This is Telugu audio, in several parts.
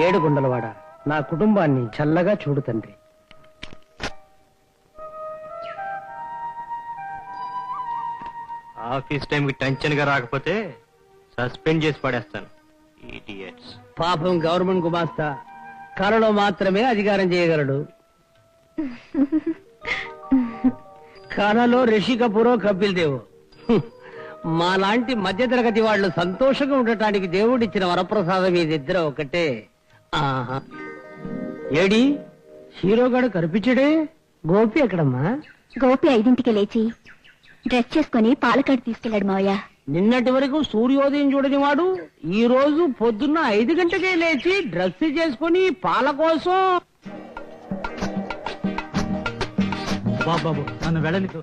ఏడుగుండలవాడ నా కుటుంబాన్ని చల్లగా చూడు తండ్రి. ఆఫీస్ టైంకి టెన్షన్ గా రాకపోతే సస్పెండ్ చేసి పడేస్తాను. పాపం గవర్నమెంట్ గుమాస్తా కళలో మాత్రమే అధికారం చేయగలడు. కళలో రిషి కపూరో కపిల్ దేవో. మా లాంటి మధ్యతరగతి వాళ్ళు సంతోషంగా ఉండటానికి దేవుడిచ్చిన వరప్రసాదం ఇదిద్దరు ఒకటే. ఆహా, ఏడి హీరోగాడు కనిపించడే? గోపి ఎక్కడమ్మా? గోపి 5ంటికి లేచి డ్రెస్ చేసుకుని పాలకాడు తీసుకెళ్లాడు మావయ్య. నిన్నటి వరకు సూర్యోదయం చూడని వాడు ఈ రోజు పొద్దున్న 5 గంటకే లేచి డ్రెస్ చేసుకుని పాల కోసం. బాబు నన్ను వెళ్ళనితో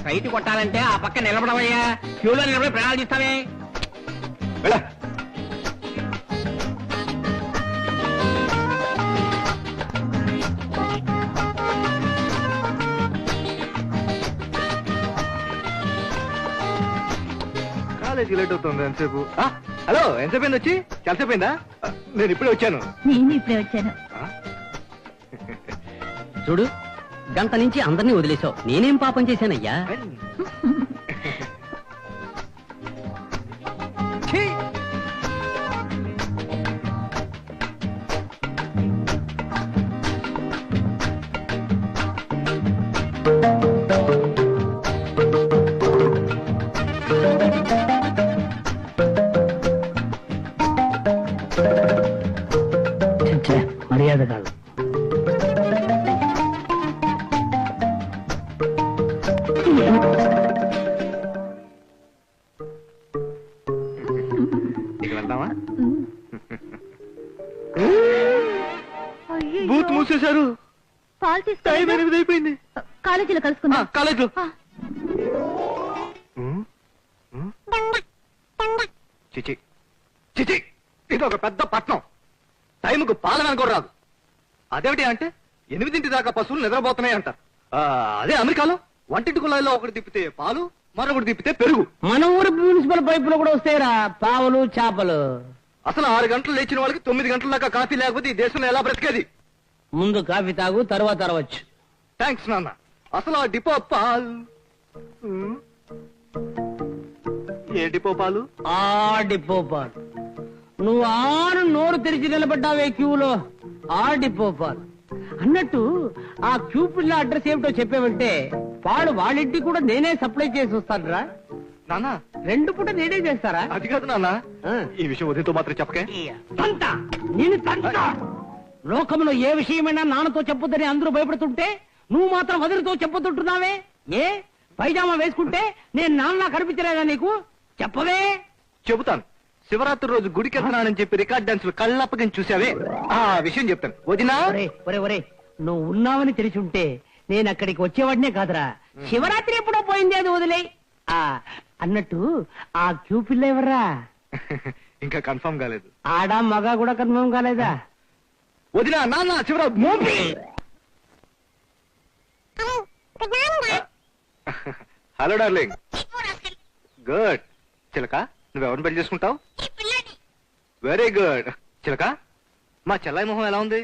సైట్ కొట్టాలంటే ఆ పక్క నిలబడవయ్యా. క్యూలో నిలబడి ప్రాణాలు తీస్తావే. కాలేజీకి లేట్ అవుతుంది. ఎంతసేపు? హలో, ఎంతసేపు అయింది వచ్చి? చాలాసేపు అయిందా? నేను ఇప్పుడే వచ్చాను. నేను ఇప్పుడే వచ్చాను. చూడు, గంట నుంచి అందరినీ వదిలేసావు. నేనేం పాపం చేశానయ్యా? మర్యాద కాదు. వెళ్దామా? బూత్ మూసేశారు. పాలు టైం 8 అయిపోయింది. కాలేజీలో కలుసుకుందాం. కాలేజీలో చిచి చిచి, ఇది ఒక పెద్ద పట్నం. టైంకు పాలన కూడా రాదు. అదేమిటి అంటే 8 దాకా పశువులు నిద్రపోతున్నాయి అంటారు. అదే అమెరికాలో వంటింటి కుళాయిలో ఒకటి తిప్పితే పాలు, మరొకటి తిప్పితే పెరుగు. మన ఊరు మున్సిపల్ పైపులో కూడా వస్తాయిరా పావులు చేపలు. అసలు 6 గంటలు లేచిన వాళ్ళకి 9 గంటల దాకా కాఫీ లేకపోతే ఈ దేశంలో ఎలా బ్రతికేది? ముందు కాఫీ తాగు, తర్వాత అరవచ్చు. థ్యాంక్స్ నాన్న. అసలు ఆ డిపో పాలు, ఏ డిపో పాలు? ఆ డిపో పాలు. నువ్వు ఆరు నోరు తెరిచి నిలబడ్డావే క్యూలో, ఆ డిపో పాలు. అన్నట్టు ఆ క్యూ పిల్ల అడ్రస్ ఏమిటో చెప్పావంటే పాలు వాళ్ళింటికి కూడా నేనే సప్లై చేసి వస్తానురా. నాన్న 2 పూట నేనే చేస్తారా? అది కాదు నాన్న, ఈ విషయం ఉదయంతో మాత్రం చెప్పకే. నేను లోకంలో ఏ విషయమైనా నాన్నతో చెప్పొద్దని అందరూ భయపడుతుంటే నువ్వు మాత్రం వదిలితో చెప్పొద్దుంటున్నావే. ఏ పైజామా వేసుకుంటే నేను నాన్న కనిపించలేదా నీకు? చెప్పవే. చెబుతాను. శివరాత్రి రోజు గుడికి వెళ్తున్నానని చెప్పి రికార్డ్ డాన్సులు కళ్ళప్పకని చూసావే, ఆ విషయం చెప్తాను. వదినా, ఒరే నువ్వు ఉన్నావని తెలిసి ఉంటే నేను అక్కడికి వచ్చేవాడినే కాదురా. శివరాత్రి ఎప్పుడో పోయింది, అది వదిలే. అన్నట్టు ఆ క్యూ పిల్ల ఎవర్రా? ఇంకా కన్ఫర్మ్ కాలేదు. ఆడా మగ కూడా కన్ఫర్మ్ కాలేదా? వదినా, నాన్న శివరాత్రి. Hello darling. గుడ్. చిలక, నువ్వెవరిని పెళ్లి చేసుకుంటావు? Very good. చిలక, మా చెల్లాయి మొహం ఎలా ఉంది?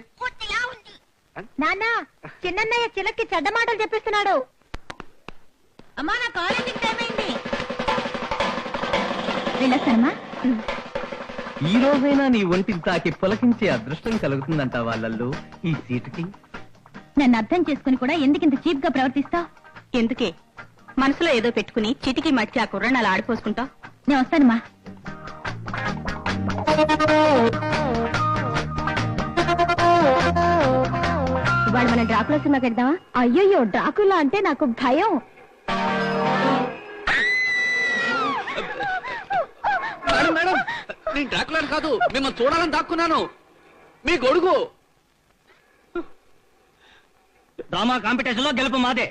నాన్న, చిన్నన్నయ్య చిలక్కి చెడ్డ మాటలు చెప్పిస్తున్నాడు. అమ్మా, నా కాలేజీకి టైం అయింది. వెళ్ళొస్తానమ్మా. ఈ రోజైనా నీ ఒంటికి తాకి పులకించే అదృష్టం కలుగుతుందంట వాళ్ళల్లో ఈ సీటుకి. నన్ను అర్థం చేసుకుని కూడా ఎందుకింత చీప్ గా ప్రవర్తిస్తావు? ఎందుకే మనసులో ఏదో పెట్టుకుని చిటికి మట్టి ఆ కుర్రని అలా ఆడిపోసుకుంటావు? నేను వస్తానమ్మా. ఇవాళ మనం డ్రాకులా సినిమాకి వెళ్దామా? అయ్యయ్యో, డ్రాకులా అంటే నాకు భయం. మేడం, నేను డ్రాకులాని కాదు, మిమ్మల్ని చూడాలని దాక్కున్నాను. మీ గొడుగు. డ్రామా కాంపిటీషన్ లో గెలుపు మాదే.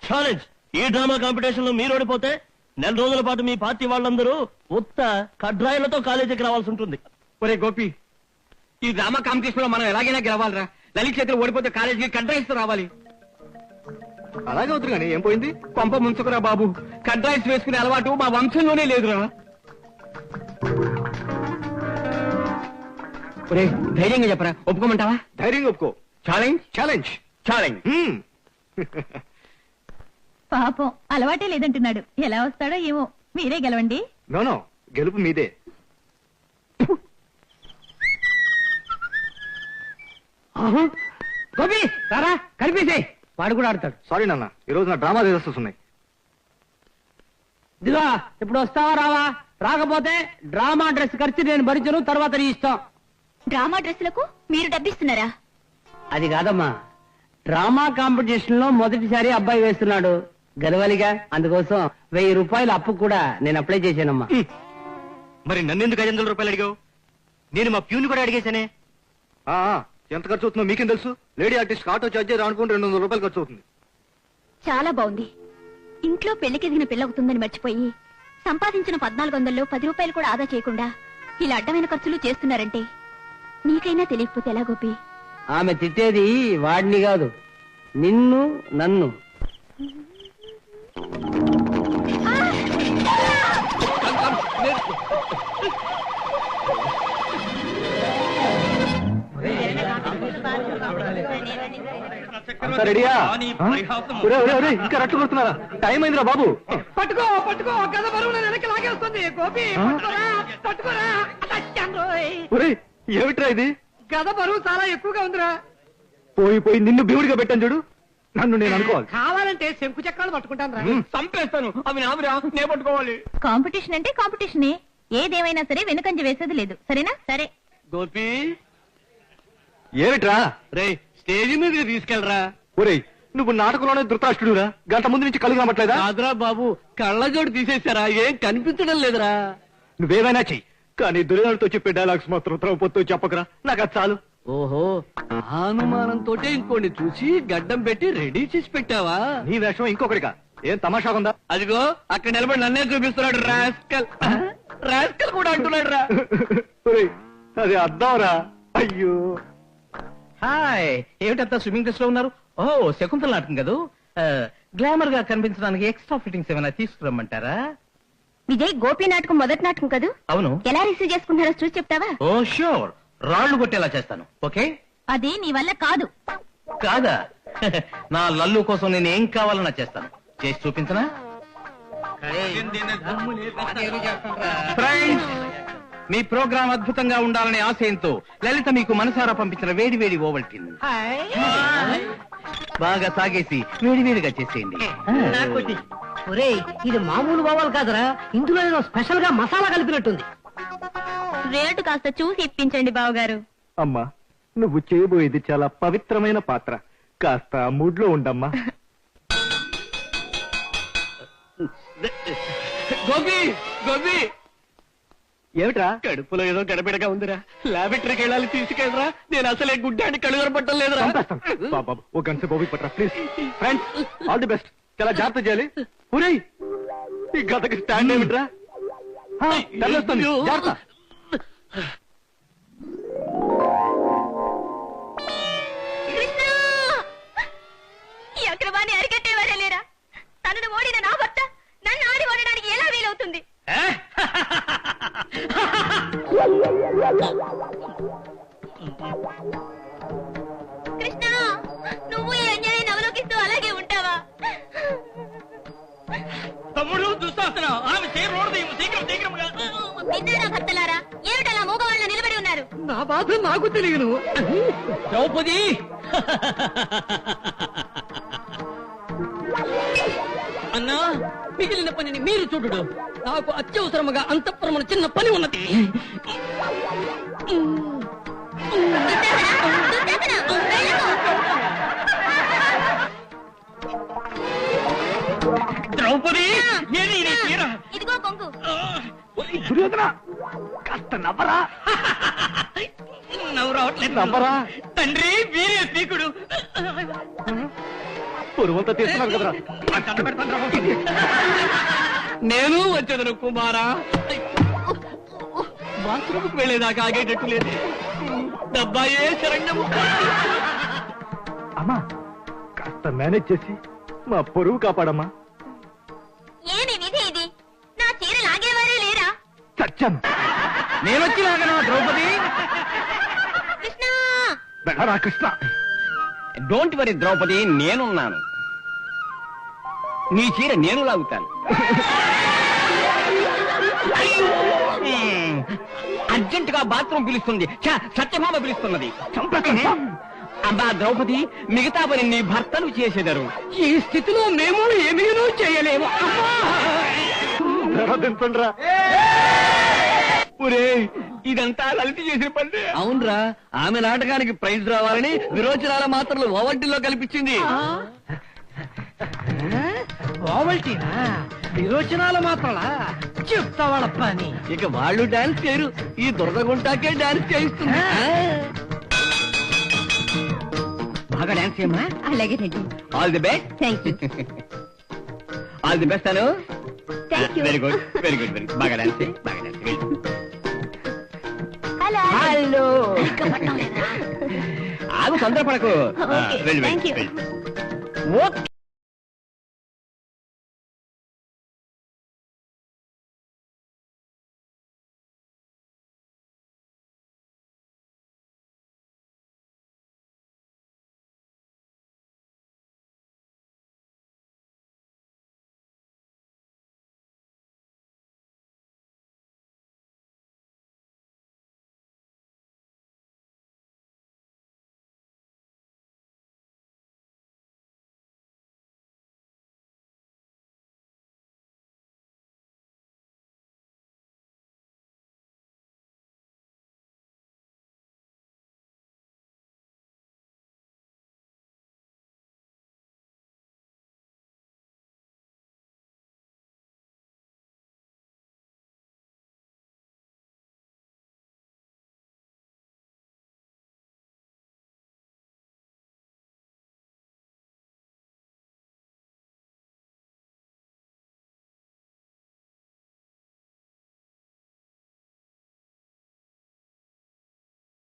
ఛాలెంజ్. ఈ డ్రామా కాంపిటీషన్ లో మీరు ఓడిపోతే 4 రోజుల పాటు మీ పార్టీ వాళ్ళందరూ ఉత్త కడ్రాయిలతో కాలేజీకి రావాల్సి ఉంటుంది. ఒరే గోపి, ఈ డ్రామా కాంపిటీషన్ లో మనం ఎలాగైనా గెలవాలరా. లలిత్ చేతులు ఓడిపోతే కాలేజీకి కడ్రాయిస్తూ రావాలి. అలాగే వద్దు కానీ ఏం పోయింది? కొంప ముంచుకురా బాబు. కడ్రాయిస్ వేసుకునే అలవాటు మా వంశంలోనే లేదురా. ఒరేయ్, ధైర్యంగా చెప్పరా, ఒప్పుకోమంటావా? ధైర్యంగా ఒప్పుకో. Challenge challenge. ఛాలెంజ్. పాపం అలవాటే లేదంటున్నాడు. ఎలా వస్తాడో ఏమో. మీరే గెలవండి. నో గెలుపు మీదే. గోపి సారా కనిపించాయి, వాడు కూడా ఆడతాడు. సారీ నాన్న, ఈ రోజు నా డ్రామా రిహర్సల్స్ ఉన్నాయి. ఇదిగో ఇప్పుడు వస్తావా రావా? రాకపోతే డ్రామా డ్రెస్ ఖర్చు నేను భరించను, తర్వాత నీ ఇష్టం. డ్రామా డ్రెస్సులకు మీరు డబ్బిస్తున్నారా? అది కాదమ్మా, డ్రామా కాంపిటీషన్ లో మొదటిసారి అబ్బాయి వేస్తున్నాడు, గెలవాలిగా. అందుకోసం 1000 రూపాయల అప్పు కూడా నేను అప్లై చేశానమ్మా. మరి నన్నెందుకు 500 రూపాయలు అడిగావు? నేను మా ప్యూని కూడా అడిగేశానే. ఎంత ఖర్చు అవుతుందో మీకేం తెలుసు? లేడీ ఆర్టిస్ట్ ఆటో ఛార్జ్ అనుకుంటే 200 రూపాయలు ఖర్చు అవుతుంది. చాలా బాగుంది. ఇంట్లో పెళ్లికెదిగిన పిల్లవుతుందని మర్చిపోయి సంపాదించిన 1400లో 10 రూపాయలు కూడా ఆదా చేయకుండా ఇలా అడ్డమైన ఖర్చులు చేస్తున్నారంటే నీకైనా తెలియకపోతే ఎలా గోపి? ఆమె తిట్టేది వాడిని కాదు, నిన్ను నన్ను. అంతా రెడీయా? ఇంకా రట్టు కొడుతున్నారా? టైం అయిందిరా బాబు. పట్టుకో పట్టుకో, గద బరువు నేను వెనక్కి లాగేస్తుంది. గోపి పట్టుకోరా. ఒరేయ్, ఏమిట్రా ఇది? గద బరువు చాలా ఎక్కువగా ఉందిరా. పోయి నిన్ను బివుడిగా పెట్టాను చూడు. నన్ను నేను అనుకోవాలి. కావాలంటే శంకు చక్రాలు పట్టుకుంటాను రా. చంపేస్తాను. అవి నావిరా, నే పట్టుకోవాలి. కాంపిటీషన్ అంటే కాంపిటీషనే. ఏదేమైనా సరే వెనుకంజ వేసేది లేదు. సరేనా? సరే. గోపి, ఏమిట్రా? రే స్టేజ్ మీద తీసుకెళ్ళరా. ఒరేయ్, నువ్వు నాటకంలోనే ధృతరాష్ట్రుడురా. గంట ముందు నుంచి కళ్ళు కనబట్లేదా? కాదురా బాబు, కళ్ళజోడు తీసేశారా? ఏం కనిపించడం లేదురా. నువ్వేమైనా చెయ్యి, కానీ దుర్యోధనతో చెప్పే డైలాగ్స్ మాత్రం ద్రౌపదితో చెప్పకరా. నాకు అది చాలు. ఓహో, అనుమానంతో ఇంకోటి చూసి గడ్డం పెట్టి రెడీ చేసి పెట్టావా? నీ వేషం ఇంకొకరిగా ఏం తమాషా ఉందా? అదిగో అక్కడ నిలబడి నన్నే చూపిస్తున్నాడు రాస్కల్. రాస్కల్ కూడా అంటున్నాడు రా. ఒరేయ్, అది అద్దాంరా. అయ్యో, హాయ్, ఏమిటంతా స్విమ్మింగ్ డ్రెస్ లో ఉన్నారు? ఓ, శకుంతల నాటకం కదా. గ్లామర్ గా కనిపించడానికి ఎక్స్ట్రా ఫిట్టింగ్స్ ఏమైనా తీసుకురమ్మంటారా? విజయ్, గోపి నాటకం మొదటి నాటకం కదా? అవును. ఎలా రిసీవ్ చేసుకుంటారో చూసి చెప్తావా? ఓ షూర్, రాళ్లు కొట్టేలా చేస్తాను. ఓకే? అది నీ వల్ల కాదు. కాదా? నా లల్లు కోసం నేను ఏం కావాలన్నా చేస్తాను. చేసి చూపించనా? ఫ్రెండ్స్, మీ ప్రోగ్రాం అద్భుతంగా ఉండాలనే ఆశయంతో లలిత మీకు మనసారా పంపించిన వేడి వేడి ఓవల్టిన్ బాగా సాగేసి వేడివేడిగా చేసేయండి. ఒరేయ్, ఇది మామూలు బావాలు కాదురా, ఇందులో ఏదో స్పెషల్ గా మసాలా కలిపినట్టుంది. రేటు కాస్త చూసి ఇప్పించండి బావగారు. అమ్మా, నువ్వు చేయబోయేది చాలా పవిత్రమైన పాత్ర. కాస్త మూడ్ లో ఉండమ్మా. గోపి, గోపి, ఏమిట్రా? కడుపులో ఏదో గడబిడగా ఉందిరా. లాబెటరీకి వెళ్ళాలి, తీసుకెళ్ళరా. నేను అసలే గుడ్డాన్ని కళ్ళు కనపడటం లేదురా. చంపేస్తాను. బాబు, ఓ గంట బాబు పట్రా please. Friends, all the best. చాలా జాగ్రత్త చేయాలి. ఒరేయ్, ఈ గతకి స్టాండ్ ఏమిట్రా? తల్లేస్తుంది, జాగ్రత్త. కృష్ణ, ఈ అక్రమాన్ని అరికట్టేవారే లేరా? తనను ఓడిన నా భర్త నన్ను ఆడి ఓడడానికి ఎలా వీలవుతుంది? కృష్ణ, నువ్వు ఈ అన్యాయాన్ని అవలోకిస్తూ అలాగే ఉంటావా? తమ్ముడు, దుశ్శాసన, ఆమె చేయకూడదు. శీఘ్రం శీఘ్రంగా. విన్నారా భర్తలారా? ఏమిటలా మూగవాళ్ళ నిలబడి ఉన్నారు? నా బాధ నాకు తెలియను. ద్రౌపది, అన్నా, మిగిలిన పనిని మీరు చూడు. నాకు అత్యవసరముగా అంతఃపురమున చిన్న పని ఉన్నది. ద్రౌపది, ఏది నీ చీర? ఇదిగో కొంగు. దుర్యోధన, కాస్త నవ్వరా. నవ్వు రావట్లేదు. నవ్వరా. తండ్రి, వీరే శ్రీకుడు. పొరువంతా తీస్తున్నారు కదరా. నేను వచ్చేదను కుమారా. బాత్రూమ్కి వెళ్ళేదాకా ఆగేటట్టు లేదు. డబ్బాయే శరణ్యము. అమ్మా, కాస్త మేనేజ్ చేసి మా పొరుగు కాపాడమ్మా. ఏమి విధి ఇది? నా చీర లాగేవారే లేరా? చచ్చాను. నేనొచ్చి లాగనా ద్రౌపది? వెళ్ళరా కృష్ణ. డోంట్ వరీ ద్రౌపది, నేనున్నాను. నీ చీర నేను లాగుతాను. అర్జెంట్ గా బాత్రూమ్ పిలుస్తుంది. సత్యభామ పిలుస్తున్నది. అబ్బా ద్రౌపది, మిగతా పని నీ భర్తలు చేసేదారు. ఈ స్థితిలో మేము ఏమీ చేయలేము. దింపండిరా. ఇదంతా లలిత చేసిన పని. అవునరా, ఆమె నాటకానికి ప్రైజ్ రావాలని విరోచనాల మాత్రలు ఓవర్టీలో కల్పించింది. ఓవల్టీనా? విరోచనాల మాత్రలా? చెప్తా వాళ్ళ పని. ఇక వాళ్ళు డాన్స్ చేయరు, ఈ దురదగుంటాకే డాన్స్ చేయిస్తుంది. బాగా డాన్స్ చేయమ్మా. అలాగే Reddy. All the best. Thank you. All the best Anu. Thank you. Very good, very good, very బాగా డాన్స్ చేయి, బాగా డాన్స్ చేయి. హలో. హలో. ఆగు, తొందరపడకు. ఓకే, వెళ్ళి థ్యాంక్ యూ. ఓకే.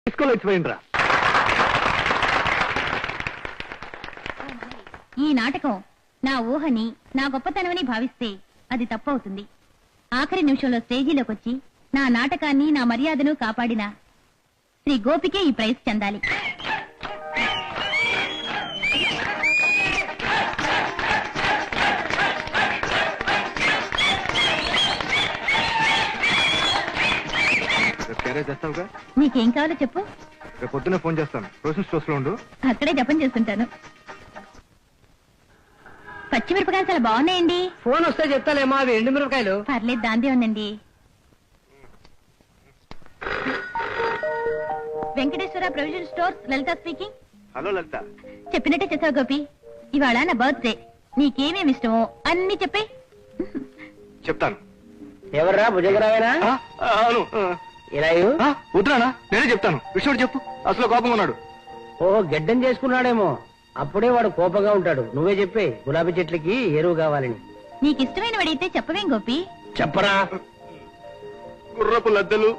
తీసుకెళ్ళిపోయిండ్రా. ఈ నాటకం నా ఊహని, నా గొప్పతనమని భావిస్తే అది తప్పవుతుంది. ఆఖరి నిమిషంలో స్టేజీలోకి వచ్చి నా నాటకాన్ని, నా మర్యాదను కాపాడిన శ్రీ గోపికే ఈ ప్రైజ్ చెందాలి. క్యారేజ్ చేస్తావుగా? నీకేం కావాలో చెప్పు. రేపు పొద్దున్నే ఫోన్ చేస్తాను. రోషన్ స్టోర్స్ లో ఉండు. అక్కడే జపం చేస్తుంటాను. పచ్చిమిరపకాయలు చాలా బాగున్నాయండి. ఫోన్ వస్తే చెప్తాలేమా, అవి ఎండు మిరపకాయలు. పర్లేదు, దాందే ఉందండి. వెంకటేశ్వర ప్రొవిజన్ స్టోర్స్, లలిత స్పీకింగ్. హలో లలిత. చెప్పినట్టే చేసావు గోపి. ఇవాళ నా బర్త్డే. నీకేమేమి ఇష్టమో అన్ని చెప్పే. చెప్తాను. ఎవర్రా, భుజంగరావేనా? అవును. ఇలాయు. వద్దురానా, నేనే చెప్తాను. విషయం చెప్పు. అసలు కోపంగా ఉన్నాడు. ఓ గెడ్డం చేసుకున్నాడేమో, అప్పుడే వాడు కోపంగా ఉంటాడు. నువ్వే చెప్పే, గులాబీ చెట్లకి ఎరువు కావాలని. నీకు ఇష్టమైన వాడైతే చెప్పవేం గోపి. చెప్పరా. గుర్రపు లద్దెలు,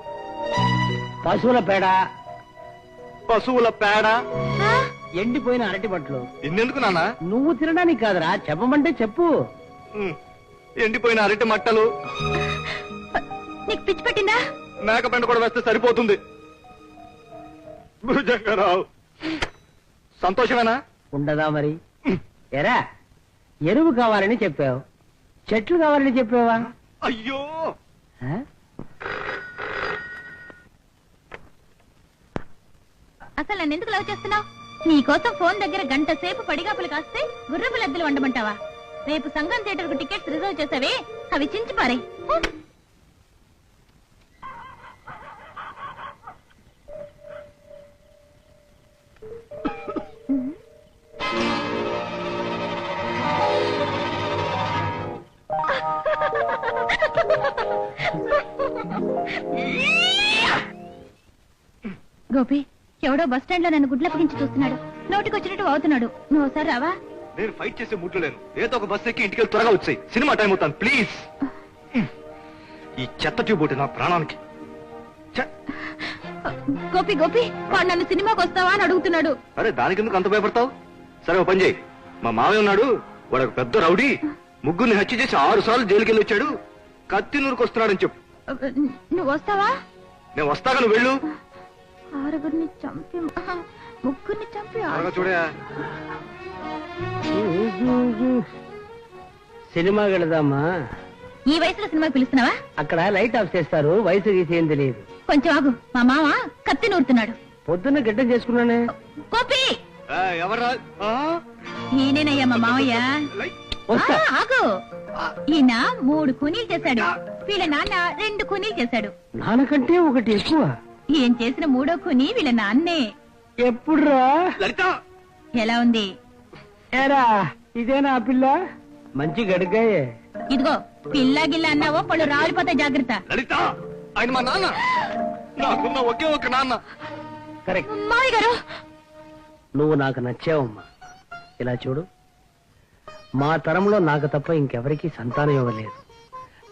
పశువుల పేడ, పశువుల పేడ, ఎండిపోయిన అరటి బట్టలు. ఎన్నెందుకు నాన్న? నువ్వు తినడానికి కాదురా, చెప్పమంటే చెప్పు. ఎండిపోయిన అరటి మట్టలు. నీకు పిచ్చి పట్టిందా? మేకపెండ కూడా వేస్తే సరిపోతుంది. భుజంగరావు, సంతోషమేనా? ఉండదా మరి. ఎరా, ఎరువు కావాలని చెప్పావు, చెట్లు కావాలని చెప్పావా? అయ్యో, ఆ? అసలు నన్ను ఎందుకు లవ్ చేస్తున్నావు? నీకోసం ఫోన్ దగ్గర గంట సేపు పడిగాపులు కాస్తే గుర్రపు లద్దెలు వండమంటావా? రేపు సంగం థియేటర్ కు టికెట్స్ రిజర్వ్ చేసావే, అవి చించి పారే. గోపి, ఎవడో బస్ స్టాండ్ లో నన్ను గుడ్లప్పగించి చూస్తున్నాడు. నోటికొచ్చినట్టు అవుతున్నాడు. నువ్వు ఒకసారి రావా? నేను ఫైట్ చేసే మూడ్లో లేను. ఏదో ఒక బస్ ఎక్కి ఇంటికి వెళ్ళి త్వరగా వచ్చాయి. సినిమా టైం అవుతాను ప్లీజ్. ఈ చెత్త ట్యూబ్ ఒకటి నా ప్రాణానికి. గోపి గోపి, వాడు నన్ను సినిమాకి వస్తావా అని అడుగుతున్నాడు. అరే, దానికి ఎందుకు అంత భయపడతావు? సరే, ఓ పని చేయి. మా మావయ్య ఉన్నాడు, వాడు ఒక పెద్ద రౌడీ. ముగ్గురిని హత్య చేసి 6 సార్లు జైలుకి వెళ్ళి వచ్చాడు. కత్తి నూరుకు వస్తున్నాడని చెప్పు. నువ్వు వస్తావా? నేను వస్తాగా, నువ్వు వెళ్ళు. 6గురిని చంపి ముగ్గురిని చంపి చూడే సినిమా వెళదామా? ఈ వయసులో సినిమా పిలుస్తున్నావా? అక్కడ లైట్ ఆఫ్ చేస్తారు, వయసు గీసి ఏం తెలియదు. కొంచెం ఆగు, మా మామ కత్తి నూరుతున్నాడు. పొద్దున్న గిడ్డం చేసుకున్నానే. కోపి ఎవరా? ఈయనేనయ్యా మా మావయ్య. వస్తా. ఆగు, ఈయన 3 కూనీలు చేశాడు, వీళ్ళ నాన్న 2 కూనీలు చేశాడు. నాన్నకంటే ఒకటి ఎక్కువ. ఈయన చేసిన 3వ కూనీ వీళ్ళ నాన్నే. ఎప్పుడురా? లలిత ఎలా ఉంది? ఏరా ఇదేనా ఆ పిల్ల? మంచి గడిగాయే. ఇదిగో పిల్ల గిల్ల అన్నావో పళ్ళు రాలిపోతాయి, జాగ్రత్త. లలిత ఆయన మా నాన్న, నాకున్న ఒకే ఒక నాన్న. కరెక్ట్. మావయ్య గారు, నువ్వు నాకు నచ్చావమ్మా. ఇలా చూడు, మా తరంలో నాకు తప్ప ఇంకెవరికీ సంతానం ఇవ్వలేదు.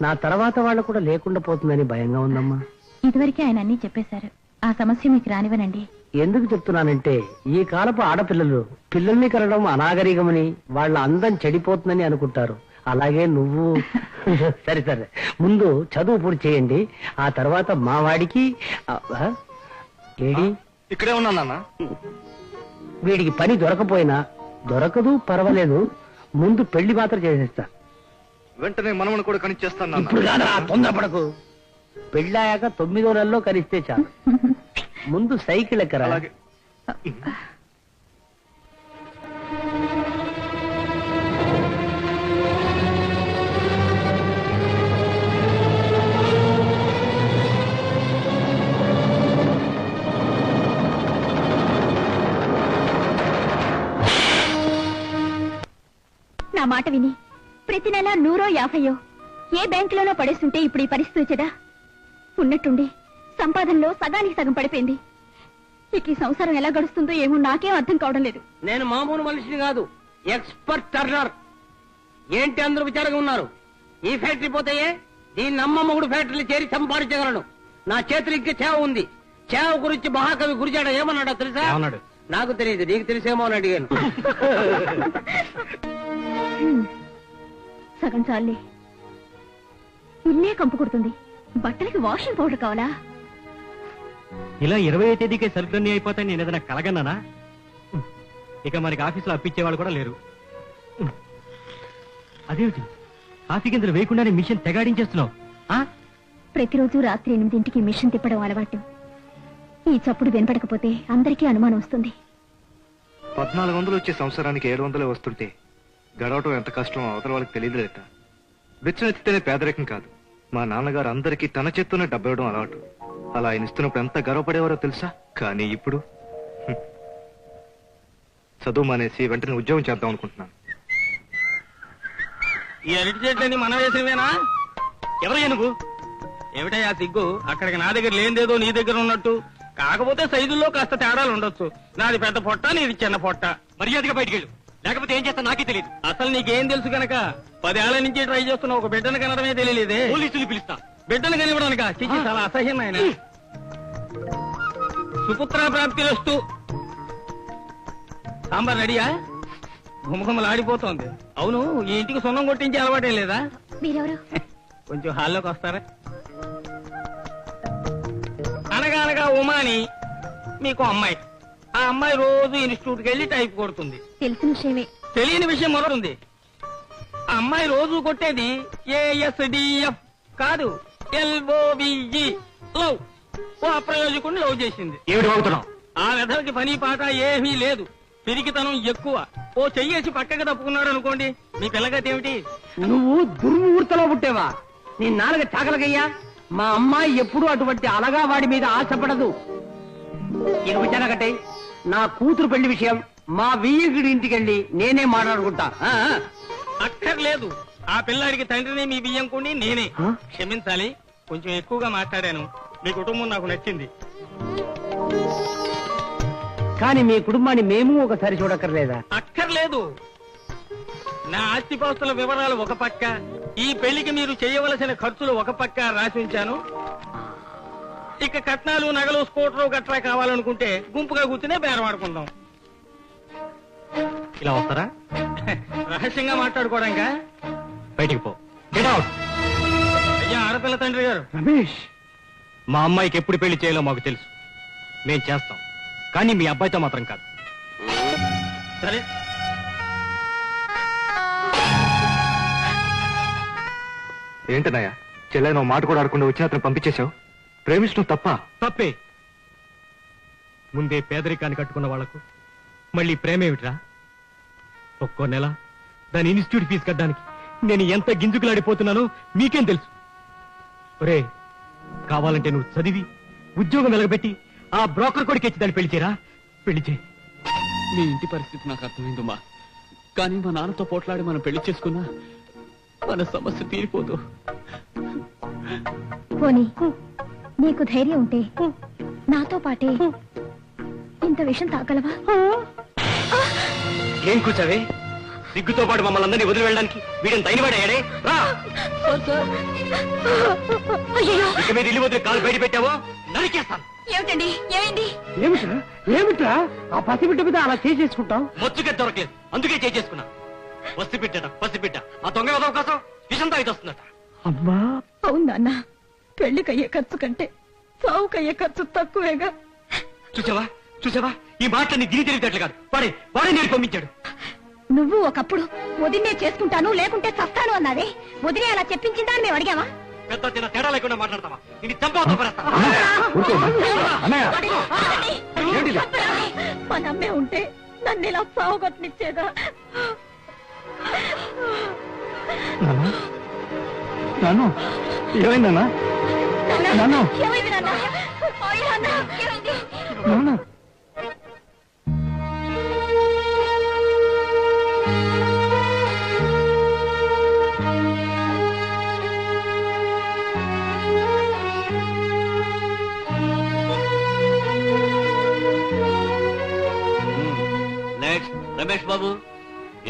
నా తర్వాత వాళ్ళు కూడా లేకుండా పోతుందని భయంగా ఉందమ్మా. ఇదివరకే ఆయన అన్ని చెప్పేశారు, ఆ సమస్య మీకు రానివ్వనండి. ఎందుకు చెప్తున్నానంటే ఈ కాలపు ఆడపిల్లలు పిల్లల్ని కనడం అనాగరికమని, వాళ్ళ అందం చెడిపోతుందని అనుకుంటారు. అలాగే నువ్వు సరే సరే, ముందు చదువు పూర్తి చేయండి, ఆ తర్వాత మా వాడికి ఏడి ఇక్కడే ఉన్నా నాన్న. వీడికి పని దొరకపోయినా దొరకదు పర్వాలేదు, ముందు పెళ్లి మాత్రం చేసేస్తా. వెంటనే మనవను కూడా కనిచేస్తాను ఇప్పుడు నాన్న. కాదా, తొందరపడకు. పెళ్ళాయాక 9వ నెలలో కనిస్తే చాలు. ముందు సైకిల్ ఎక్కరా. అలాగే. నా మాట విని ప్రతి నెల 100-50 ఏ బ్యాంకులోనో పడేస్తుంటే ఇప్పుడు ఈ పరిస్థితి వచ్చేదా? ఉన్నట్టుండి సంపాదనలో సగానికి సగం పడిపోయింది. ఇక ఈ సంసారం ఎలా గడుస్తుందో ఏమో నాకేం అర్థం కావడం లేదు. నేను మామూలు మనిషిని కాదు, ఎక్స్పర్ట్ టర్నర్. ఏంటి అందరూ విచారంగా ఉన్నారు? ఈ ఫ్యాక్టరీ పోతాయే, దీన్ని అమ్మ మొగుడు ఫ్యాక్టరీలు చేరి సంపాదించగలను. నా చేతులు ఇంకా చేవ ఉంది. చేవ గురించి మహాకవి గురిజాడ ఏమన్నాడో తెలుసా? నాకు తెలియదు, నీకు తెలిసేమో అని అడిగాను. సగం చాలే, ఇల్లే కంపు కొడుతుంది. బట్టలకి వాషింగ్ పౌడర్ కావాలా? ఇలా 20వ తేదీకే సరుకులన్నీ అయిపోతాయి. నేను ఏదైనా కలగన్నానా? ఇక మనకి ఆఫీసులో అప్పించేవాళ్ళు కూడా లేరు. అదేమిటి, కాఫీ గింజలు వేయకుండానే మిషన్ తెగాడించేస్తున్నావు? ప్రతిరోజు రాత్రి 8ంటికి మిషన్ తిప్పడం అలవాటు. ఈ చప్పుడు వినపడకపోతే అందరికీ అనుమానం వస్తుంది. 1400 వచ్చే సంవత్సరానికి 700 వస్తుంటే గడవటం ఎంత కష్టం అవతల వాళ్ళకి తెలియదు లేట. బిచ్చనెత్తితేనే పేదరికం కాదు. మా నాన్నగారు అందరికీ తన చేత్తోనే డబ్బివ్వడం అలవాటు. అలా ఆయన ఇస్తున్నప్పుడు ఎంత గర్వపడేవారో తెలుసా? కానీ ఇప్పుడు చదువు మానేసి వెంటనే ఉద్యోగం చేద్దాం అనుకుంటున్నాను. ఈ అరటి చెట్లని మన వేసినవేనా? ఎవరయ్యా నువ్వు? ఏమిటయ్యా సిగ్గు? అక్కడికి నా దగ్గర లేనిదేదో నీ దగ్గర ఉన్నట్టు. కాకపోతే సైజుల్లో కాస్త తేడాలు ఉండొచ్చు. నాది పెద్ద పొట్ట, నీది చిన్న పొట్ట. మర్యాదగా బయటికి వెళ్ళు, లేకపోతే ఏం చేస్తా నాకే తెలియదు. అసలు నీకేం తెలుసు గనక 10 ఏళ్ల నుంచి ట్రై చేస్తున్నా, ఒక బిడ్డను కనడమే తెలియలేదే. పోలీసులు పిలుస్తా. బిడ్డను కనివ్వడానిక? చిచ్చి, చాలా అసహ్యం ఆయన. సుపుత్ర ప్రాప్తిరస్తు. సాంబార్ రెడీయా? గుమగుమలాడిపోతోంది. అవును, ఈ ఇంటికి సున్నం కొట్టించే అలవాటే లేదా? మీరెవరు? కొంచెం హాల్లోకి వస్తారా? అనగా ఉమాని మీకు అమ్మాయి. ఆ అమ్మాయి రోజు ఇన్స్టిట్యూట్కి వెళ్ళి టైప్ కొడుతుంది. తెలిసిన విషయమే. తెలియని విషయం మొదలుంది. ఆ అమ్మాయి రోజు కొట్టేది ASDF కాదు, LOVE, లవ్. ఓ అప్రయోజకుడిని లవ్ చేసింది. ఏమిటి వాగుతున్నావు? ఆ వెధలకి పని పాట ఏమీ లేదు, పిరికితనం ఎక్కువ. ఓ చెయ్యేసి పక్కకి తప్పుకున్నాడు అనుకోండి, మీ పిల్లగతి ఏమిటి? నువ్వు దుర్ముహూర్తలో పుట్టేవా? నీ నాలుగ చాకలకయ్యా. మా అమ్మాయి ఎప్పుడూ అటువంటి అలగా వాడి మీద ఆశపడదు. ఇక విచారకటే, నా కూతురు పెళ్లి విషయం మా వీయుడి ఇంటికెళ్ళి నేనే మాట్లాడుకుంటా. అక్కర్లేదు, ఆ పిల్లాడికి తండ్రిని మీ బియ్యం కొని నేనే. క్షమించాలి, కొంచెం ఎక్కువగా మాట్లాడాను. మీ కుటుంబం నాకు నచ్చింది. కానీ మీ కుటుంబాన్ని మేము ఒకసారి చూడక్కర్లేదా? అక్కర్లేదు. నా ఆస్తిపాస్తుల వివరాలు ఒక పక్క, ఈ పెళ్లికి మీరు చేయవలసిన ఖర్చులు ఒక పక్క రాసి ఉంచాను. ఇక కట్నాలు, నగలు, స్కూటరు గట్రా కావాలనుకుంటే గుంపుగా కూర్చునే బేరమాడుకుందాం. ఇలా వస్తారా? రహస్యంగా మాట్లాడుకోవడానికా? బయటికి పో. Get out. అయ్యా ఆడపిల్ల తండ్రి గారు, రమేష్, మా అమ్మాయికి ఎప్పుడు పెళ్లి చేయాలో మాకు తెలుసు. మేం చేస్తాం. కానీ మీ అబ్బాయితో మాత్రం కాదు. సరే, ఏంటనయ్యా చెల్లె నువ్వు మాట కూడా ఆడకుండా వచ్చి అతను పంపించేశావు? ప్రేమించడం తప్ప? తప్పే. ముందే పేదరికాన్ని కట్టుకున్న వాళ్లకు మళ్ళీ ప్రేమేమిట్రా? ఒక్కో నెల దాని ఇన్స్టిట్యూట్ ఫీజు కట్టడానికి నేను ఎంత గింజుకులాడిపోతున్నానో మీకేం తెలుసు? ఒరే, కావాలంటే నువ్వు చదివి ఉద్యోగం వెలగబెట్టి ఆ బ్రోకర్ కొడుకు ఇచ్చి దాన్ని పెళ్లి చేయరా, పెళ్లి చేయి. మీ ఇంటి పరిస్థితి నాకు అర్థమైందమ్మా, కానీ మా నాన్నతో పోట్లాడి మనం పెళ్లి చేసుకున్నా మన సమస్య తీరిపోదు. పోనీ నీకు ధైర్యం ఉంటే నాతో పాటే ఇంత విషయం తాగలవా? ఏం కూర్చావే? సిగ్గుతో పాటు మమ్మల్ని అందరినీ వదిలి వెళ్ళడానికి వీడిని తైనవాడయ్యాడే. రా, ఇక మీద ఇల్లు వదిలి కాలు బయట పెట్టావో నరికేస్తాను. ఏమిటండి, ఏమైంది? ఏమిట్రా ఏమిట్రా ఆ పసిబిడ్డ మీద అలా చేసేసుకుంటావు? మొచ్చుకే దొరకలేదు, అందుకే చేసుకున్నా. పసిబిడ్డ ఆ దొంగ వదవ కోసం విషం తాగితే వస్తుందట. అమ్మా, అవును నాన్న, పెళ్లికయ్యే ఖర్చు కంటే సావుకయ్యే ఖర్చు తక్కువేగా. చూసావా ఈ మాటని దిని తెలివితేటలు కాదు, వాడే నేను పంపించాడు. నువ్వు ఒకప్పుడు వదినే చేసుకుంటాను లేకుంటే చస్తాను అన్నావే, వదిలే అలా చెప్పించిందా అని మేము అడిగావా? పెద్ద చిన్న తేడా లేకుండా మాట్లాడతావా? ఇది చంపవతో పరేస్తా. మా నమ్మే ఉంటే నన్ను ఇలా సావుగొట్టనిచ్చేదా? ఏమైందన్నా? ఏమైంది నాన్న? ఏమైంది? రమేష్ బాబు,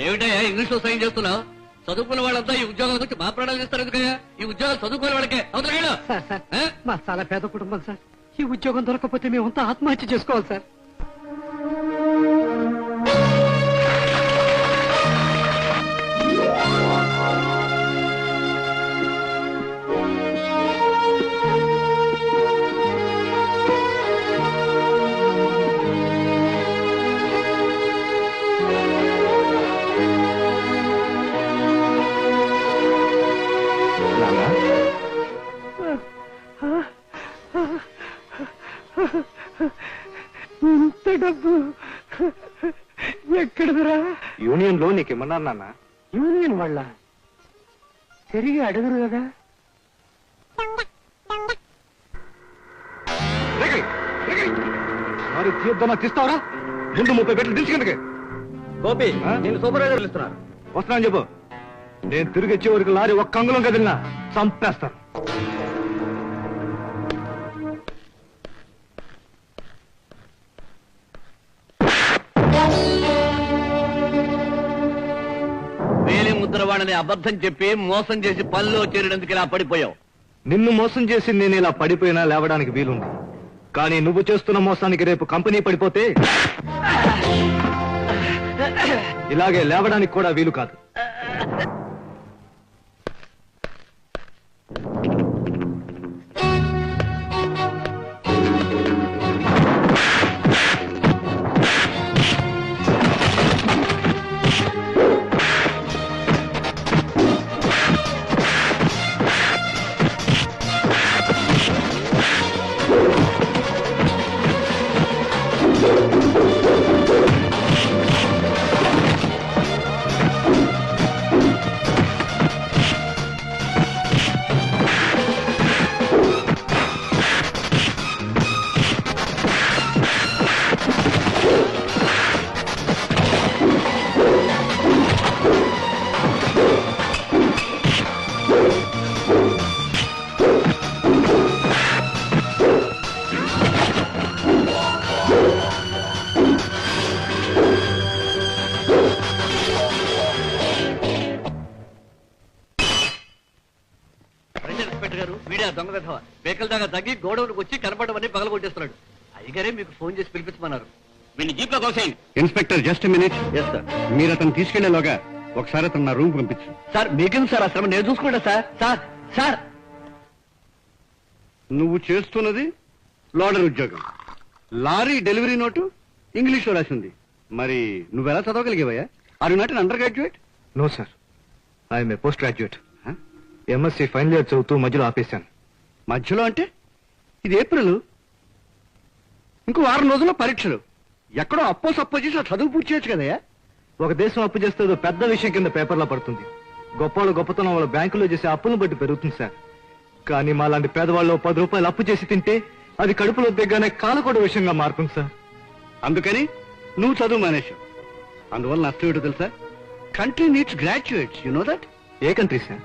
ఏమిటయ్యా ఇంగ్లీష్ లో సైన్ చేస్తున్నావు? చదువుకున్న వాళ్ళంతా ఈ ఉద్యోగాల గురించి మా ప్రాణాలు ఇస్తారు ఎందుకయ్యా? ఈ ఉద్యోగాలు చదువుకునే వాళ్ళకే అవుతాయి. మా చాలా పేద కుటుంబం సార్, ఈ ఉద్యోగం దొరకకపోతే మేమంతా ఆత్మహత్య చేసుకోవాలి సార్. ఇంత డబ్బు ఎక్కడదరా? యూనియన్ లో నీకేమన్నారు నాన్న? యూనియన్ వాళ్ళ తిరిగి అడగరు కదా. మరి తీర్థమా తీస్తావరా? ముందు 30 పెట్లు దించుకెందుకే? గోపి, ఆ? నేను సూపర్వైజర్ ఇస్తున్నారు. వస్తున్నాను చెప్పు. నేను తిరిగి వచ్చే వరకు లారీ ఒక్క అంగుళం కదిలినా చంపేస్తాను. వేలి ముద్ర వాళ్ళని అబద్ధం చెప్పి మోసం చేసి పనిలో చేరినందుకు ఇలా పడిపోయావు. నిన్ను మోసం చేసి నేను ఇలా పడిపోయినా లేవడానికి వీలుంది, కానీ నువ్వు చేస్తున్న మోసానికి రేపు కంపెనీ పడిపోతే ఇలాగే లేవడానికి కూడా వీలు కాదు. వీడే ఆ దొంగ విధవ బేకల దాకా తగ్గి గోడౌన్కి వచ్చి కనపడమని పగలగొట్టేస్తున్నాడు. అయ్యగారే మీకు ఫోన్ చేసి పిలిపించమన్నారు. వీడిని జీప్ లో కోసేయండి. Inspector just minute. Yes sir. మీరు అతను తీసుకెళ్లేలోగా ఒకసారి అతను నా రూమ్ పంపించు. సార్ మీకెందుకు సార్ అసలు నేను చూసుకుంటా సార్. సార్ సార్ నువ్వు చేస్తున్నది లోడర్ ఉద్యోగం, లారీ డెలివరీ నోటు ఇంగ్లీష్ లో రాసింది. మరి నువ్వెలా చదవగలిగేవయ్యా? Are you not an undergraduate? No sir, I'm a post graduate. MSc final year చదువుతూ మధ్యలో ఆపేశాను. మధ్యలో అంటే ఇది ఏప్రిల్, ఇంకో 6 రోజుల్లో పరీక్షలు. ఎక్కడో అప్పో సప్పో చేసి ఆ చదువు పూర్తి చేయొచ్చు కదయ్యా. ఒక దేశం అప్పు చేస్తే ఏదో పెద్ద విషయం కింద పేపర్లో పడుతుంది. గొప్పవాళ్ళు గొప్పతనం వాళ్ళ బ్యాంకులో చేసే అప్పులను బట్టి పెరుగుతుంది సార్. కానీ మా లాంటి పేదవాళ్ళు 10 రూపాయలు అప్పు చేసి తింటే అది కడుపులో దిగ్గానే కాలకూడ విషయంగా మారుతుంది సార్. అందుకని నువ్వు చదువు మానేశావు. అందువల్ల నష్టం ఏంటో తెలుసా? Country needs graduates, you know that. A country sir?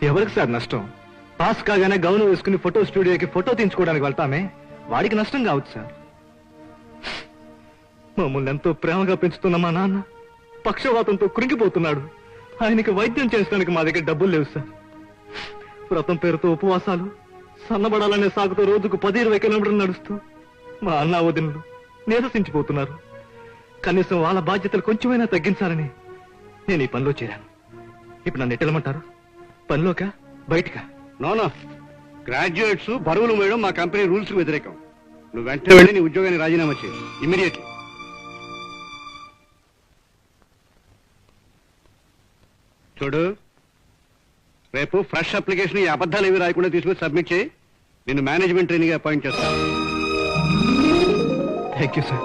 ఎవరికి సార్ నష్టం? పాస్ కాగానే గౌను వేసుకుని ఫోటో స్టూడియోకి ఫోటో తీయించుకోవడానికి వెళ్తామే, వాడికి నష్టం కావచ్చు సార్. మమ్మల్ని ఎంతో ప్రేమగా పెంచుతున్న మా నాన్న పక్షవాతంతో కృంగిపోతున్నాడు. ఆయనకి వైద్యం చేసడానికి మా దగ్గర డబ్బులు లేవు సార్. వ్రతం పేరుతో ఉపవాసాలు, సన్నబడాలనే సాగుతో రోజుకు 10-20 కిలోమీటర్లు నడుస్తూ మా అన్న వదినలు నీరసించిపోతున్నారు. కనీసం వాళ్ళ బాధ్యతలు కొంచెమైనా తగ్గించాలని నేను ఈ పనిలో చేరాను. ఇప్పుడు నన్ను ఎట్టెళ్ళమంటారు? పనిలోకా బయటకా? నో, గ్రాడ్యుయేట్స్ బరువులు వేయడం మా కంపెనీ రూల్స్ కు వ్యతిరేకం. నువ్వు వెంటనే వెళ్ళి నీ ఉద్యోగాన్ని రాజీనామా చేయి, ఇమ్మీడియట్లీ. చూడు, రేపు ఫ్రెష్ అప్లికేషన్ ఈ అబద్ధాలు ఏవి రాయకుండా తీసుకుని సబ్మిట్ చేయి. నిన్ను మేనేజ్మెంట్ ట్రైనింగ్ అపాయింట్ చేస్తాను. Thank you sir.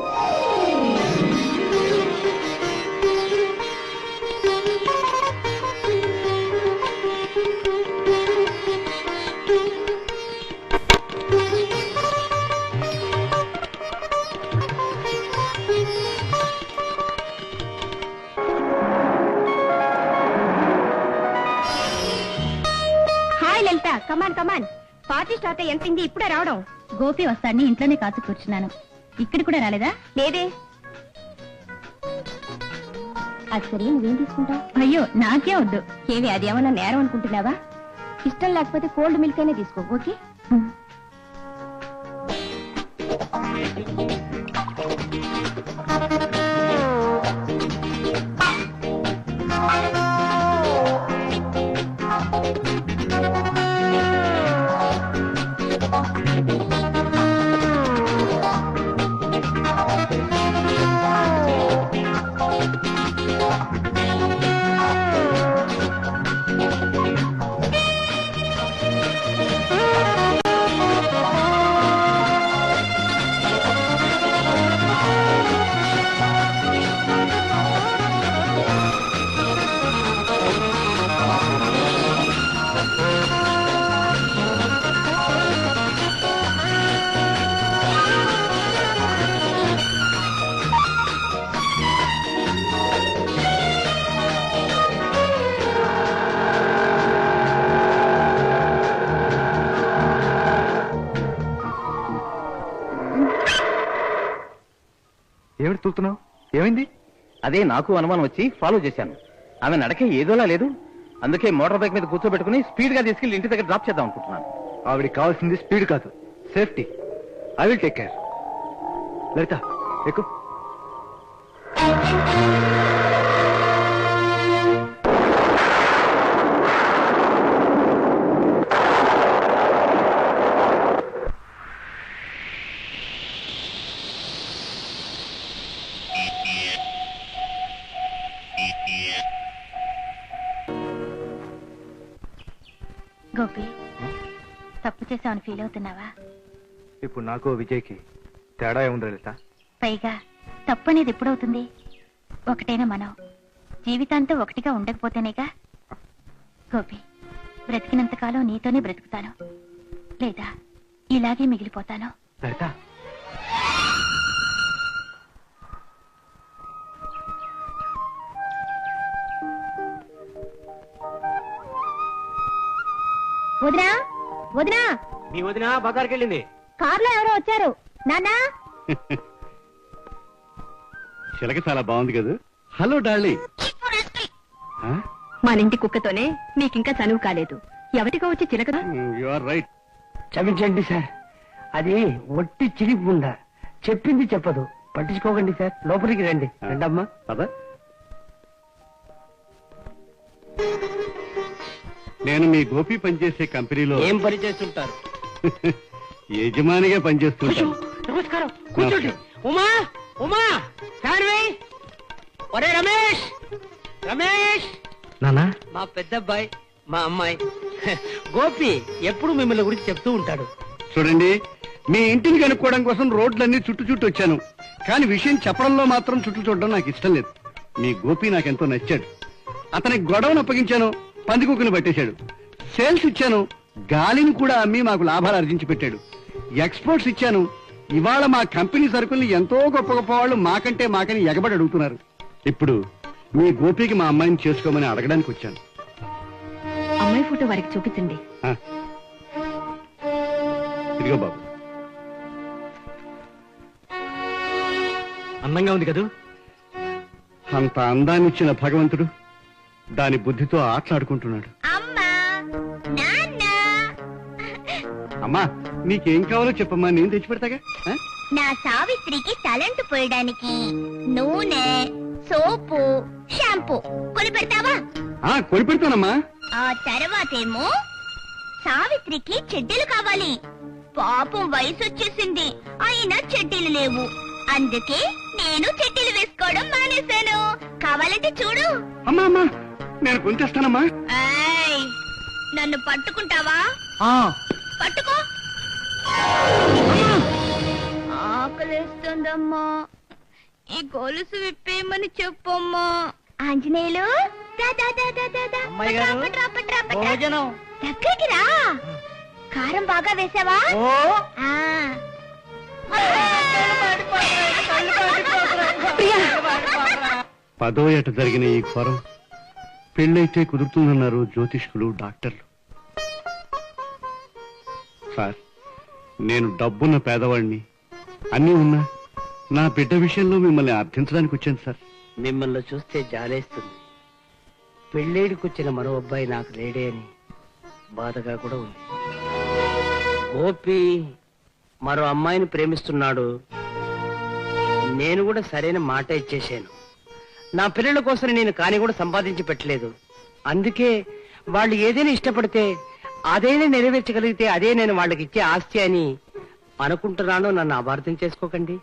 Come on come on, party start ఎంత ఇప్పుడే రావడం. గోపి వస్తాడని ఇంట్లోనే కాచు కూర్చున్నాను. ఇక్కడ కూడా రాలేదా? లేదే. అది సరే, నువ్వేం తీసుకుంటావు? అయ్యో నాకే వద్దు. ఏమి అది ఏమన్నా నేరం అనుకుంటున్నావా? ఇష్టం లేకపోతే కోల్డ్ మిల్క్ అయినా తీసుకో. ఓకే. ఏమిటి చూస్తున్నావు? ఏమైంది? అదే నాకు అనుమానం వచ్చి ఫాలో చేశాను. ఆమె నడకే ఏదోలా లేదు. అందుకే మోటార్ బైక్ మీద కూర్చోబెట్టుకుని స్పీడ్ గా తీసుకెళ్లి ఇంటి దగ్గర డ్రాప్ చేద్దాం అనుకుంటున్నాను. ఆవిడికి కావాల్సింది స్పీడ్ కాదు, safety. I will take care. Lalita ఎక్కు. గోపి, తప్పు చేసామని ఫీల్ అవుతున్నావా? ఇప్పుడు నాకు విజయ్కి తేడా ఏముంది లలిత? పైగా తప్పు అనేది ఎప్పుడవుతుంది? ఒకటైనా మనం జీవితాంతం ఒకటిగా ఉండకపోతేనేగా. గోపి, బ్రతికినంతకాలం నీతోనే బ్రతుకుతాను, లేదా ఇలాగే మిగిలిపోతాను. లలిత, వదినా వదినా, మీ వదిన బజార్కి వెళ్ళింది. కార్లో ఎవరో వచ్చారు. నాన్నా, చిలక చాలా బాగుంది కదా. హలో డార్లీ. మన ఇంటి కుక్కతోనే నీకింకా చనువు కాలేదు. ఎవరికో వచ్చి చిలకదా? You are right. క్షమించండి సార్, అది ఒట్టి చిరిగి ఉందా, చెప్పింది చెప్పదు. పట్టించుకోకండి సార్, లోపలికి రండి. రండమ్మా. పద. నేను మీ గోపి పనిచేసే కంపెనీలో ఏం పని చేస్తుంటారు? యజమానిగా పనిచేస్తుంటాను. నమస్కారం, కూర్చోండి. ఉమా ఉమా శాన్వి, ఒరే రమేష్, రమేష్ నానా మా పెద్దబ్బాయి, మా అమ్మాయి గోపి ఎప్పుడు మిమ్మల్ని గురించి చెప్తూ ఉంటాడు. చూడండి, మీ ఇంటిని కనుక్కోవడం కోసం రోడ్లన్నీ చుట్టూ వచ్చాను, కానీ విషయం చెప్పడంలో మాత్రం చుట్టూ చూడడం నాకు ఇష్టం లేదు. మీ గోపి నాకెంతో నచ్చాడు. అతనికి గొడవను అప్పగించాను, పందికొక్కుని పట్టేశాడు. సేల్స్ ఇచ్చాను, గాలిని కూడా అమ్మి మాకు లాభాలు ఆర్జించి పెట్టాడు. ఎక్స్పోర్ట్స్ ఇచ్చాను, ఇవాళ మా కంపెనీ సరుకుల్ని ఎంతో గొప్ప గొప్ప వాళ్ళు మాకని ఎగబడి అడుగుతున్నారు. ఇప్పుడు మీ గోపికి మా అమ్మాయిని చేసుకోమని అడగడానికి వచ్చాను. అమ్మాయి ఫోటో వారికి చూపించండి. ఇదిగో బాబు. అందంగా ఉంది కదూ? అంత అందాన్ని ఇచ్చిన భగవంతుడు దాని బుద్ధితో ఆటలాడుకుంటున్నాడు. అమ్మా, నీకేం కావాలో చెప్పమ్మా, నేను తెచ్చిపెడతాగా. నా సావిత్రికి తలంటు పోయడానికి నూనె, సోపు, షాంపూ కొని పెడతావా? కొని పెడతానమ్మా. ఆ తర్వాతేమో సావిత్రికి చెడ్డీలు కావాలి. పాపం వయసు వచ్చేసింది, అయినా చెడ్డీలు లేవు. అందుకే నేను చెడ్డీలు వేసుకోవడం మానేశాను. కావాలంటే చూడు. అమ్మా, నేను కొంచెస్తానమ్మా. నన్ను పట్టుకుంటావా? పట్టుకో. ఆకలేస్తుందమ్మా, ఈ గొలుసు విప్పేయమని చెప్పమ్మా. ఆంజనేయులు, దగ్గరికి రా. కారం బాగా వేసావా? పదో ఏట జరిగిన ఈ ఘోరం పెళ్ళైతే కుదురుతుందన్నారు జ్యోతిష్కులు, డాక్టర్లు. సార్, నేను డబ్బున్న పేదవాడిని, అన్నీ ఉన్నా నా బిడ్డ విషయంలో మిమ్మల్ని అర్థించడానికి వచ్చాను సార్. మిమ్మల్ని చూస్తే జాలేస్తుంది. పెళ్ళేడికొచ్చిన మరో అబ్బాయి నాకు లేడే అని బాధగా కూడా ఉంది. గోపి మరో అమ్మాయిని ప్రేమిస్తున్నాడు. నేను కూడా సరైన మాట ఇచ్చేశాను. నా పిల్లల కోసం నేను కాని కూడా సంపాదించి పెట్టలేదు. అందుకే వాళ్ళు ఏదైనా ఇష్టపడితే అదైనా నెరవేర్చగలిగితే అదే నేను వాళ్ళకి ఇచ్చే ఆస్తి అని అనుకుంటున్నాను. నన్ను అపార్థం చేసుకోకండి.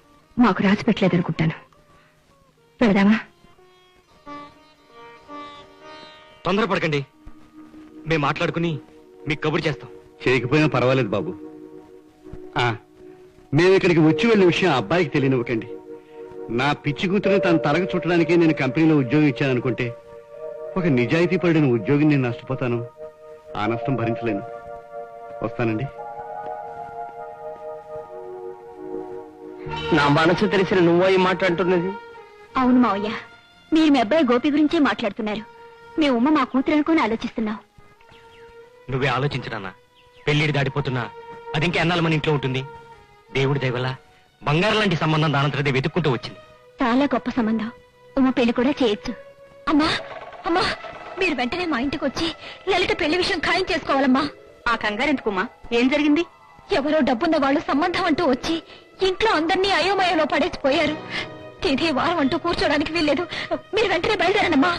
మాకు రాసి పెట్టలేదు అనుకుంటాను. వెళదామా? తొందరపడకండి, మేము మాట్లాడుకుని మీకు కబురు చేస్తాం. చేయకపోయినా పర్వాలేదు బాబు. మేము ఇక్కడికి వచ్చి వెళ్ళిన విషయం అబ్బాయికి తెలియనివ్వకండి. నా పిచ్చి కూతురిని తన తలకు చుట్టడానికే నేను కంపెనీలో ఉద్యోగం ఇచ్చాననుకుంటే ఒక నిజాయితీ పడిన ఉద్యోగిని నేను నష్టపోతాను. ఆ నష్టం భరించలేను. వస్తానండి. నా మనసు తెలిసిన నువ్వో ఈ మాట అంటున్నది? అవును మావయ్య, మీరు మీ అబ్బాయి గోపి గురించే మాట్లాడుతున్నారు. మీ ఉమ్మ మా కూతురు అనుకుని ఆలోచిస్తున్నావు. నువ్వే ఆలోచించడన్నా. పెళ్లిడి దాడిపోతున్నా అది ఇంకా ఎన్నాళ్ళ మన ఇంట్లో ఉంటుంది. దేవుడి దయవల్ల బంగారం లాంటి సంబంధం దానంతరదే వెతుక్కుంటూ వచ్చింది. చాలా గొప్ప సంబంధం. ఉమ్మ పెళ్లి కూడా చేయొచ్చు. అమ్మా అమ్మా, మీరు వెంటనే మా ఇంటికి వచ్చి లలిత పెళ్లి విషయం ఖాయం చేసుకోవాలమ్మా. ఆ కంగారెందుకుమ్మా? ఏం జరిగింది? ఎవరో డబ్బున్న వాళ్ళు సంబంధం అంటూ వచ్చి ఇంట్లో అందరినీ అయోమయంలో పడేసిపోయారు. తిథి వారం అంటూ కూర్చోడానికి వీల్లేదు. మీరు వెంటనే బయలుదేరనమ్మా.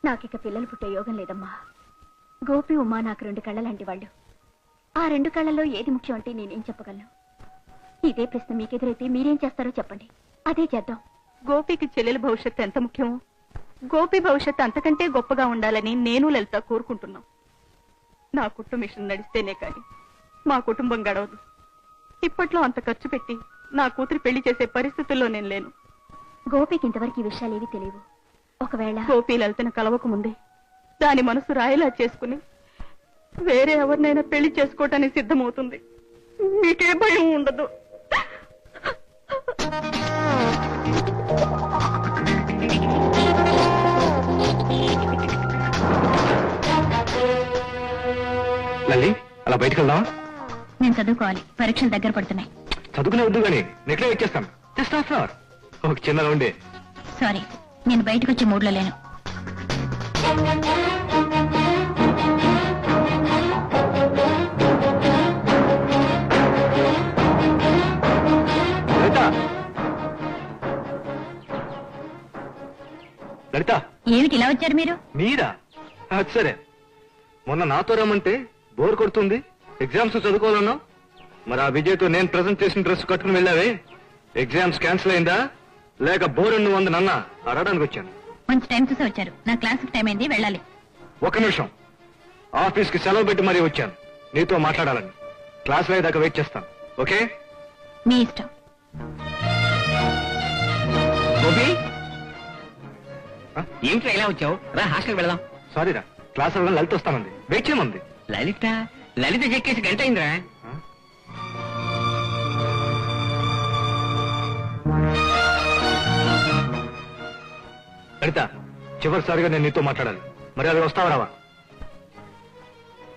నాకిక పిల్లలు పుట్టే యోగం లేదమ్మా. గోపి ఉమ్మా నాకు 2 కళ్ళ లాంటి వాళ్ళు. ఆ 2 కళ్ళల్లో ఏది ముఖ్యం అంటే నేనేం చెప్పగలను? ఇదే ప్రశ్న మీకెదురైతే మీరేం చేస్తారో చెప్పండి, అదే చేద్దాం. గోపికి చెల్లెల భవిష్యత్తు ఎంత ముఖ్యమో గోపి భవిష్యత్తు అంతకంటే గొప్పగా ఉండాలని నేను లలిత కోరుకుంటున్నాం. నా కుటుంబ మిషన్ నడిస్తేనే కాని మా కుటుంబం గడవదు. ఇప్పట్లో అంత ఖర్చు పెట్టి నా కూతురు పెళ్లి చేసే పరిస్థితుల్లో నేను లేను. గోపికి ఇంతవరకు ఈ విషయాలేవి తెలియవు. ఒకవేళ గోపి లలితను కలవక ముందే దాని మనసు రాయేలా చేసుకుని వేరే ఎవరినైనా పెళ్లి చేసుకోవటానికి సిద్ధమవుతుంది. మీకే భయం ఉండదు. లల్లి, అలా బయటకు వెళ్దామా? నేను చదువుకోవాలి, పరీక్షలు దగ్గర పడుతున్నాయి. చదువుకునే వద్దు కానీ నెట్లో ఇచ్చేస్తాం. Just half hour. ఒక చిన్న రౌండే. సారీ, నేను బయటకు వచ్చే మూడ్లో లేను. లలిత, ఏమిటి ఇలా వచ్చారు మీరు? మీరా? సరే, మొన్న నాతో రమ్మంటే బోర్ కొడుతుంది, ఎగ్జామ్స్ చదువుకోవాలన్నా మరి ఆ విజయ్తో నేను ప్రెజెంట్ చేసిన డ్రెస్ కట్టుకుని వెళ్ళావే, ఎగ్జామ్స్ క్యాన్సిల్ అయిందా లేక బోరెన్ను వందనన్నా అడగడానికి వచ్చాను. మంచి టైం చూసి వచ్చారు. నా క్లాస్ టైం అయింది, వెళ్ళాలి. ఒక నిమిషం, ఆఫీస్ కి సెలవు పెట్టి మరీ వచ్చాను నీతో మాట్లాడాలని. క్లాస్ అయ్యేదాకా వెయిట్ చేస్తాను. ఓకే? మీ ఇష్టం. గోపి, ఏమిట్రా ఇలా వచ్చావు? రా హాస్టల్కి వెళదాం. సారీ రా, క్లాస్ అవ్వడం లలిత వస్తానంది, వెయిట్ చేయమంది. లలిత చెక్కేసి గంట అయిందిరా. లలిత, చివరిసారిగా నేను నీతో మాట్లాడాలి. మరి అది వస్తావా రావా?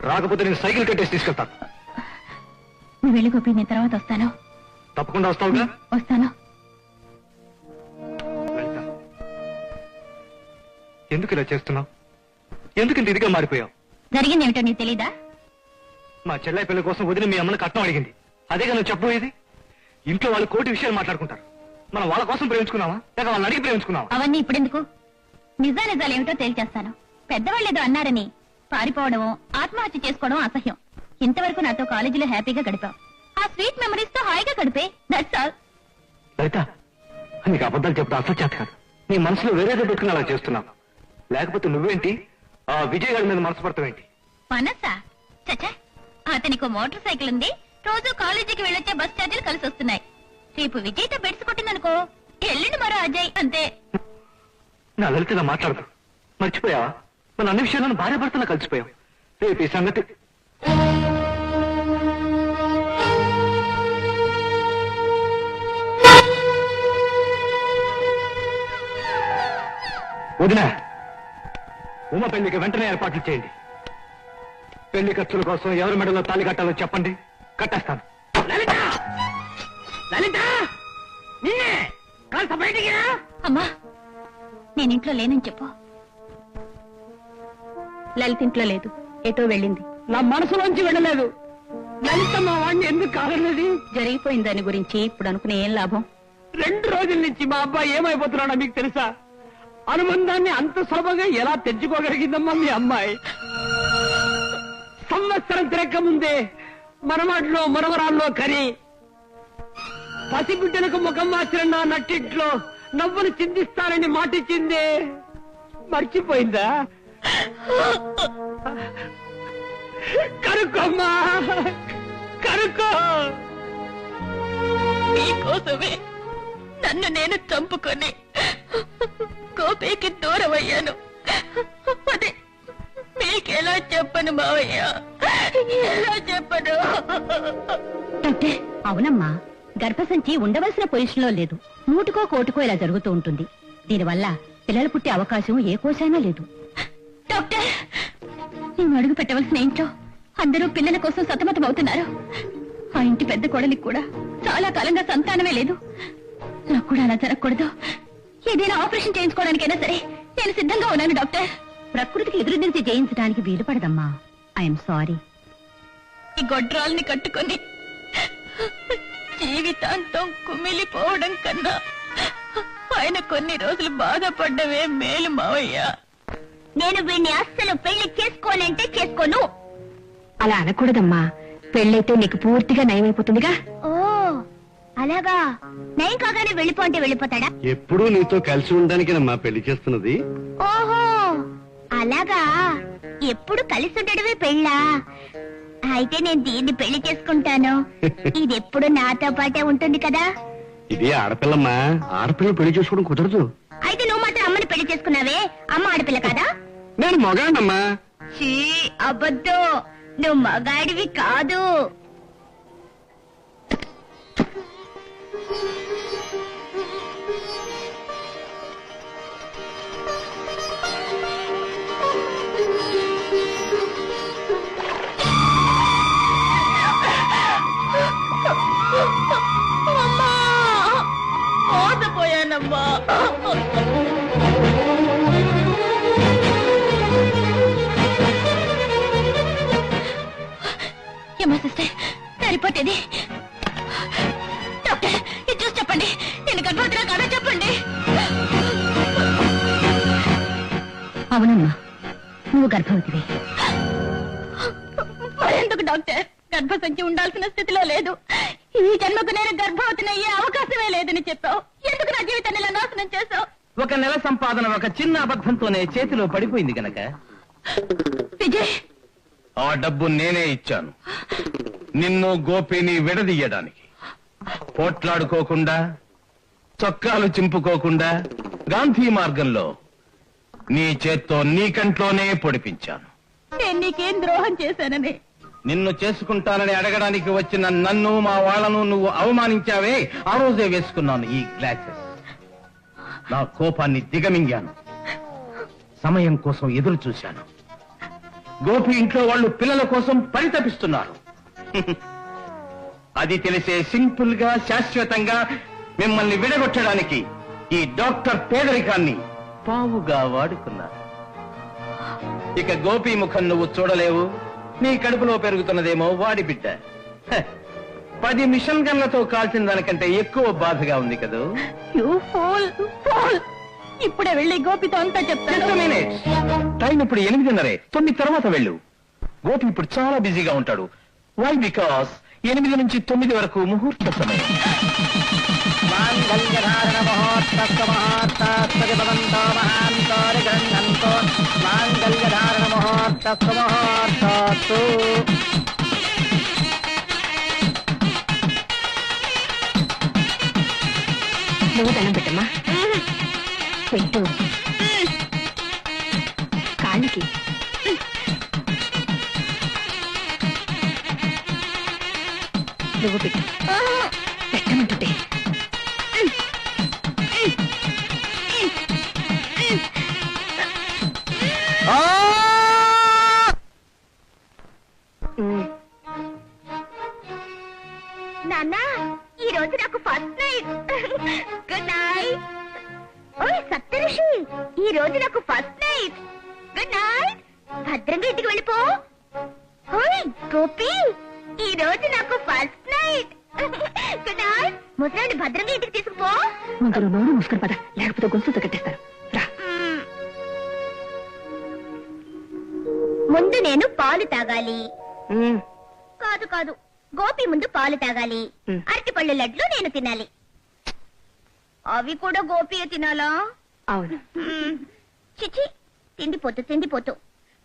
రాకపోతే నేను సైకిల్ కట్టేసి తీసుకెళ్తాను. నువ్వు వెళ్ళి గోపి, నేను తర్వాత వస్తాను. తప్పకుండా వస్తావుగా? వస్తాను. లలిత, ఎందుకు ఇలా చేస్తున్నావు? ఎందుకు ఇంత ఇదిగా మారిపోయావు? జరిగింది ఏమిటో నీకు తెలీదా? మా చెల్లె పిల్ల కోసం వదిలి మీ అమ్మని కట్నం అడిగింది. అదేగా నువ్వు చెప్పబోయేది? ఇంట్లో వాళ్ళు కోటి విషయాలు మాట్లాడుకుంటారు. మనం వాళ్ళ కోసం ప్రేమించుకున్నావా లేక వాళ్ళని అడిగి ప్రేమించుకున్నావా? అవన్నీ ఇప్పుడెందుకు? నిజాలు ఏమిటో తేల్చేస్తాను. పెద్దవాళ్ళు ఏదో అన్నారని పారిపోవడం, ఆత్మహత్య చేసుకోవడం అసహ్యం. ఇంతవరకు నాతో కాలేజీలో హ్యాపీగా గడిపావు. ఆ స్వీట్ మెమరీస్ తో హాయిగా గడిపే. That's all. లలిత, నీకు అబద్ధాలు చెప్పడం అసలు చేత కాదు. నీ మనసులో వేరేదో పెట్టుకుని అలా చేస్తున్నావు. లేకపోతే నువ్వేంటి ఆ విజయ్ గారి మీద మనసు పడతావేంటి? మనసా? చచ్చా, అతనికి మోటార్ సైకిల్ ఉంది. రోజు కాలేజీకి వెళ్ళొచ్చే బస్ ఛార్జీలు కలిసి వస్తున్నాయి. రేపు విజయ్తో బెడ్స్ కొట్టిందనుకో, ఎల్లుండి మరో అజయ్, అంతే. నా లలితగా మాట్లాడదు. మర్చిపోయావా? మన అన్ని విషయాలను భార్య భర్తలా కలిసిపోయావు. రేపు ఈ సంగతి వదినా, ఉమ పెళ్లికి వెంటనే ఏర్పాట్లు చేయండి. పెళ్లి ఖర్చుల కోసం ఎవరి మెడలో తాళి కట్టాలో చెప్పండి, కట్టేస్తాను. లలిత, లలిత, నిన్నే కాస్త బయటికి రా. అమ్మా, నేనింట్లో లేనని చెప్పు. లలిత ఇంట్లో లేదు, ఎటో వెళ్ళింది. నా మనసులోంచి వెళ్ళలేదు. లలిత మా వాడిని ఎందుకు కాదన్నది? జరిగిపోయిన దాని గురించి ఇప్పుడు అనుకునే ఏం లాభం? 2 రోజుల నుంచి మా అబ్బాయి ఏమైపోతున్నాడో మీకు తెలుసా? అనుబంధాన్ని అంత సులభంగా ఎలా తెచ్చుకోగలిగిందమ్మా మీ అమ్మాయి? సంవత్సరం తిరక్క ముందే మనవాడిలో మనవరాల్లో కని పసిబిడ్డలకు ముఖం మార్చిన నా నట్టింట్లో నవ్వులు చిందిస్తానని మాటిచ్చిందే మర్చిపోయిందా? కరుకోమ్మా, కరుకో. మీకోసమే నన్ను నేను చంపుకొని గోపికి దూరం అయ్యాను. అదే మీకెలా చెప్పను మావయ్య, ఎలా చెప్పను? డాక్టర్, అవునమ్మా, గర్భసంచి ఉండవలసిన పొజిషన్ లో లేదు. 100కో 1 ఇలా జరుగుతూ ఉంటుంది. దీనివల్ల పిల్లలు పుట్టే అవకాశం ఏ కోసైనా లేదు. డాక్టర్, నేను అడుగు పెట్టవలసిన ఇంట్లో అందరూ పిల్లల కోసం సతమతం అవుతున్నారు. ఆ ఇంటి పెద్ద కోడలికి కూడా చాలా కాలంగా సంతానమే లేదు. నాకు కూడా అలా జరగకూడదు. ఏదైనా ఆపరేషన్ చేయించుకోవడానికైనా సరే నేను సిద్ధంగా ఉన్నాను డాక్టర్. ప్రకృతికి ఎదురుదిరిచి జయించడానికి వీలు పడదమ్మా. I'm sorry. ఈ గొడ్రాల్ని కట్టుకొని జీవితాంతం కుమిలిపోవడం కన్నా ఆయన కొన్ని రోజులు బాధపడ్డవే మేలు మావయ్య. నేను వీడిని అస్సలు పెళ్లి చేసుకోనంటే చేసుకోను. అలా అనకూడదమ్మా. పెళ్ళైతే నీకు పూర్తిగా నయమైపోతుందిగా. ఓ అలాగా? నయం కాగానే వెళ్ళిపోంటే వెళ్ళిపోతాడా? ఎప్పుడూ నీతో కలిసి ఉండడానికేనమ్మా పెళ్లి చేస్తున్నది. ఓహో అలాగా, ఎప్పుడు కలిసి ఉండడమే పెళ్ళా? అయితే నేను దీన్ని పెళ్లి చేసుకుంటాను. ఇది ఎప్పుడు నాతో పాటే ఉంటుంది కదా. ఇది ఆడపిల్లమ్మా, ఆడపిల్ల పెళ్లి చేసుకోవడం కుదరదు. అయితే నువ్వు మాత్రం అమ్మని పెళ్లి చేసుకున్నావే, అమ్మ ఆడపిల్ల కదా? నేను మగాడమ్మా. చీ, అబద్ధం, నువ్వు మగాడివి కాదు. మోసపోయానమ్మా. ఏమా సిస్టర్, నా రిపోర్ట్ ఏది? డాక్టర్, ఇది చూసి చెప్పండి, నేను గర్భవతిగా కాదా చెప్పండి. అవునమ్మా, నువ్వు గర్భవతివే. మరెందుకు డాక్టర్? గర్భసంచి ఉండాల్సిన స్థితిలో లేదు. ఈ జన్మకు నేను గర్భవతిని అయ్యే అవకాశమే లేదని చెప్పావు. ఎందుకు నా జీవితాన్ని ఇలా నాశనం చేశావు? ఒక నెల సంపాదన ఒక చిన్న అబద్ధంతోనే చేతిలో పడిపోయింది గనక విజయ్, ఆ డబ్బు నేనే ఇచ్చాను, నిన్ను గోపిని విడదీయడానికి. పోట్లాడుకోకుండా, చొక్కాలు చింపుకోకుండా గాంధీ మార్గంలో నీ చేత్తో నీ కంట్లోనే పొడిపించాను. నేను నీకేం ద్రోహం చేశానని? నిన్ను చేసుకుంటానని అడగడానికి వచ్చిన నన్ను, మా వాళ్లను నువ్వు అవమానించావే, ఆ రోజే వేసుకున్నాను ఈ గ్లాసెస్. నా కోపాన్ని దిగమింగాను, సమయం కోసం ఎదురు చూశాను. గోపి ఇంట్లో వాళ్ళు పిల్లల కోసం పరితపిస్తున్నారు. అది తెలిసే సింపుల్ గా, శాశ్వతంగా మిమ్మల్ని విడగొట్టడానికి ఈ డాక్టర్ పేదరికాన్ని పావుగా వాడుకున్నారు. ఇక గోపి ముఖం నువ్వు చూడలేవు. నీ కడుపులో పెరుగుతున్నదేమో వాడి బిడ్డ. 10 మిషన్ గన్లతో కాల్చిన దానికంటే ఎక్కువ బాధగా ఉంది కదూ. ఇప్పుడే వెళ్ళి గోపితో అంతా చెప్తాను. టైం ఇప్పుడు 8:30. 9 తర్వాత వెళ్ళు. గోపి ఇప్పుడు చాలా బిజీగా ఉంటాడు. వై? బికాస్ 8 నుంచి 9 వరకు ముహూర్త సమయం. నువ్వు దండం పెట్టమ్మా. పెట్టు. కాళ్ళకి నువ్వు పెట్టు. పెట్టమంటుంటే నాన్న, ఈ రోజు నాకు ఫస్ట్ నైట్. Good night. ఓయ్ సప్తఋషి, ఈ రోజు నాకు ఫస్ట్ నైట్. Good night. భద్రంగా ఇంటికి వెళ్ళిపో. ఓయ్ గోపి, ఈ రోజు నాకు ఫస్ట్ నైట్. Good night. ముసలాన్ని భద్రంగా ఇంటికి తీసుకుపో. ముందు నోరు మూసుకుని పద, లేకపోతే గొంతుతో కట్టేస్తారు. ముందు నేను పాలు తాగాలి. కాదు కాదు, గోపి ముందు పాలు తాగాలి. అరటిపళ్ళు లడ్లు నేను తినాలి. అవి కూడా గోపియే తినాలా? అవును. చిచి, తిండిపోతూ తిండిపోతూ.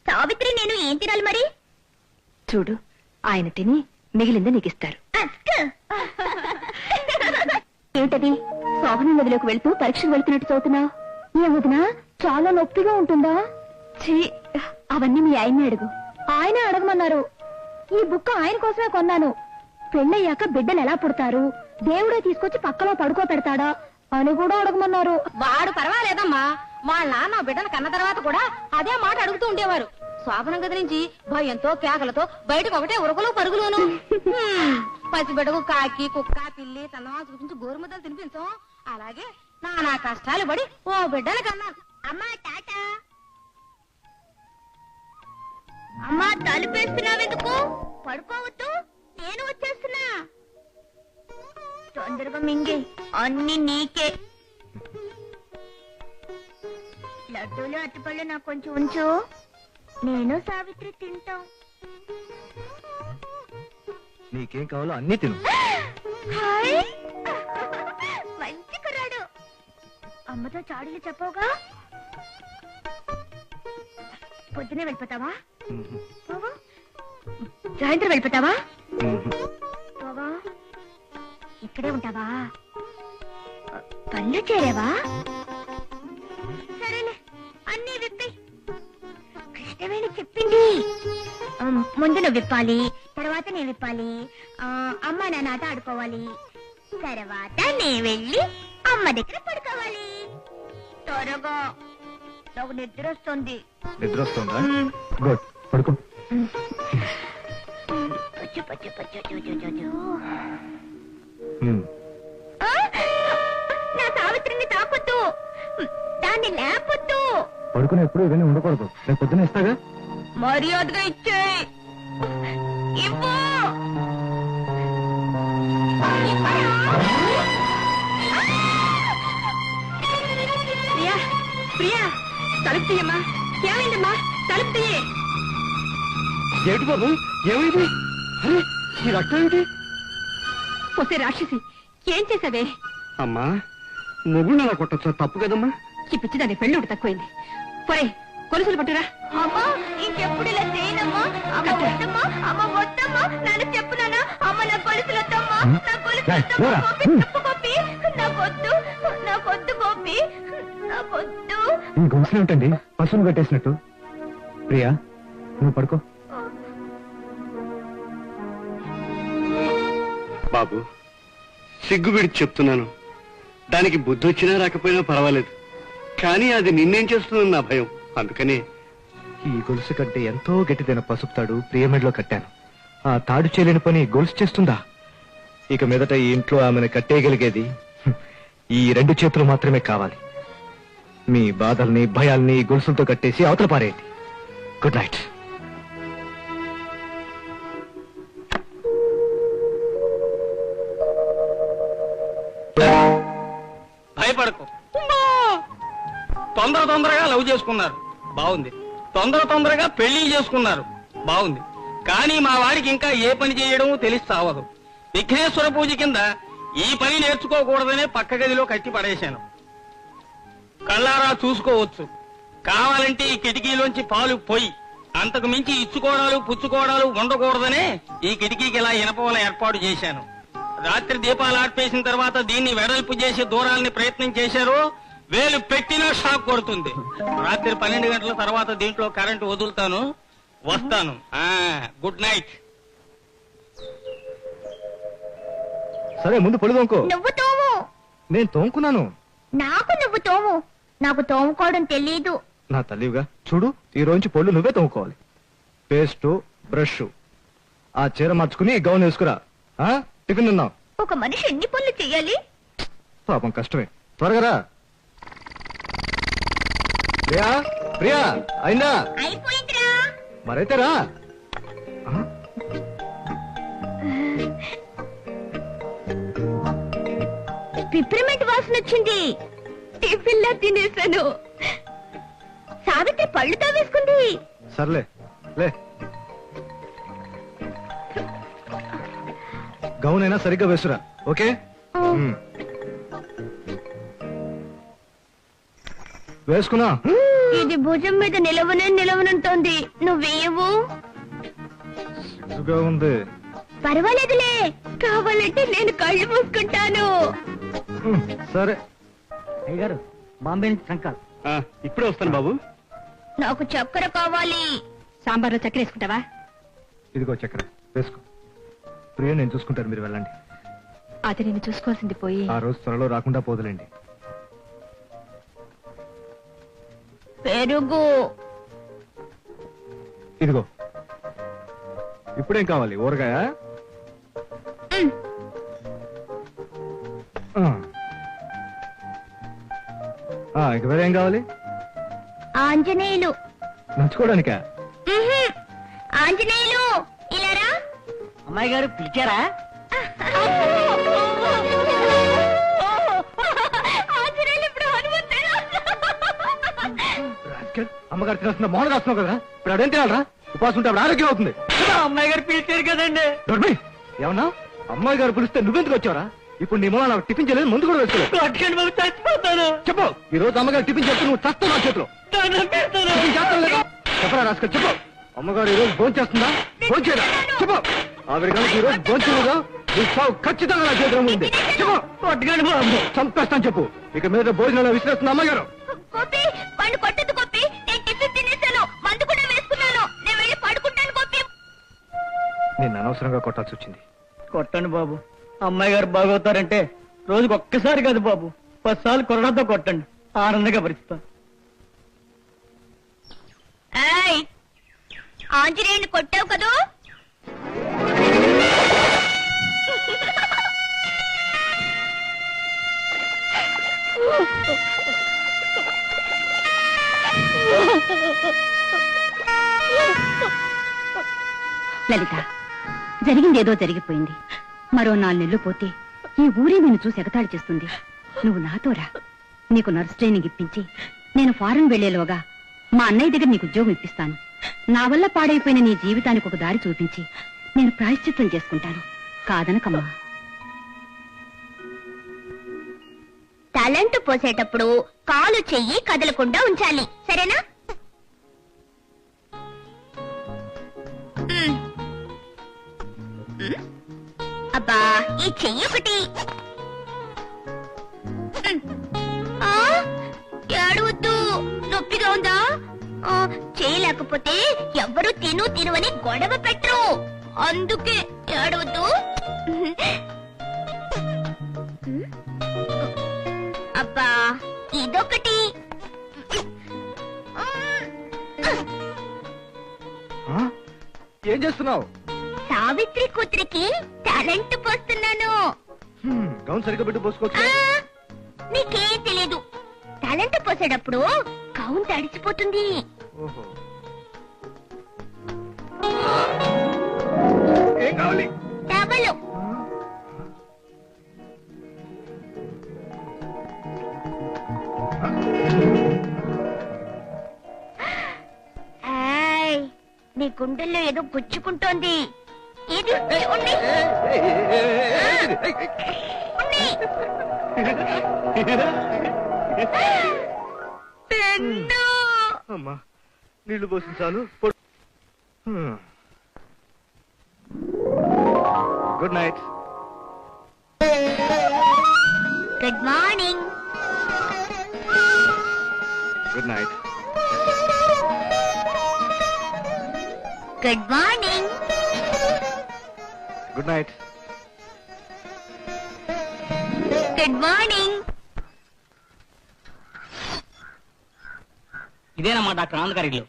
సావిత్రి నేను ఏం తినాలి మరి? చూడు, ఆయన తిని మిగిలింది నీకు ఇస్తారు. ఏమిటది? శోభన నదిలోకి వెళ్తూ పరీక్షకు వెళ్తున్నట్టు చదువుతున్నావు. ఏమవుతున్నా చాలా నొప్పిగా ఉంటుందా? అవన్నీ మీ ఆయన్ని అడుగు. ఆయన అడగమన్నారు. ఈ బుక్ ఆయన కోసమే కొన్నాను. పెళ్ళయ్యాక బిడ్డలు ఎలా పుడతారు, దేవుడే తీసుకొచ్చి పక్కలో పడుకో పెడతాడా అని కూడా అడగమన్నారు. వాడు పర్వాలేదమ్మా, మా నాన్న బిడ్డను కన్న తర్వాత కూడా అదే మాట అడుగుతూ ఉండేవారు. శోభనం గది నుంచి భయంతో కేకలతో బయటకు ఒకటే ఉరకలు పరుగులోను. పసిబిడ్డకు కాకి, కుక్క, పిల్లి, చందమా చూపించి గోరుముద్దలు తినిపించాం. అలాగే నానా కష్టాలు పడి ఓ బిడ్డలు కన్నాను. అమ్మా టాటా. అమ్మా తలుపేస్తున్నావెందుకు? పడుకోవద్దు, నేను వచ్చేస్తున్నా. తొందరగా మింగే, అన్ని నీకే. లడ్డూలు అరటిపళ్ళు నాకు కొంచెం ఉంచు. నేను సావిత్రి తింటాం. నీకేం కావాలో అన్ని తిను. హాయ్, మంచి కుర్రాడు. అమ్మతో చాడీలు చెప్పవుగా? పొద్దునే వెళ్ళిపోతావా? సాయంత్రం వెళ్ళిపోతావా? ఇక్కడే ఉంటావా? పళ్ళు చేరావా? సరేలే, అన్నీ విప్పి. కృష్ణవేణి చెప్పింది ముందు నువ్వు విప్పాలి, తర్వాత నేను విప్పాలి. అమ్మ నాన్న ఆట ఆడుకోవాలి, తర్వాత నేను వెళ్ళి అమ్మ దగ్గర పడుకోవాలి. త్వరగా, నాకు నిద్ర వస్తుంది. నిద్ర వస్తుందా? గుడ్, పడుకో. నా సావిత్రిని తాకొద్దు, దాన్ని లేపొద్దు. పడుకుని ఎప్పుడు ఇవన్నీ ఉండకూడదు. రేపు పొద్దున ఇస్తాగా. మర్యాదగా ఇచ్చేయి. ఇవ్వు. ప్రియా, ప్రియా, తలుపు తీయమ్మా. ఏమైందమ్మా? తలుపు తీయే. ఏమిటి బాబు, ఏమైంది? ఈ రక్తం ఏంటి? పోసే రాక్షసి ఏం చేసావే? అమ్మా మొగుళ్ళు అలా కొట్టచ్చా? తప్పు కదమ్మా. ఈ పిచ్చిదాన్ని పెళ్ళి ఒకటి తక్కువైంది. పోరే కొలుసులు పట్టురా. అమ్మా ఇంకెప్పుడు ఇలా చేయనమ్మా. అమ్మ వద్దమ్మా, అమ్మ వద్దమ్మా. నన్ను చెప్పునానా అమ్మ, నా కొలుసులు వద్దమ్మా, నా కొలుసులు వద్దమ్మా. గోపి తప్పు గోపి, నాకొద్దు, నాకొద్దు గోపి, నాకొద్దు. ఈ గొలుసులు ఏంటండి పశువులు కట్టేసినట్టు? ప్రియా నువ్వు పడుకో. బాబు సిగ్గు విడిచి చెప్తున్నాను, దానికి బుద్ధి వచ్చినా రాకపోయినా పర్వాలేదు, కానీ అది నిన్నేం చేస్తుందని నా భయం. అందుకనే ఈ గొలుసు కంటే ఎంతో గట్టిదైన పసుపు తాడు ప్రియమెడలో కట్టాను. ఆ తాడు చేయలేని పని గొలుసు చేస్తుందా? ఇక మీదట ఈ ఇంట్లో ఆమెను కట్టేయగలిగేది ఈ 2 చేతులు మాత్రమే కావాలి. మీ బాధల్ని భయాల్ని గొలుసులతో కట్టేసి అవతల పారేయండి. Good night. భయపడకు. తొందరగా లవ్ చేసుకున్నారు, బాగుంది. తొందరగా పెళ్లి చేసుకున్నారు, బాగుంది. కానీ మా వాడికి ఇంకా ఏ పని చేయడం తెలిసి సావదు. విఘ్నేశ్వర పూజ కింద ఈ పని నేర్చుకోకూడదనే పక్క గదిలో కట్టి పడేశాను. కళ్ళారా చూసుకోవచ్చు. కావాలంటే ఈ కిటికీలోంచి పాలు పోయి. అంతకు మించి ఇచ్చుకోవడాలు పుచ్చుకోవడాలు ఉండకూడదనే ఈ కిటికీకి ఇలా ఇనపవల ఏర్పాటు చేశాను. రాత్రి దీపాలు ఆర్పేసిన తర్వాత దీన్ని వెడల్పు చేసి దూరాలని ప్రయత్నం చేశారు, వేలు పెట్టినా షాక్ కొడుతుంది. రాత్రి 12 గంటల తర్వాత దీంట్లో కరెంటు వదులుతాను, వస్తాను. Good night. సరే ముందు పళ్ళు తోముకో. నువ్వు తోము. నేను తోముకున్నాను. నువ్వు తోము. నాకు తోముకోవడం తెలీదు. నా తల్లిగా చూడు, ఈ రోజు పళ్ళు నువ్వే తోముకోవాలి. పేస్టు బ్రష్, ఆ చీర మార్చుకుని గౌన్ వేసుకురా. టిఫిన్ తిన్నావు. ఒక మనిషి ఎన్ని పనులు చెయ్యాలి? పాపం కష్టమే. త్వరగా రా. ప్రియా ప్రియా అయిందా? అయిపోయిందిరా. మరైతే రా. పిప్రిమెంట్ వాసన వచ్చింది. టిఫిన్ లా తినేసాను. సావిత్రి పళ్ళుతో వేసుకుంది. సర్లే లే. గౌన్ అయినా సరిగ్గా వేసురా. ఓకే వేసుకున్నా. ఇది భుజం మీద నిలవనంటోంది. నువ్వేయవు. సిగ్గుగా ఉంది. పర్వాలేదులే, కావాలంటే నేను కళ్ళు మూసుకుంటాను. సరే. అయ్యగారు బాంబే నుంచి సంకాల్. ఇప్పుడే వస్తాను బాబు. నాకు చక్కెర కావాలి. సాంబార్లో చక్కెర వేసుకుంటావా? ఇదిగో చక్కెర వేసుకో. ప్రియ నేను చూసుకుంటాను, మీరు వెళ్ళండి. అది నేను చూసుకోవాల్సింది పోయి ఆ రోజు త్వరలో రాకుండా పోదులేండి. పెరుగు ఇదిగో. ఇప్పుడేం కావాలి? ఊరగాయ? ఇంక వేరేం కావాలి? ఆంజనేయులు. నంచుకోవడానికా? ఆంజనేయులు ఇలారా. అమ్మాయి గారు పిలిచారా? అమ్మగారు తినేస్తున్నా మౌన కాస్తున్నావు కదా, ఇప్పుడు అదేం తినాలరా? ఉపాసం ఉంటే ఆరోగ్యం అవుతుంది. అమ్మాయి గారు పిలిచారు కదండి. ఏమన్నా అమ్మాయి గారు పిలిస్తే నువ్వెందుకు వచ్చావరా? ఇప్పుడు నీ మూల నాకు టిఫిన్ చేయలేదు, ముందు కూడా వేసుకోలేదు. చచ్చిపోతాను. చెప్పు, ఈ రోజు అమ్మగారు టిఫిన్ చేస్తే నువ్వు చస్తావు నా చేతిలో. చెప్పరా రాసుకొని చెప్పు. అమ్మగారు ఈ రోజు భోజనం చేస్తుందా? భోజనం చేయదా? చెప్పు. ఆవిడ కనుక ఈ రోజు భోజనం చేయలేదా నీ చావు ఖచ్చితంగా నా చేతిలో ఉంది. చెప్పు. చంపేస్తాను చెప్పు. ఇక మీద భోజనంలో విసిరేస్తుంది అమ్మగారు. గోపి పండు కొట్టదు గోపి. నేను టిఫిన్ తినేసాను, మందు కూడా వేసుకున్నాను. నేను వెళ్ళి పడుకుంటాను గోపి. నేను అనవసరంగా కొట్టాల్సి వచ్చింది. కొట్టండి బాబు. అమ్మాయి గారు బాగవుతారంటే రోజుకి ఒక్కసారి కాదు బాబు, 10 సార్లు కొరడాతో కొట్టండి. ఆనందంగా భరిస్తాను. ఆంజనేయుని కొట్టావు కదూ? లలిత, జరిగిందేదో జరిగిపోయింది. మరో 4 నెలలు పోతే ఈ ఊరే నిన్ను చూసి ఎగతాళి చేస్తుంది. నువ్వు నాతో రా. నీకు నర్స్ ట్రైనింగ్ ఇప్పించి నేను ఫారెన్ వెళ్లేలోగా మా అన్నయ్య దగ్గర నీకు ఉద్యోగం ఇప్పిస్తాను. నా వల్ల పాడైపోయిన నీ జీవితానికి ఒక దారి చూపించి నేను ప్రాయశ్చిత్తం చేసుకుంటాను, కాదనకమ్మా. టాలెంట్ పోసేటప్పుడు కాలు చెయ్యి కదలకుండా ఉంచాలి, సరేనా? అబ్బా, ఈ చెయ్యి ఒకటి. ఏడవద్దు, నొప్పిగా ఉందా? చేయలేకపోతే ఎవ్వరూ తినువని గొడవ పెట్టరు, అందుకే ఏడవద్దు. అబ్బా, ఇదొకటి. ఏం చేస్తున్నావు? సావిత్రి కూతురికి టాలెంట్ పోస్తున్నాను. గౌన్ సరిగ్గా పెట్టి పోసుకోవచ్చు. నీకేం తెలియదు, టాలెంట్ పోసేటప్పుడు గౌన్ తడిచిపోతుంది. ఏం కావాలి? టవలు. నీ గుండెల్లో ఏదో గుచ్చుకుంటోంది. ఇది అమ్మా, నీళ్లు పోసిన చాలు. Good night. Good morning. Good night. Good morning. Good night. Good morning. ఇదేనమ్మా డాక్టర్ ఆనంద్ గారి ఇల్లు.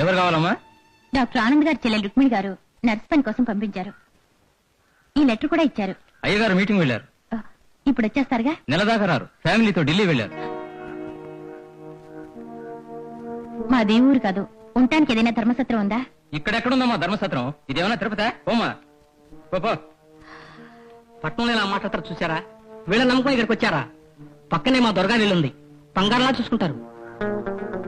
ఎవరు కావాలమ్మా? డాక్టర్ ఆనంద్ గారి చెల్లెలు రుక్మిణి గారు నర్స్ పని కోసం పంపించారు. ఈ లెటర్ కూడా ఇచ్చారు. అయ్యగారు మీటింగ్ వెళ్ళారు, ఇప్పుడు వచ్చేస్తారుగా. నెల దాకా రారు, ఫ్యామిలీతో ఢిల్లీ వెళ్ళారు. మాదే ఊరు కాదు, ఉండటానికి ఏదైనా ధర్మసత్రం ఉందా? ఇక్కడెక్కడుందమ్మా ధర్మసత్రం? ఇదేమన్నా తిరుపతి? ఓమా పో. పట్నంలో ఇలా మాట్లాడతారు చూసారా? వీళ్ళ నమ్మకం ఇక్కడికి వచ్చారా? పక్కనే మా దొరగా నీళ్ళుంది, బంగారులా చూసుకుంటారు.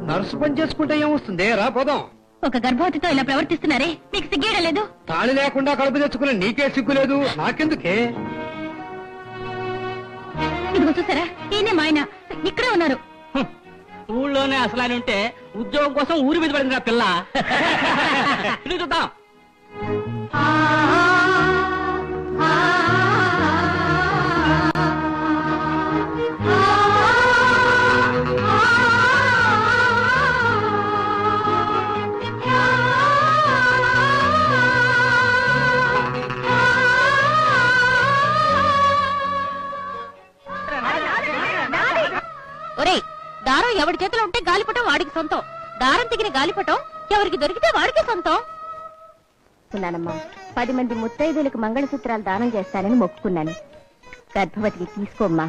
నర్సు పని చేసుకుంటే ఏమొస్తుంది? రా పోదాం. ఒక గర్భవతితో ఇలా ప్రవర్తిస్తున్నారే, మీకు సిగ్గేయడం లేదు? తాళి లేకుండా కడుపు తెచ్చుకునే నీకే సిగ్గులేదు, నాకెందుకే? ఇదిగో చూసారా, ఈయనే మా ఆయన ఇక్కడే ఉన్నారు. ఊళ్ళోనే అసలు ఆయన ఉంటే ఉద్యోగం కోసం ఊరి మీద పడింది పిల్ల. ఇది చూద్దాం. ఒరే, దారం ఎవరి చేతిలో ఉంటే గాలిపటం వాడికి సొంతం, దారం తెగిన గాలిపటం ఎవరికి దొరికితే వాడికి సొంతం. ఉన్నానమ్మా, 10 మంది ముత్తైదులకు మంగళసూత్రాలు దానం చేస్తానని మొక్కుకున్నాను. గర్భవతికి తీసుకోమ్మా.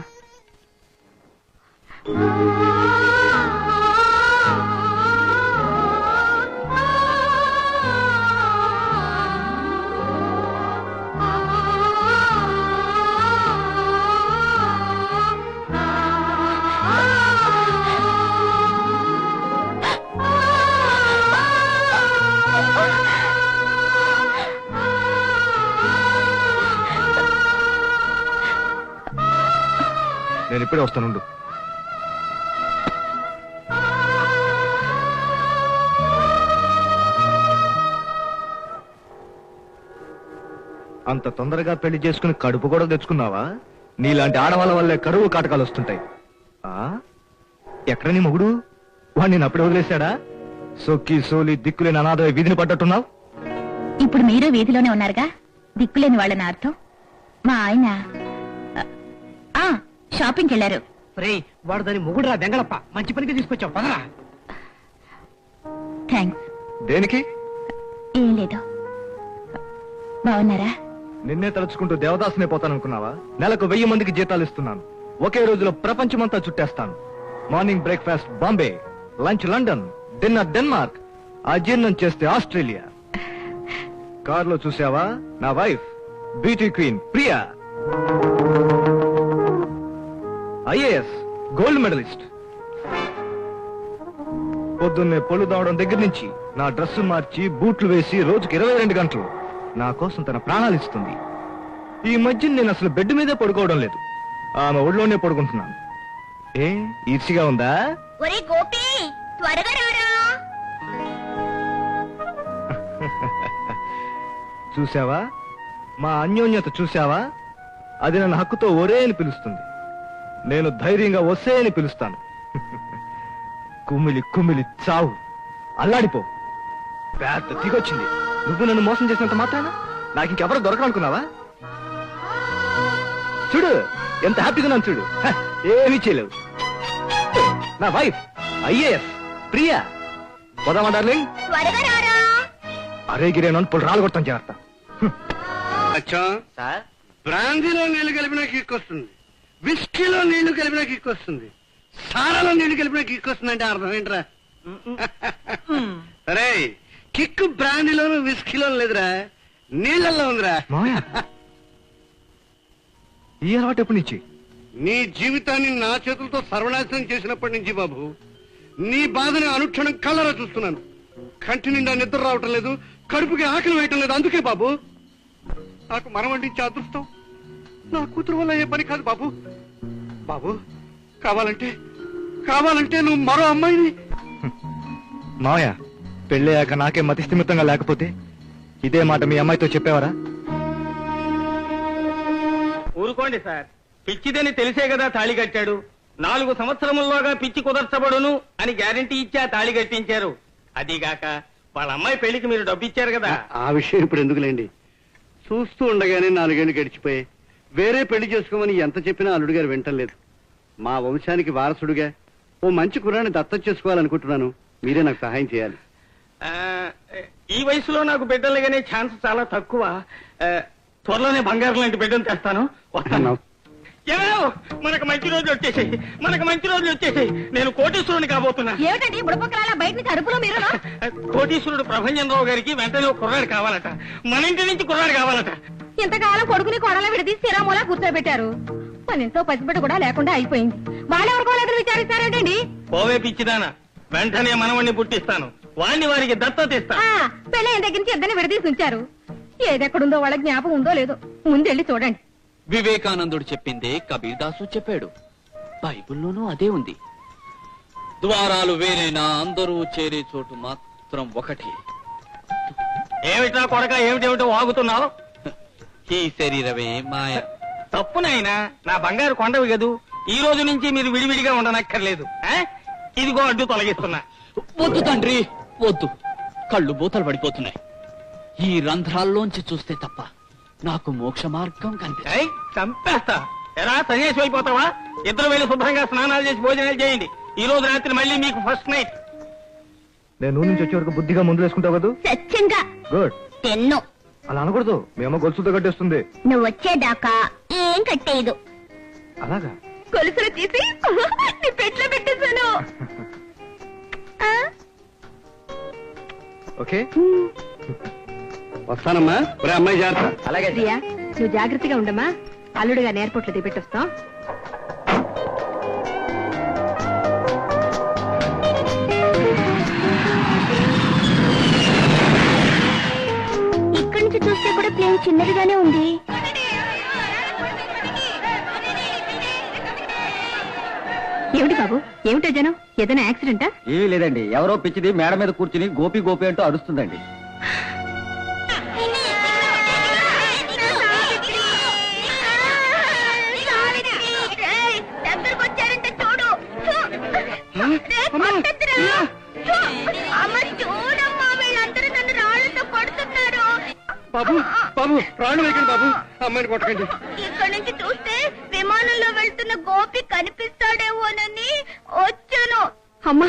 నేను ఇప్పుడే వస్తానుండు. అంత తొందరగా పెళ్లి చేసుకుని కడుపు కూడా తెచ్చుకున్నావా? నీలాంటి ఆడవాళ్ళ వల్లే కరువు కాటకాలు వస్తుంటాయి. ఎక్కడ నీ మొగుడు? వాడు నేను అప్పుడే వదిలేశాడా? సొక్కి సోలి దిక్కులేని అనాథ వీధిని పడ్డట్టున్నావు. ఇప్పుడు మీరే వీధిలోనే ఉన్నారుగా, దిక్కులేని వాళ్ళని అర్థం. మా ఆయన షాపింగ్కి వెళ్ళారు. వాడు దాని మొగుడు రా బెంగళప్ప, మంచి పనికి తీసుకొచ్చావు, పదరా. థ్యాంక్స్. దేనికి? ఏం లేదు. బాగున్నారా? నిన్నే తలుచుకుంటూ దేవదాసునే పోతాననుకున్నావా? నెలకు 1000 మందికి జీతాలు ఇస్తున్నాను. ఒకే రోజులో ప్రపంచమంతా చుట్టేస్తాను. Morning breakfast Bombay, lunch London, dinner Denmark, అజీర్ణం చేస్తే ఆస్ట్రేలియా. కారులో చూసావా నా wife, beauty queen Priya, IAS gold medalist. పొద్దున్నే పళ్ళు దావడం దగ్గర నుంచి నా డ్రెస్సు మార్చి బూట్లు వేసి రోజుకి 22 గంటలు నా కోసం తన ప్రాణాలు ఇస్తుంది. ఈ మధ్య నేను అసలు బెడ్ మీదే పడుకోవడం లేదు, ఆమె ఒళ్ళోనే పడుకుంటున్నాను. ఏ ఈర్చిగా ఉందా? ఒరే గోపి, త్వరగా రారా. చూసావా మా అన్యోన్యత, చూసావా? అది నన్ను హక్కుతో ఒరే అని పిలుస్తుంది, నేను ధైర్యంగా వసే అని పిలుస్తాను. కుమిలి కుమిలి చావు, అల్లాడిపో. పెద్ద దిగొచ్చింది. నువ్వు నన్ను మోసం చేసినంత మాత్రాన నాకు ఇంకెవరో దొరకాలనుకున్నావా? చూడు ఎంత హ్యాపీగా ఉన్నాను, చూడు. ఏమీ చేయలేవు. నా వైఫ్ ఐఏఎస్ ప్రియా. పోదామా డార్లింగ్? త్వరగా రారా. అరే గిరేను పుల్ రాలు కొడతాను, జాగ్రత్త. అచ్చా, బ్రాందీలో నీళ్లు కలిపినా కిక్కొస్తుంది, విస్కీలో నీళ్లు కలిపినా కిక్కొస్తుంది, సారాలో నీళ్లు కలిపినా కిక్కొస్తుంది అంటే అర్థం ఏంట్రా? సరే, కిక్కు బ్రాందీలోను విస్కీలోను లేదురా, నీళ్లలో ఉందిరా. మామయ్య, ఈ అలవాటు ఎప్పటి నుంచి? నీ జీవితాన్ని నా చేతులతో సర్వనాశనం చేసినప్పటి నుంచి బాబు. నీ బాధని అనుక్షణం కళ్ళరా చూస్తున్నాను. కంటి నిండా నిద్ర రావటం లేదు, కడుపుకి ఆకలి వేయటం లేదు. అందుకే బాబు నాకు మనం వండించే అదృష్టం నా కూతురు వల్ల ఏ పని కాదు బాబు. బాబు కావాలంటే నువ్వు మరో అమ్మాయిని. మావయ్య, పెళ్ళయ్యాక నాకే మతి స్థిమితంగా లేకపోతే ఇదే మాట మీ అమ్మాయితో చెప్పేవారా? ఊరుకోండి సార్, పిచ్చిదని తెలిసే కదా తాళి కట్టాడు. 4 సంవత్సరముల్లోగా పిచ్చి కుదర్చబడును అని గ్యారంటీ ఇచ్చి ఆ తాళి కట్టించారు. అదీగాక వాళ్ళ అమ్మాయి పెళ్లికి మీరు డబ్బు ఇచ్చారు కదా. ఆ విషయం ఇప్పుడు ఎందుకులేండి. చూస్తూ ఉండగానే 4 ఏళ్లు గడిచిపోయి వేరే పెళ్లి చేసుకోమని ఎంత చెప్పినా అల్లుడు గారు వింటలేదు. మా వంశానికి వారసుడుగా ఓ మంచి కుర్రాన్ని దత్తత చేసుకోవాలనుకుంటున్నాను. మీరే నాకు సహాయం చేయాలి. ఈ వయసులో నాకు బిడ్డలుగానే ఛాన్స్ చాలా తక్కువ. త్వరలోనే బంగారం లాంటి బిడ్డను తెస్తాను. వస్తాను. మనకు మంచి రోజులు వచ్చేసాయి. నేను కోటీశ్వరుని కాబోతున్నా. ఏమిటండి బుడపక్కల బయట నుంచి అరుపులో మీరు? కోటీశ్వరుడు ప్రభంజనరావు గారికి వెంటనే ఒక కుర్రాడు కావాలట. మన ఇంటి నుంచి కుర్రాడు కావాలట. ఇంతకాలం కొడుకుని కొడల విడదీసి సిరామూలా కూర్చోబెట్టారు. మన ఇంట్లో పసిబిడ్డ కూడా లేకుండా అయిపోయింది. వాళ్ళెవరికోలేదని విచారిస్తారేంటండి? పోవే పిచ్చిదానా, వెంటనే మనవణ్ణి పుట్టిస్తాను. వాణ్ణి వారికి దత్తత ఇస్తా. పెళ్ళైన దగ్గర నుంచి ఇద్దరిని విడదీసి ఉంచారు. ఏదెక్కడుందో వాళ్ళ జ్ఞాపకం ఉందో లేదో ముందెళ్ళి చూడండి. వివేకానందుడు చెప్పిందే కబీర్దాసు చెప్పాడు. బైబిల్లోనూ అదే ఉంది. ద్వారాలు వేరైనా అందరూ చేరే చోటు మాత్రం ఒకటి. ఏమిటా కొడక, ఏమిటేమిటో వాగుతున్నావు? ఈ శరీరమే మాయ. తప్పునైనా నా బంగారు కొండవి కదూ. ఈ రోజు నుంచి మీరు విడివిడిగా ఉండనక్కర్లేదు. ఇదిగో అడ్డు తొలగిస్తున్నా. వద్దు తండ్రి, వద్దు. కళ్ళు బూతలు పడిపోతున్నాయి. ఈ రంధ్రాల్లోంచి చూస్తే తప్ప నాకు మోక్ష మార్గం కనిపిస్తాయి. చంపేస్తా. ఎలా సన్యాసి అయిపోతావా? ఇద్దరు వెళ్ళి శుభ్రంగా స్నానాలు చేసి భోజనాలు చేయండి. ఈ రోజు రాత్రి మళ్ళీ మీకు ఫస్ట్ నైట్. నేను నుంచి వచ్చే వరకు బుద్ధిగా ముందు వేసుకుంటావు కదా? సత్యంగా గుడ్. తెన్ను అలా అనకూడదు, మీ అమ్మ గొలుసుతో కట్టేస్తుంది. నువ్వు వచ్చేదాకా ఏం కట్టేయదు. అలాగా? గొలుసులు తీసి నీ పెట్లో పెట్టేశాను. ఓకే, వస్తానమ్మా. ఒరే అమ్మాయి జాగ్రత్త. అలాగే ప్రియా, నువ్వు జాగ్రత్తగా ఉండమ్మా. అల్లుడుగా ఎయిర్పోర్ట్ లో దిగబెట్టొస్తాం. ఇక్కడి నుంచి చూస్తే కూడా ప్లేన్ చిన్నదిగానే ఉంది. ఏమిటి బాబు, ఏమిటో జనం? ఏదైనా యాక్సిడెంటా? ఏమీ లేదండి, ఎవరో పిచ్చిది మేడ మీద కూర్చుని గోపి గోపి అంటూ అరుస్తుందండి. దగ్గరకొచ్చారంటే చూడు. అమ్మ చూడమ్మా, వీళ్ళందరూ నన్ను రాళ్లతో కొడుతున్నారు. బాబు ప్రాణం వేయకండి బాబు, అమ్మాయిని కొట్టకండి. ఇక్కడ నుంచి చూస్తే విమానంలో వెళ్తున్న గోపి కనిపిస్తాడేమోనని వచ్చాను. అమ్మా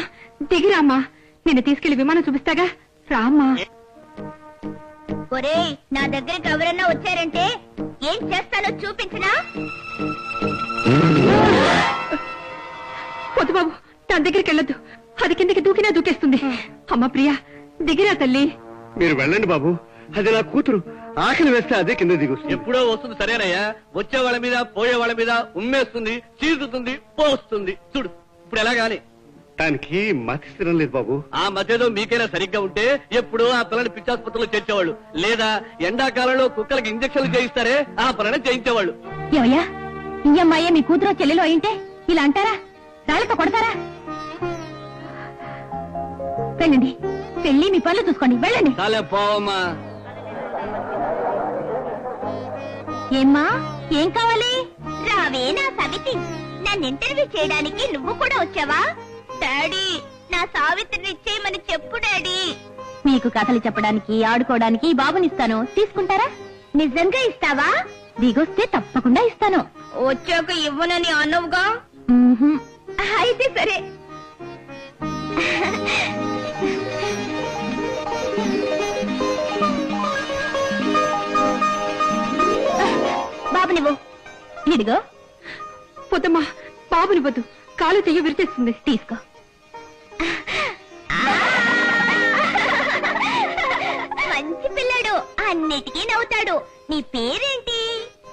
దిగిరామ్మా, నిన్ను తీసుకెళ్లి విమానం చూపిస్తాగా, రామ్మా. ఒరేయ్, నా దగ్గరికి ఎవరన్నా వచ్చారంటే ఏం చేస్తానో చూపించనా? వద్దు బాబు, తన దగ్గరికి వెళ్ళొద్దు. అది కిందకి దూకినా దూకేస్తుంది. అమ్మ ప్రియా, దిగిరా తల్లి. మీరు వెళ్ళండి బాబు, అది నా కూతురు. ఆకలి వేస్తే అదే కింద దిగుస్తుంది. ఎప్పుడో వస్తుంది సరేనయ్యా. వచ్చే వాళ్ళ మీద పోయే వాళ్ళ మీద ఉమ్మేస్తుంది, చీల్చుతుంది, పోస్తుంది. చూడు ఇప్పుడు ఎలా గాని. దానికి మతి స్థిరం లేదు బాబు. ఆ మధ్యలో మీకైనా సరిగ్గా ఉంటే ఎప్పుడూ ఆ పిల్లని పిచ్చాసుపత్రిలో చేర్చేవాళ్ళు, లేదా ఎండాకాలంలో కుక్కలకి ఇంజక్షన్లు చేయిస్తారే ఆ పిల్లని చేయించేవాళ్ళు. ఏమయ్యా, ఈ అమ్మాయి మీ కూతురు చెల్లెలు అయింటే ఇలా అంటారా? రాళ్ళతో కొడతారా? వెళ్ళండి, వెళ్ళి మీ పనులు చూసుకోండి, వెళ్ళండి. చాలే పోవమ్మా. ఏమ్మా, ఏం కావాలి? రావే నా సవితి, నన్ను ఇంటర్వ్యూ చేయడానికి నువ్వు కూడా వచ్చావా? డాడీ, నా సావిత్రిని ఇచ్చేయమని చెప్పు డాడీ. మీకు కథలు చెప్పడానికి ఆడుకోవడానికి ఈ బాబునిస్తాను, తీసుకుంటారా? నిజంగా ఇస్తావా? దిగొస్తే తప్పకుండా ఇస్తాను. వచ్చాక ఇవ్వనని అన్నవుగా. అయితే సరే. బాబు నువ్వు ఇదిగో. పొద్దమ్మా, బాబుని వద్దు, కాలు చెయ్యి విరిచేస్తుంది. తీసుకో. మంచి పిల్లడు, అన్నిటికీ నవ్వుతాడు. నీ పేరేంటి?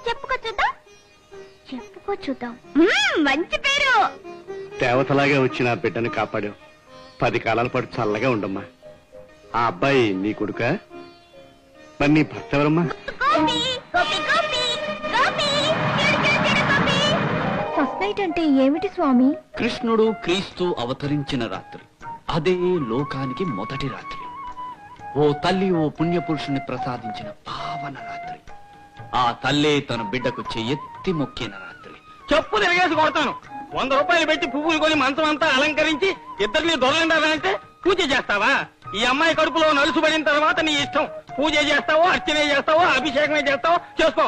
చెప్పుకో చూద్దాం. చెప్పుకో చూద్దాం. మంచి పేరు. దేవతలాగా వచ్చిన ఆ బిడ్డను కాపాడావు. 10 కాలాల పాటు చల్లగా ఉండమ్మా. ఆ అబ్బాయి నీ కొడుక? మరి నీ భర్త ఎవరమ్మా? గోపి, గోపి, గోపి, గోపి, గోపి. ఫస్ట్ నైట్ అంటే ఏమిటి స్వామి? కృష్ణుడు క్రీస్తు అవతరించిన రాత్రి, అదే లోకానికి మొదటి రాత్రి. ఓ తల్లి ఓ పుణ్యపురుషుని ప్రసాదించిన పావన రాత్రి. ఆ తల్లే తన బిడ్డకు చెయ్యెత్తి మొక్కిన రాత్రి. చెప్పు తిరగేసి కొడతాను. 100 రూపాయలు పెట్టి పువ్వులు కొని మంచం అంతా అలంకరించి ఇద్దరిని దొరలండాలంటే పూజ చేస్తావా? ఈ అమ్మాయి కడుపులో నలుసుబడిన తర్వాత నీ ఇష్టం. పూజ చేస్తావో, అర్చనే చేస్తావో, అభిషేకమే చేస్తావో చేసుకో.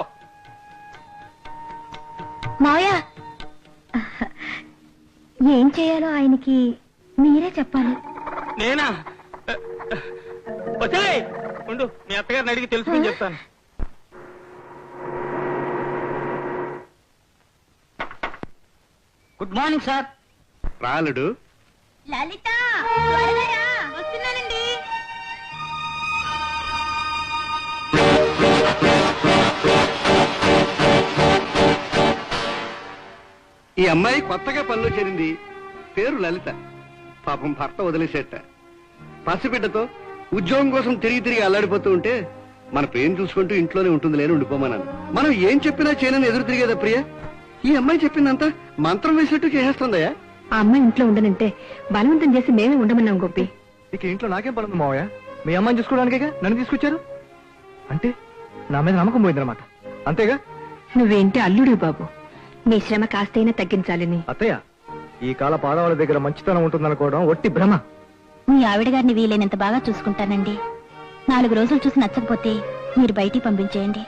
మావయ్య, ఏం చేయాలో ఆయనకి మీరే చెప్పాలి. నేనా? వచ్చే ఉండు, మీ అత్తగారిని అడిగి తెలుసుకుని చెప్తాను. Good morning sir. రాలుడు. లలిత, త్వరగా రా. వస్తున్నానండి. ఈ అమ్మాయి కొత్తగా పనిలో చేరింది. పేరు లలిత. పాపం భర్త వదిలేసేట. పసిబిడ్డతో ఉద్యోగం కోసం తిరిగి అల్లాడిపోతూ ఉంటే మన ప్రేమ చూసుకుంటూ ఇంట్లోనే ఉంటుంది లేని ఉండిపోమన్నాను. మనం ఏం చెప్పినా చేయనని ఎదురు తిరిగేదా ప్రియ? ఈ అమ్మాయి చెప్పిందంతా మంత్రం వేసినట్టు చేసేస్తుందయ్యా. ఆ అమ్మాయి ఇంట్లో ఉండనంటే బలవంతం చేసి మేమే ఉండమన్నాం గోపి. ఇక ఇంట్లో నాకేం పనుంది మావయ్య? మీ అమ్మాయిని చూసుకోవడానికేగా నన్ను తీసుకొచ్చారు. అంటే నా మీద నమ్మకం పోయిందన్నమాట, అంతేగా? నువ్వేంటి అల్లుడు బాబు, నీ శ్రమ కాస్తైనా తగ్గించాలని. అత్తయ్య, ఈ కాల పాదవాళ్ళ దగ్గర మంచితనం ఉంటుందనుకోవడం ఒట్టి భ్రమ. మీ ఆవిడ గారిని వీలైనంత బాగా చూసుకుంటానండి. 4 రోజులు చూసి నచ్చకపోతే మీరు బయటికి పంపించేయండి.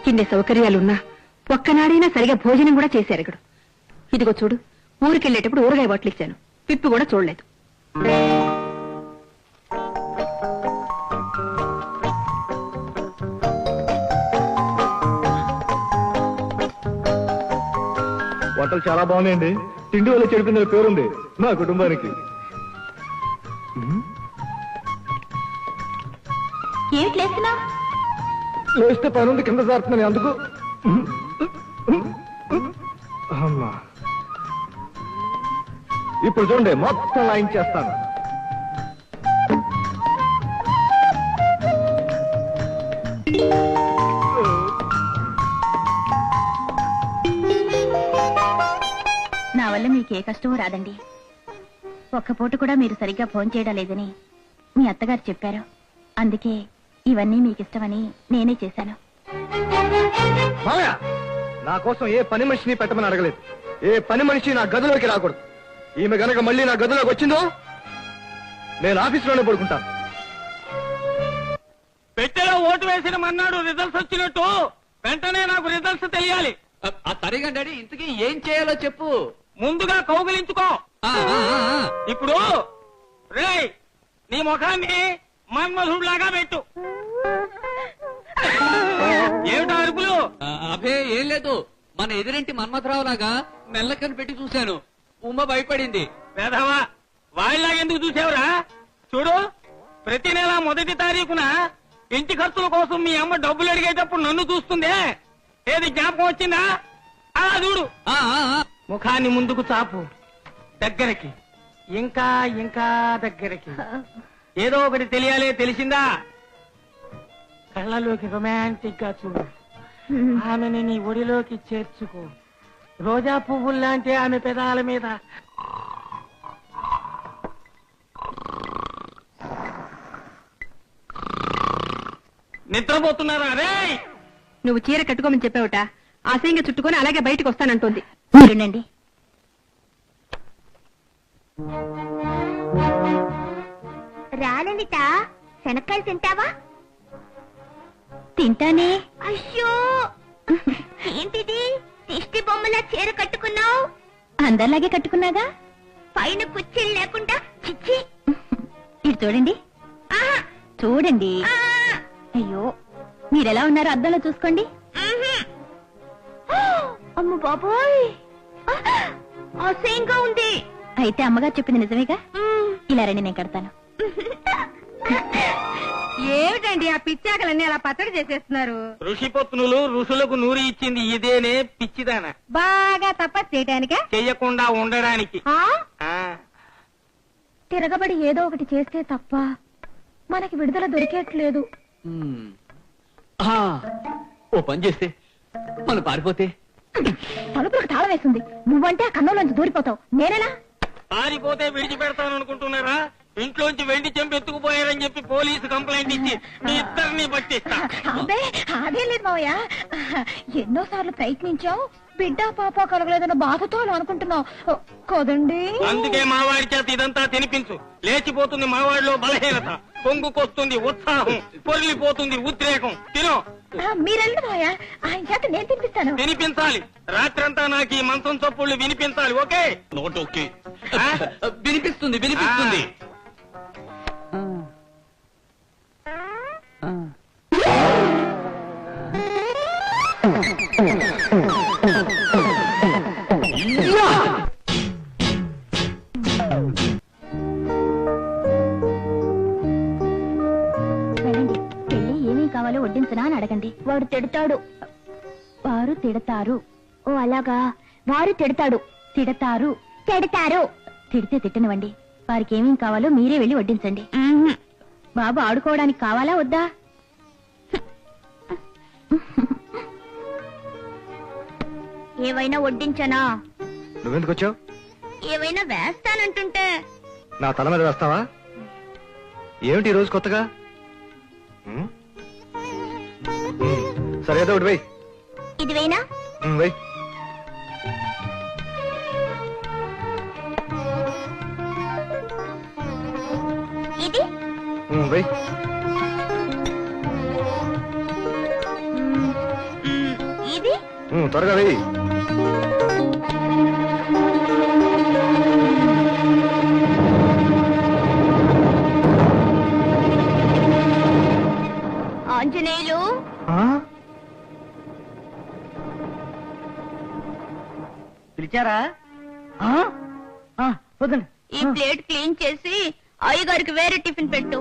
కింద సౌకర్యాలున్నా ఒక్కనాడైనా సరిగా భోజనం కూడా చేశారు. ఇదిగో చూడు, ఊరికెళ్ళేటప్పుడు ఊరగాయ బాటిల్ ఇచ్చాను, పిప్పు కూడా చూడలేదు. వంటలు చాలా బాగున్నాయండి. తిండి వల్ల చెడిపోయిన పేరుంది మా కుటుంబానికి. ఏమిటి లేస్తున్నా? లేస్తే పనుంది కింద జారుతున్నాను, అందుకు. అమ్మా, ఇప్పుడు చూడండి, మొత్తం లైన్ చేస్తాను. నా వల్ల మీకు ఏ కష్టమూ రాదండి. ఒక్క పూట కూడా మీరు సరిగ్గా ఫోన్ చేయడం లేదని మీ అత్తగారు చెప్పారు. అందుకే ఇవన్నీ మీకు ఇష్టమని నేనే చేశాను. మామయ్య, నా కోసం ఏ పని మనిషిని పెట్టమని అడగలేదు. ఏ పని మనిషి నా గదిలోకి రాకూడదు. ఈమె గనక మళ్ళీ నా గదిలోకి వచ్చిందో నేను ఆఫీసులోనే పడుకుంటాను. పెట్టెలో ఓటు వేసిన మన్నాడు రిజల్ట్స్ వచ్చినట్టు వెంటనే నాకు రిజల్ట్స్ తెలియాలి. సరిగా డాడీ, ఇంతకీ ఏం చేయాలో చెప్పు. ముందుగా కౌగిలించుకో. ఇప్పుడు రేయ్, నీ ముఖాన్ని మన్మధుడిలాగా పెట్టు. ఏమిటా అరుపులు? అభే ఏం లేదు, మన ఎదురింటి మన్మథరావు లాగా మెల్లకని పెట్టి చూశాను. ఉమ్మ భయపడింది. వేధవా, వాళ్ళలాగెందుకు చూసావురా? చూడు, ప్రతి నెల 1వ తారీఖున ఇంటి ఖర్చుల కోసం మీ అమ్మ డబ్బులు అడిగేటప్పుడు నన్ను చూస్తుందే, ఏది జ్ఞాపకం వచ్చిందా? అలా చూడు. ముఖాన్ని ముందుకు చాపు, దగ్గరికి, ఇంకా ఇంకా దగ్గరికి. ఏదో ఒకటి తెలియాలే, తెలిసిందా? కళ్ళలోకి రొమాంటిక్ గా చూడు, ఆమెని నీ ఒడిలోకి చేర్చుకో. రోజా పువ్వుల్లాంటి ఆమె పెదాల మీద నిద్రపోతున్నారా? రే, నువ్వు చీర కట్టుకోమని చెప్పావుట, అసహ్యంగా చుట్టుకొని అలాగే బయటకు వస్తానంటోంది. మీరుండండి. రాలలిత, శనక్కాయలు తింటావా? తింటానే. అయ్యో, ఏంటిది దిష్టి బొమ్మలా చీర కట్టుకున్నావు? అందరిలాగే కట్టుకున్నాగా, పైన కుర్చీలు లేకుండా. చిచ్చి, ఇది చూడండి, చూడండి. అయ్యో, మీరెలా ఉన్నారో అద్దంలో చూసుకోండి. అమ్మ బాబోయ్, అసహ్యంగా ఉంది. అయితే అమ్మగారు చెప్పింది నిజమేగా? ఇలా రండి, నేను కడతాను. ఏమిటండి ఆ పిచ్చాకలన్నీ అలా పచ్చడి చేసేస్తున్నారు? ఋషిపత్నులు ఋషులకు నూరి ఇచ్చింది ఇదేనే పిచ్చిదాన. బాగా తపస్సు చేయటానికా? చెయ్యకుండా ఉండడానికి. తిరగబడి ఏదో ఒకటి చేస్తే తప్ప మనకి విడుదల దొరికేట్లేదు. ఓ పని చేస్తే మనం పారిపోతే? తలుపులకు తాళం వేస్తుంది, నువ్వంటే ఆ కన్నంలోంచి దూరిపోతావు. నేనేనా? పారిపోతే విడిచిపెడతాను అనుకుంటున్నారా? ఇంట్లోంచి వెండి చెంపు ఎత్తుకుపోయారని చెప్పి పోలీసు కంప్లైంట్ ఇచ్చి మీ ఇద్దరిని పట్టిస్తా. అదే అదేం లేదు మావయ్య, ఎన్నోసార్లు ప్రయత్నించావు, బిడ్డ పాప కలగలేదన్న బాధతో అలా అనుకుంటున్నావు కదండి. అందుకే మావాడి చేత ఇదంతా తినిపించు. లేచిపోతుంది మావాడిలో బలహీనత, పొంగుకొస్తుంది ఉత్సాహం, పొరిలిపోతుంది ఉద్రేకం. తినో. మీరెళ్ళి మావయ్య, ఆయన చేత నేను తినిపిస్తాను. వినిపించాలి, రాత్రంతా నాకు ఈ మంచం చప్పుళ్ళు వినిపించాలి. ఓకే? Note okay. వినిపిస్తుంది, వినిపిస్తుంది. వెళ్ళండి, పెళ్లి ఏమేం కావాలో వడ్డించనా అని అడగండి. వాడు తిడతాడు. వారు తిడతారు. ఓ అలాగా, వారు తిడతాడు. తిడతారు, తిడతారు. తిడితే తిట్టనివ్వండి. వారికి ఏమేం కావాలో మీరే వెళ్ళి వడ్డించండి. బాబు ఆడుకోవడానికి కావాలా వద్దా? ఏవైనా వడ్డించనా? నువ్వెందుకు వచ్చావు? ఏవైనా వేస్తానంటుంటే. నా తల మీద వేస్తావా? ఏమిటి ఈ రోజు కొత్తగా? సరే, ఏదో ఒకటి వెయ్యి. ఇది వేయినా? వెయ్యి. ఇది వెయ్యి. ఇది త్వరగా వెయ్యి. ఆంజనేయులు, పిలిచారా? వద్దండి. ఈ ప్లేట్ క్లీన్ చేసి అయ్యగారికి వేరే టిఫిన్ పెట్టు.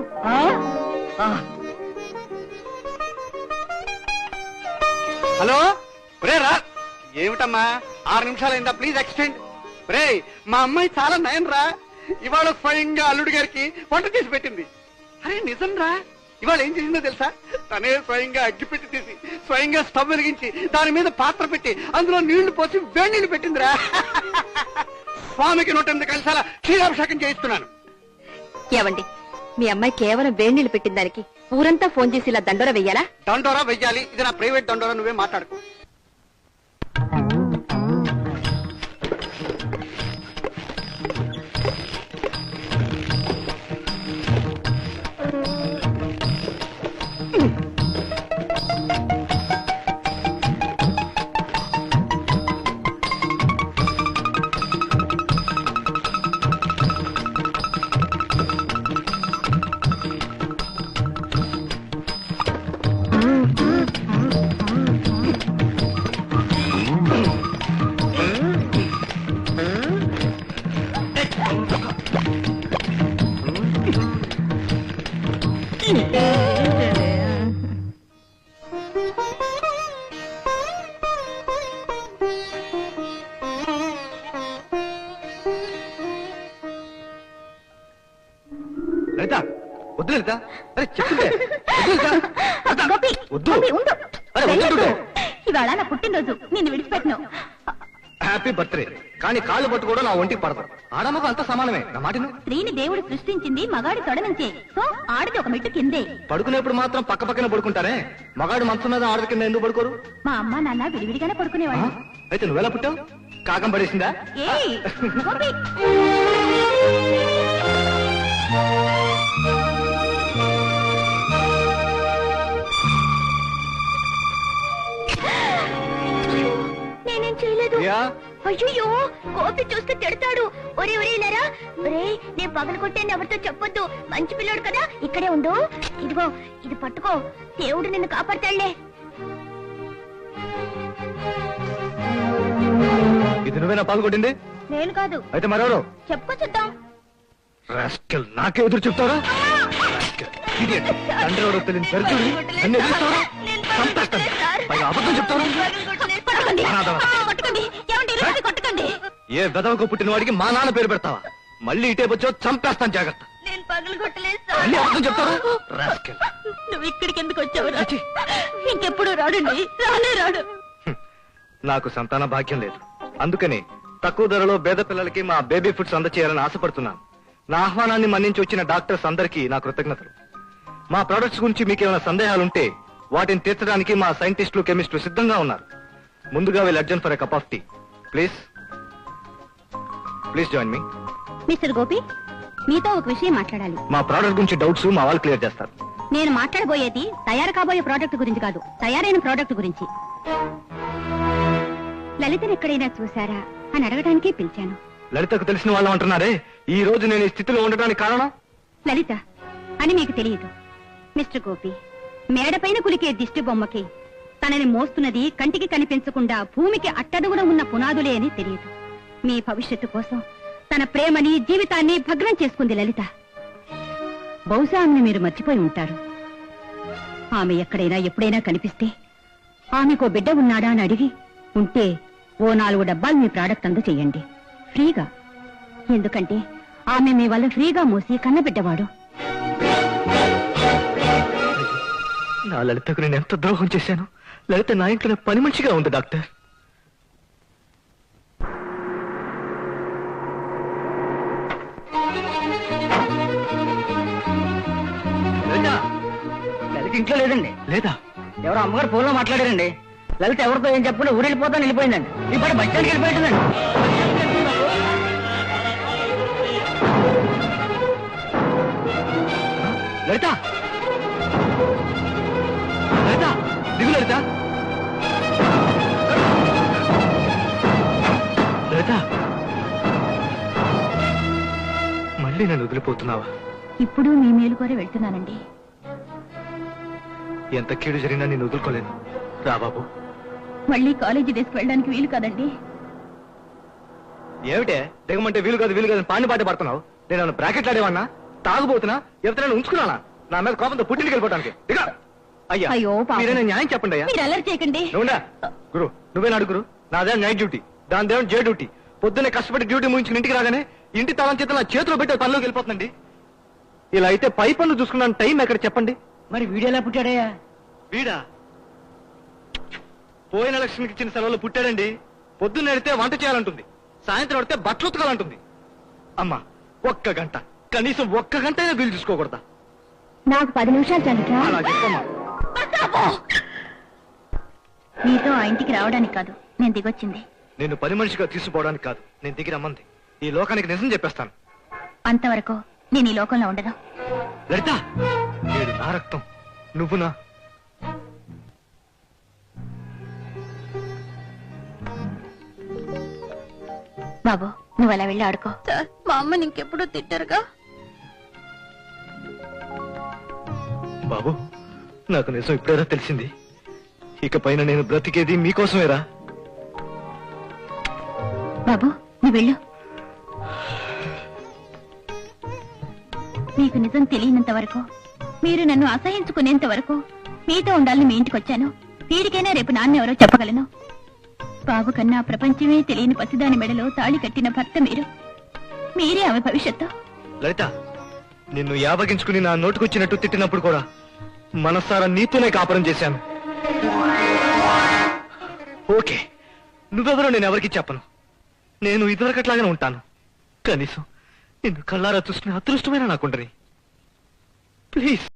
హలో రే, రా. ఏమిటమ్మా 6 నిమిషాలైందా? Please extend. రే, మా అమ్మాయి చాలా నయం రా. ఇవాళ స్వయంగా అల్లుడి గారికి వంట చేసి పెట్టింది. అరే నిజం రా. ఇవాళ ఏం చేసిందో తెలుసా? తనే స్వయంగా అగ్గిపెట్టి తీసి స్వయంగా స్టవ్ వెలిగించి దాని మీద పాత్ర పెట్టి అందులో నీళ్లు పోసి వేడి నీళ్లు పెట్టిందిరా. స్వామికి 108 కలశాల క్షీరాభిషేకం చేయిస్తున్నాను. ఏవండి, మీ అమ్మాయి కేవలం వేడి నీళ్లు పెట్టిన దానికి ఊరంతా ఫోన్ చేసి ఇలా దండోరా వెయ్యాలా? దండోరా వెయ్యాలి. ఇది నా ప్రైవేట్ దండోరా, నువ్వే మాట్లాడుకో. లలిత వద్దు లలిత, అరే చెప్తుంటే వద్దు లలిత. లలిత, గోపి, వద్దు. గోపి, ఉండు. అరే వద్దంటుంటే. ఇవాళ నా పుట్టినరోజు, నిన్ను విడిచిపెట్టను. Happy birthday. కానీ కాళ్ళు పట్టు కూడా నా ఒంటికి పడదు. ఆడమగ అంత సమానమే, నా మాటను. స్త్రీని దేవుడు సృష్టించింది మగాడి తొడ నుంచే. సో ఆడది ఒక మెట్టు కిందే. పడుకునేప్పుడు మాత్రం పక్క పక్కన పడుకుంటారే, మగాడు మంచం మీద ఆడది కింద ఎందుకు పడుకోరు? మా అమ్మ నాన్న విడివిడిగానే ఆ? పడుకునేవాడు. అయితే నువ్వెలా పుట్టావు? కాకం పడేసిందా? ఏయ్, గోపి. నేనేం చేయలేదు. ప్రియా, అయ్యో, గోపి చూస్తే తిడతాడు. ఒరే ఒరే లేరా, ఒరే నేను పగలు కొట్టాను ఎవరితో చెప్పొద్దు, మంచి పిల్లోడు కదా, ఇక్కడే ఉండు. ఇదిగో ఇది పట్టుకో, దేవుడు నిన్ను కాపాడతాడులే. ఇది నువ్వేనా పాల్గొట్టింది? నేను కాదు, అయితే మరెవరు? చెప్పుకో చూద్దాం. రాస్కెల్, నాకే ఎదురు చెప్తారా? Rascal, idiot. తండ్రి ఎవరో తెలియని దరిద్రుడిని నన్ను ఎదిరిస్తావా? చంపేస్తాను. పైగా అబద్ధం చెప్తావా? కొట్టకండి. అనాథవా? కొట్టకండి. ఏమండి, ఇరుముకి కొట్టకండి. ఏ వెదవకు పుట్టిన వాడికి మా నాన్న పేరు పెడతావా? మళ్ళీ ఇటే వచ్చో చంపేస్తాను, జాగ్రత్త. నేను పగలు కొట్టలేదు మళ్ళీ సార్. అబద్ధం చెప్తారా? రాస్కెల్. నువ్వు ఇక్కడికి ఎందుకు వచ్చావురా? చిచి. ఇంకెప్పుడు రాడండి, రానే రాడు. నాకు సంతాన భాగ్యం లేదు, అందుకని తక్కువ ధరలో పేద పిల్లలకి మా బేబీ ఫుడ్స్ అందచేయాలని ఆశపడుతున్నాను. నా ఆహ్వానాన్ని మన్నించి వచ్చిన డాక్టర్స్ అందరికీ నా కృతజ్ఞతలు. మా ప్రొడక్ట్స్ గురించి మీకు ఏమైనా సందేహాలుంటే వాటిని తీర్చడానికి మా సైంటిస్టులు కెమిస్టులు సిద్ధంగా ఉన్నారు. ముందుగా will urgent for a cup of tea please. Please join me. Mister Gopi, మీతో ఒక విషయం మాట్లాడాలి. మా ప్రోడక్ట్ గురించి డౌట్స్ మా వాళ్ళు క్లియర్ చేస్తారు. నేను మాట్లాడబోయేది తయారు కాబోయే ప్రోడక్ట్ గురించి కాదు, తయారైన ప్రోడక్ట్ గురించి. లలితను ఎక్కడైనా చూసారా అని అడగడానికి పిలిచాను. లలితకు తెలిసిన వాళ్ళు అంటున్నారే, ఈ రోజు నేను ఈ స్థితిలో ఉండడానికి కారణం? లలిత అని మీకు తెలియదు. మిస్టర్ గోపి, మేడపైన కులికే దిష్టి బొమ్మకి తనని మోస్తున్నది కంటికి కనిపించకుండా భూమికి అట్టడుగున ఉన్న పునాదులే అని తెలియదు. మీ భవిష్యత్తు కోసం తన ప్రేమని జీవితాన్ని భగ్నం చేసుకుంది లలిత. బహుశా ఆమెను మీరు మర్చిపోయి ఉంటారు. ఆమె ఎక్కడైనా ఎప్పుడైనా కనిపిస్తే ఆమెకో బిడ్డ ఉన్నాడా అని అడిగి ఉంటే ఓ 4 డబ్బాలు మీ ప్రాడక్ట్ అందచేయండి ఫ్రీగా. ఎందుకంటే ఆమె మీ వల్ల ఫ్రీగా మోసి కన్నబిడ్డవాడు. నా లలితకు నేను ఎంత ద్రోహం చేశాను. లలిత నా ఇంట్లో పని మనిషిగా ఉంది డాక్టర్. లలిత ఇంట్లో లేదండి. లేదా? ఎవరో అమ్మగారు ఫోన్ లో మాట్లాడారండి. లలిత ఎవరితో ఏం చెప్పకుండా ఊరు వెళ్ళిపోతాను వెళ్ళిపోయిందండి. ఇప్పుడు బస్ స్టాండ్కి వెళ్ళిపోయిందండి. లలిత, లలిత, దిగు లలిత. లలిత, మళ్ళీ నన్ను వదిలిపోతున్నావా? ఇప్పుడు మీ మేలు కోరి వెళ్తున్నానండి. ఎంత కీడు జరిగినా నేను వదులుకోలేను. రా బాబు. మళ్ళీ కాలేజీ డేస్కి వెళ్ళడానికి వీలు కాదండి. ఏమిటే దిగమంటే వీలు కాదు వీలు కాదు పాండి పాట పడుతున్నావు? నేను బ్రాకెట్లు ఆడేవన్నా? తాగుబోతున్నా? ఎవరైనా ఉంచుకున్నానా? నా మీద కోపంతో పుట్టింటికి వెళ్ళిపోవడానికి? దిగా. అయ్యా, అయ్యో పాపం. మీరైనా న్యాయం చెప్పండి అయ్యా. మీరు అల్లరి చేయకండి. నువ్వుండా గురు, నువ్వేనా అడుగురు? నాదే నైట్ డ్యూటీ, దాని దేవుడు జే డ్యూటీ. పొద్దున్నే కష్టపడి డ్యూటీ ముగించుకుని ఇంటికి రాగానే ఇంటి తాళం చేత నా చేతిలో పెట్టి పనిలోకి వెళ్ళిపోతుందండి. ఇలా అయితే పై పనులు చూసుకున్నాను టైం ఎక్కడ చెప్పండి? మరి వీడియోలా పుట్టాడయ్యా? వీడా పోయిన లక్ష్మికి ఇచ్చిన సెలవులు పుట్టాడండి. పొద్దున్న ఎడితే వంట చేయాలంటుంది, సాయంత్రం ఎడితే బట్టలు ఉతకాలంటుంది. అమ్మా, 1 గంట, కనీసం 1 గంట వీలు చూసుకోకూడదా? నాకు 10 నిమిషాలు చాలుగా. అలా చెప్పమ్మా. మీతో ఆ ఇంటికి రావడానికి కాదు నేను దిగొచ్చింది. నేను పని మనిషిగా తీసుకుపోవడానికి కాదు నేను దిగి రమ్మంది. ఈ లోకానికి నిజం చెప్పేస్తాను. అంతవరకు నేను ఈ లోకంలో ఉండను. లలిత, నేడు నా రక్తం, నువ్వు నా. బాబు, నువ్వు అలా వెళ్ళి ఆడుకో. మా అమ్మ ఇంకెప్పుడు తిట్టారుగా. బాబు, నాకు నిజం ఇప్పుడేరా తెలిసింది. ఇక పైన నేను బ్రతికేది మీకోసమేరా. బాబు, నువ్వు వెళ్ళు. మీకు నిజం తెలియనంత వరకు, మీరు నన్ను అసహించుకునేంత వరకు మీతో ఉండాలని మీ ఇంటికి వచ్చాను. వీడికైనా రేపు నాన్న ఎవరో చెప్పగలను. బాబు కన్నా ప్రపంచమే తెలియని పసిదాని మెడలో తాళి కట్టిన భర్త మీరు. మీరే ఆమె భవిష్యత్తు. లలిత, నిన్ను యావగించుకుని నా నోటుకొచ్చినట్టు తిట్టినప్పుడు కూడా మనసారా నీతోనే కాపురం చేశాను. ఓకే, నువ్వెవరో నేను ఎవరికి చెప్పను. నేను ఇదివరకట్లాగానే ఉంటాను. కనీసం నిన్ను కళ్ళారా చూసుకునే అదృష్టమైన నాకుండని. ప్లీజ్.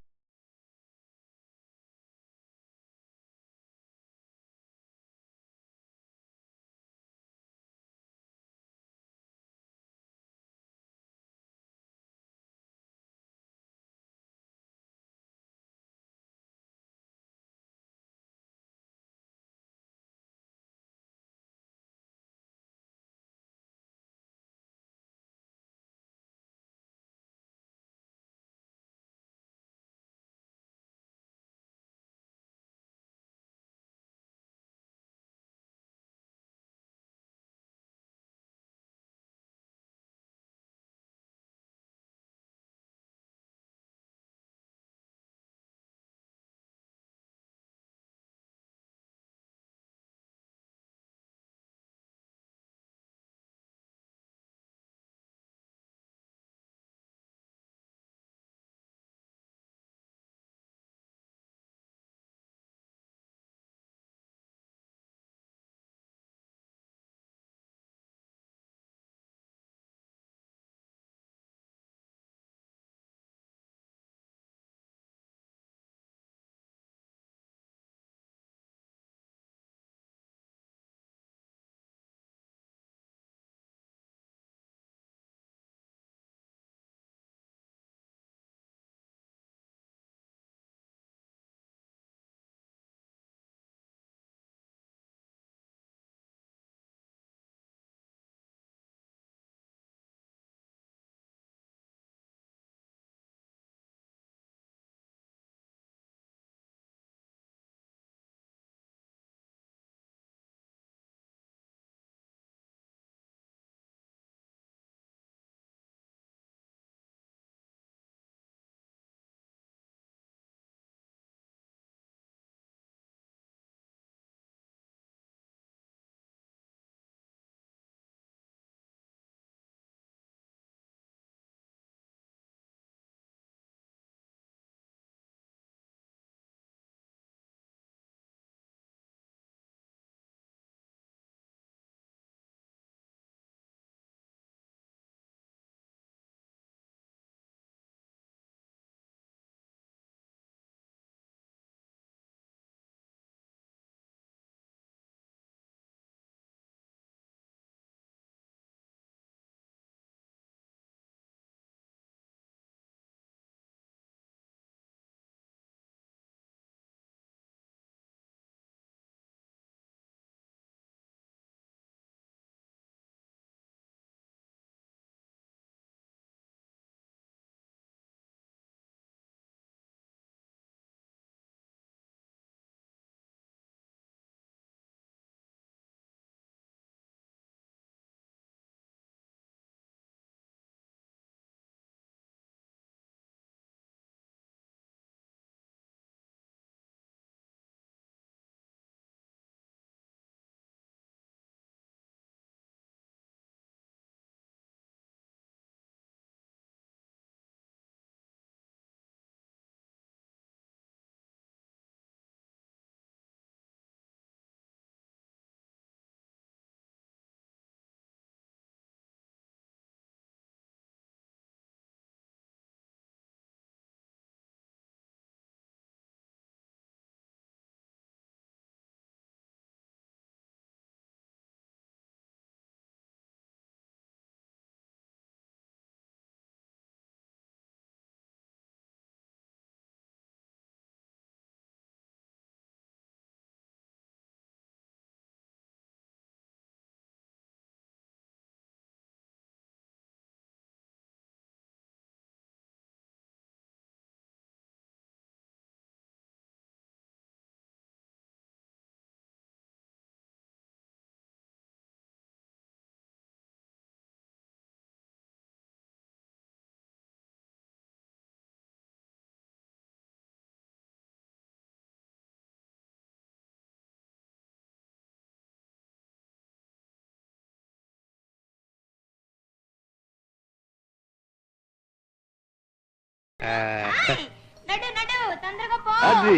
అది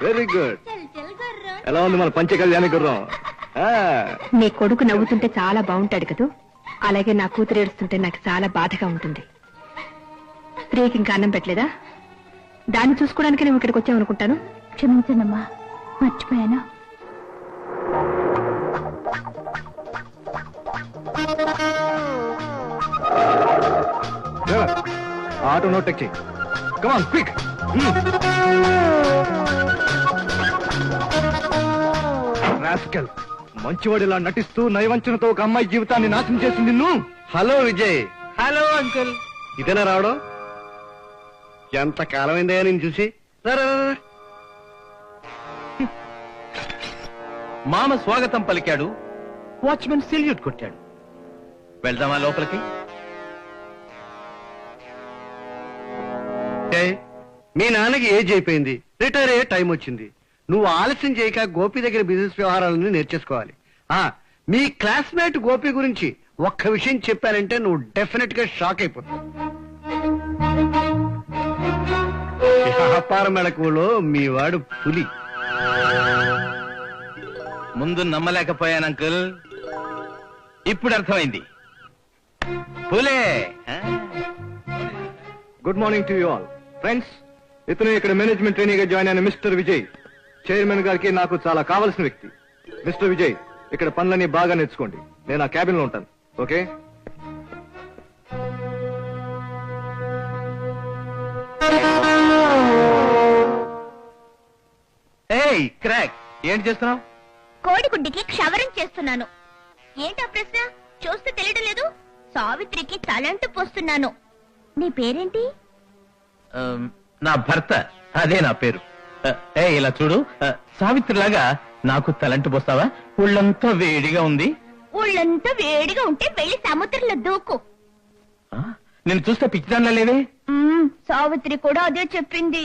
వెరీ గుడ్. ఎలా ఉంది మన పంచ కళ్యాణి గుర్రం? నీ కొడుకు నవ్వుతుంటే చాలా బాగుంటాడు కదూ, అలాగే నా కూతురు ఏడుస్తుంటే నాకు చాలా బాధగా ఉంటుంది. స్త్రీకి ఇంకా అన్నం పెట్టలేదా? దాన్ని చూసుకోవడానికి నువ్వు ఇక్కడికి వచ్చావనుకుంటాను. క్షమించండమ్మా, మర్చిపోయాను. ఆటో నోట్ టెక్ చేయి. Come on quick. రాస్కెల్, మంచివాడిలా నటిస్తూ నయవంచనతో ఒక అమ్మాయి జీవితాన్ని నాశనం చేసింది నిన్ను. హలో విజయ్. Hello uncle. ఇదేనా రావడం? ఎంత కాలమైందయ్యా నేను చూసి. రా, రా, రా. మామ స్వాగతం పలికాడు, వాచ్మెన్ సెల్యూట్ కొట్టాడు. వెళ్దామా లోపలికి? మీ నాన్నకి ఏజ్ అయిపోయింది, రిటైర్ అయ్యే టైం వచ్చింది. నువ్వు ఆలస్యం చేయక గోపి దగ్గర బిజినెస్ వ్యవహారాలను నేర్చేసుకోవాలి. మీ క్లాస్మేట్ గోపి గురించి ఒక్క విషయం చెప్పానంటే నువ్వు డెఫినెట్ గా షాక్ అయిపోతావు. వ్యాపార మెళకువలో మీ వాడు పులి. ముందు నమ్మలేకపోయాను అంకుల్, ఇప్పుడు అర్థమైంది. Phule. Good morning to you all friends. ఇతను ఇక్కడ మేనేజ్మెంట్ ట్రైనీగా జాయిన్ అయిన మిస్టర్ విజయ్. చైర్మన్ గారికి నాకు చాలా కావాల్సిన వ్యక్తి. మిస్టర్ విజయ్, ఇక్కడ పనులన్నీ బాగా నేర్చుకోండి. నేను ఆ క్యాబిన్ లో ఉంటాను. ఓకే? ఏయ్ క్రాక్, ఏంటి చేస్తున్నావు? కోడిగుడ్డికి క్షవరం చేస్తున్నాను. ఏంటా ప్రశ్న? చూస్తే తెలియడం లేదు. సావిత్రికి తలంటు పోస్తున్నాను. నీ పేరేంటి? నా భర్త, అదే నా పేరు. ఇలా చూడు, సావిత్రిలాగా నాకు తలంటు పోస్తావా? ఒళ్ళంతా వేడిగా ఉంది. ఊళ్ళంతా వేడిగా ఉంటే వెళ్ళి సముద్రంలో దూకు. నేను చూస్తే పిచ్చిదాన్లా లేవే. సావిత్రి కూడా అదే చెప్పింది.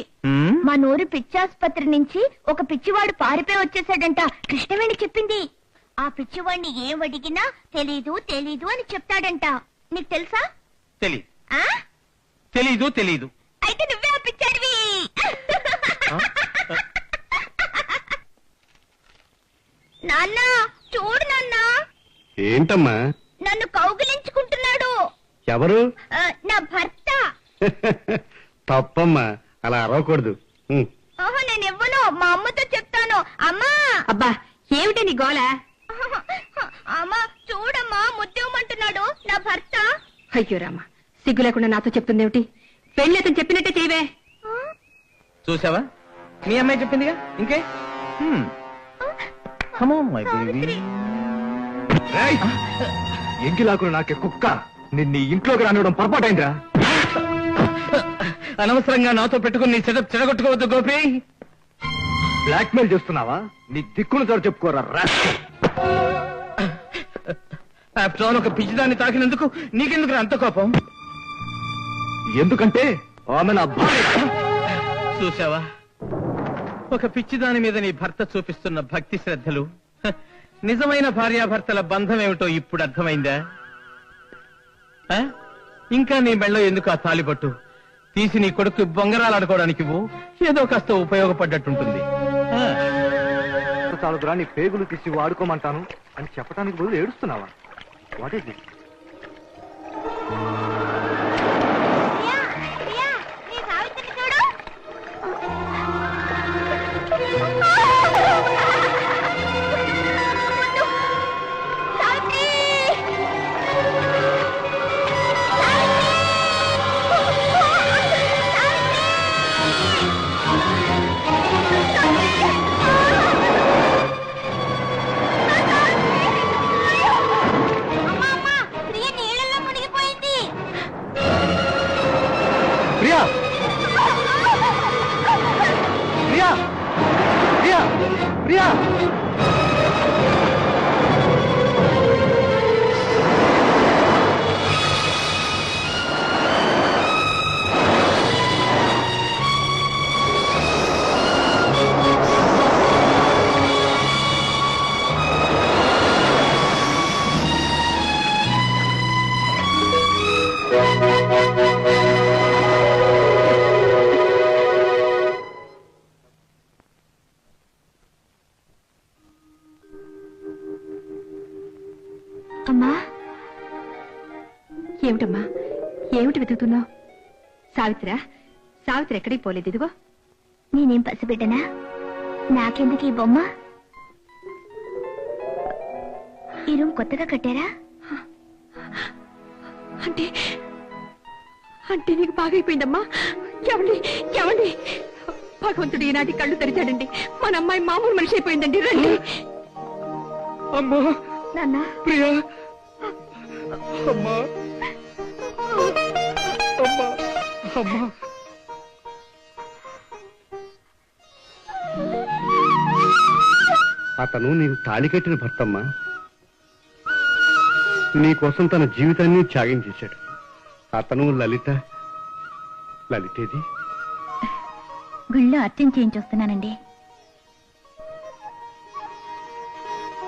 మా నూరి పిచ్చాసుపత్రి నుంచి ఒక పిచ్చివాడు పారిపోయి వచ్చేసాడంట. కృష్ణవేణి చెప్పింది. ఆ పిచ్చివాడిని ఏం అడిగినా తెలీదు తెలీదు అని చెప్తాడంట. నీకు తెలుసా? తెలీదు. తెలీదు తెలీదు. అయితే నువ్వే ఆ పిచ్చాడివి. నాన్న చూడు నాన్న. ఏంటమ్మా? నన్ను కౌగిలించుకుంటున్నాడు. ఎవరు? నా భర్త. తప్పమ్మా, అలా అరవకూడదు. ఓహో, నేను ఇవ్వను. మా అమ్మతో చెప్తాను. అమ్మా. అబ్బా, ఏమిటి నీ గోల? అమ్మా చూడమ్మా, ముద్దేమంటున్నాడు నా భర్త. అయ్యో రామా, సిగ్గు లేకుండా నాతో చెప్తుందేమిటి? పెళ్లి అతను చెప్పినట్టే చేయవే. చూసావా, మీ అమ్మాయి చెప్పిందిగా. ఇంకే ఎంకిలాకులు నాకే కుక్క. నిన్ను ఇంట్లోకి రానివ్వడం పొరపాటైందిరా. అనవసరంగా నాతో పెట్టుకుని నీ సెటప్ చెడగొట్టుకోవద్దు గోపి. బ్లాక్ మెయిల్ చేస్తున్నావా? నీ దిక్కును సార్ చెప్పుకోరా. ఆఫ్టర్ ఒక పిచ్చిదాన్ని తాకినందుకు నీకెందుకు అంత కోపం? ఎందుకంటే ఆమె నా భార్య. చూసావా, ఒక పిచ్చిదాని మీద నీ భర్త చూపిస్తున్న భక్తి శ్రద్ధలు. నిజమైన భార్యాభర్తల బంధం ఏమిటో ఇప్పుడు అర్థమైందా? ఇంకా నీ మెళ్ళో ఎందుకు ఆ తాలిపట్టు? తీసి నీ కొడుకు బొంగరాలు ఆడుకోవడానికి ఏదో కాస్త ఉపయోగపడ్డట్టుంటుంది. చాలుదురా, నీ పేగులు తీసి వాడుకోమంటాను అని చెప్పడానికి బదులు ఏడుస్తున్నావా? What is this? ఏమిటమ్మా, ఏమిటి వెతుకుతున్నావు? సావిత్రి ఎక్కడికి పోలేదు. ఇదిగో. నేనేం పసిబిడ్డనా? నాకెందుకు ఈ బొమ్మ? ఈ రూమ్ కొత్తగా కట్టారా? అంటే నీకు బాగైపోయిందమ్మా. ఎవండి భగవంతుడు ఈనాటి కళ్ళు తెరిచాడండి. మన అమ్మాయి మామూలు మనిషి అయిపోయిందండి. రండి. అమ్మా నాన్న, ప్రియా, అమ్మా అమ్మా అమ్మా. అతను నీకు తాళి కట్టిన భర్తమ్మా. నీకోసం తన జీవితాన్ని త్యాగం చేశాడు. అతను లలితేది గుళ్ళో అర్చన చేయించొస్తున్నానండి.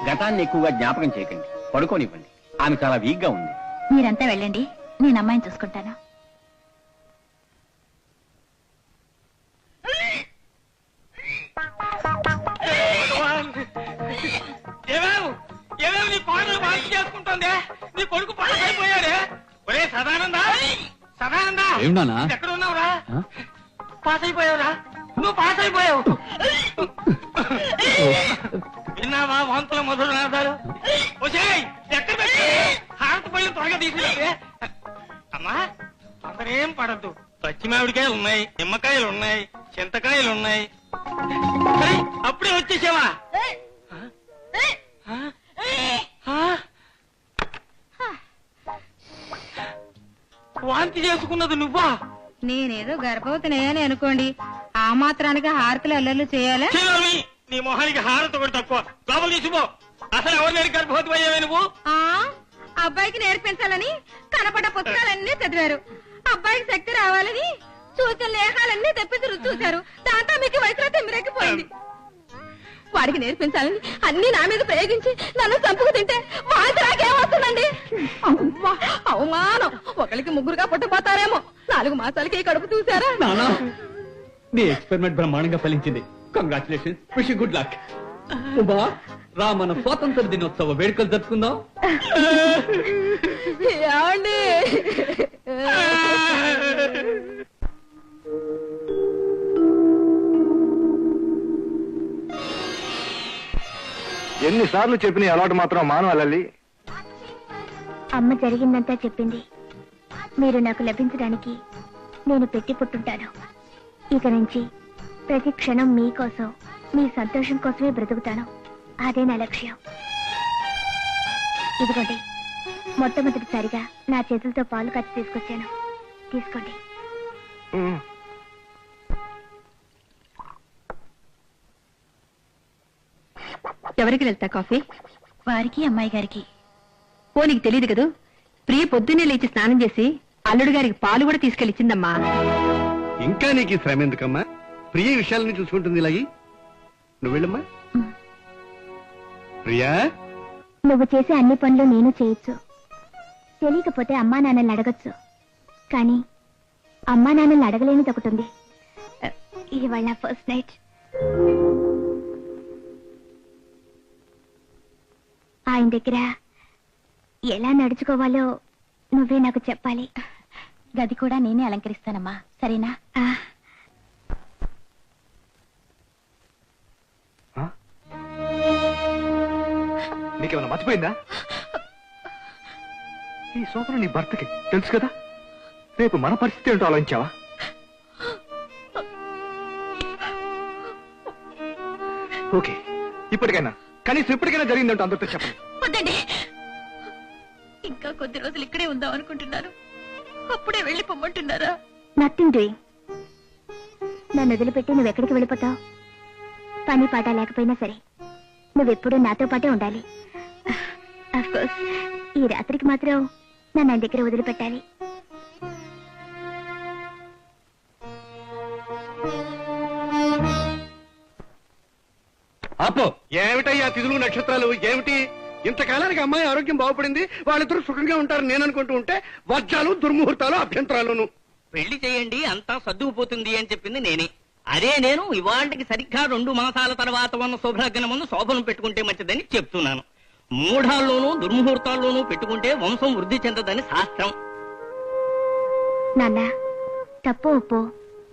గతాన్ని ఎక్కువగా జ్ఞాపకం చేయకండి, పడుకోనివ్వండి. ఆమె చాలా వీక్ గా ఉంది. మీరంతా వెళ్ళండి, నేను అమ్మాయిని చూసుకుంటాను. ఏమేమి నీ కోడలు వాంతి చేసుకుంటుందే? నీ కొడుకు పాసైపోయాడే? ఒరే సదానందా, ఎక్కడ ఉన్నావురా? పాస్ అయిపోయావురా, నువ్వు పాస్ అయిపోయావు. విన్నావా వాంతుల మొదలు నాదాలు? వచ్చాయి ఎక్కడ పెట్టి హారతి పళ్ళు త్వరగా తీసుకెళ్తే. అమ్మా తొందరేం పడద్దు. పచ్చిమామిడికాయలు ఉన్నాయి, నిమ్మకాయలు ఉన్నాయి, చింతకాయలు ఉన్నాయి. సరే అప్పుడే వచ్చేసావా? వాంతి చేసుకున్నది నువ్వా? నేనేదో గర్భవతినే అని అనుకోండి, ఆ మాత్రానికి హారతులు అల్లర్లు చేయాలా? నీ మొహానికి హారత కూడా తక్కువ. లోపల తీసిపో. అసలు ఎవరు లేని గర్భవతి అయ్యావే నువ్వు? అబ్బాయికి నేర్పించాలని కనపడ్డ పుస్తకాలన్నీ చదివారు. అబ్బాయికి శక్తి రావాలని సూచన లేఖాలన్నీ తెప్పించి చూశారు. దాంతో మీకు వయసులో తిమ్మిరెక్కిపోయింది. వాడికి నేర్పించాలని అన్ని నా మీద ప్రయోగించి నన్ను చంపుకు తింటే వాంతి నాకేమవుతుందండి? అవమానం. ఒకరికి ముగ్గురుగా పుట్టపోతారేమో. 4 మాసాలకి కడుపు చూసారా? నీ ఎక్స్పెరిమెంట్ బ్రహ్మాండంగా ఫలించింది. Congratulations, wish you good luck. ఉబా రా, మన స్వాతంత్ర దినోత్సవ వేడుకలు జరుపుకుందాం. ఏమండి? ఎన్నిసార్లు చెప్పిన అలవాటు మాత్రం మానవాళ్ళి. అమ్మ జరిగిందంతా చెప్పింది. మీరు నాకు లభించడానికి నేను పెట్టి పుట్టుంటాను. ఇక నుంచి ప్రతి క్షణం మీకోసం, మీ సంతోషం కోసమే బ్రతుకుతాను. అదే నా లక్ష్యం. ఇదిగోండి, మొట్టమొదటిసారిగా నా చేతులతో పాలు కచ్చి తీసుకొచ్చాను. తీసుకోండి. ఎవరికి వెళ్తా కాఫీ? వారికి, అమ్మాయి గారికి. ఓ నీకు తెలియదు కదూ, ప్రియ పొద్దున్నే లేచి స్నానం చేసి అల్లుడు గారికి పాలు కూడా తీసుకెళ్ళిచ్చిందమ్మా. ఇంకా నీకు ఈ శ్రమ ఎందుకమ్మా? ప్రియ విషయాలని చూసుకుంటుంది. ఇలాగి నువ్వు వెళ్ళమ్మా. ప్రియా, నువ్వు చేసే అన్ని పనులు నేను చేయొచ్చు. తెలియకపోతే అమ్మా నాన్నల్ని అడగచ్చు. కానీ అమ్మా నాన్నల్ని అడగలేనిది ఒకటి ఉంది. ఇవాళ ఫస్ట్ నైట్. ఆయన దగ్గర ఎలా నడుచుకోవాలో నువ్వే నాకు చెప్పాలి. గది కూడా నేనే అలంకరిస్తానమ్మా, సరేనా? నీకేమైనా మర్చిపోయిందా? ఈ సోదరు నీ భర్తకి తెలుసు కదా. రేపు మన పరిస్థితి ఏంటో ఆలోచించావా? ఓకే, ఇప్పటికైనా కనీసం ఇప్పటికైనా జరిగిందంటో అందరితో చెప్పండి. వద్దండి, ఇంకా కొద్ది రోజులు ఇక్కడే ఉందాం అనుకుంటున్నారు. అప్పుడే వెళ్ళి పొమ్మంటున్నారా? Nothing doing. నన్ను వదిలిపెట్టి నువ్వు ఎక్కడికి వెళ్ళిపోతావు? పని పాట లేకపోయినా సరే నువ్వెప్పుడూ నాతో పాటే ఉండాలి. అఫ్ కోర్స్ ఈ రాత్రికి మాత్రం నన్ను ఆయన దగ్గర వదిలిపెట్టాలి. ఆపో. ఏమిటయ్యా తిథులు నక్షత్రాలు ఏమిటి? ఇంతకాలానికి అమ్మాయి ఆరోగ్యం బాగుపడింది, వాళ్ళిద్దరూ సుఖంగా ఉంటారు నేను అనుకుంటూ ఉంటే వర్జాలు, దుర్ముహూర్తాలు, అభ్యంతరాలును. పెళ్లి చేయండి అంతా సర్దుకుపోతుంది అని చెప్పింది నేనే. అదే నేను ఇవాళకి సరిగ్గా 2 మాసాల తర్వాత ఉన్న శుభలగ్న ముందు శోభనం పెట్టుకుంటే మంచిదని చెప్తున్నాను. మూఢాల్లోనూ దుర్ముహూర్తాల్లోనూ పెట్టుకుంటే వంశం వృద్ధి చెందదని శాస్త్రం. నాన్న, తప్పు ఉప్పు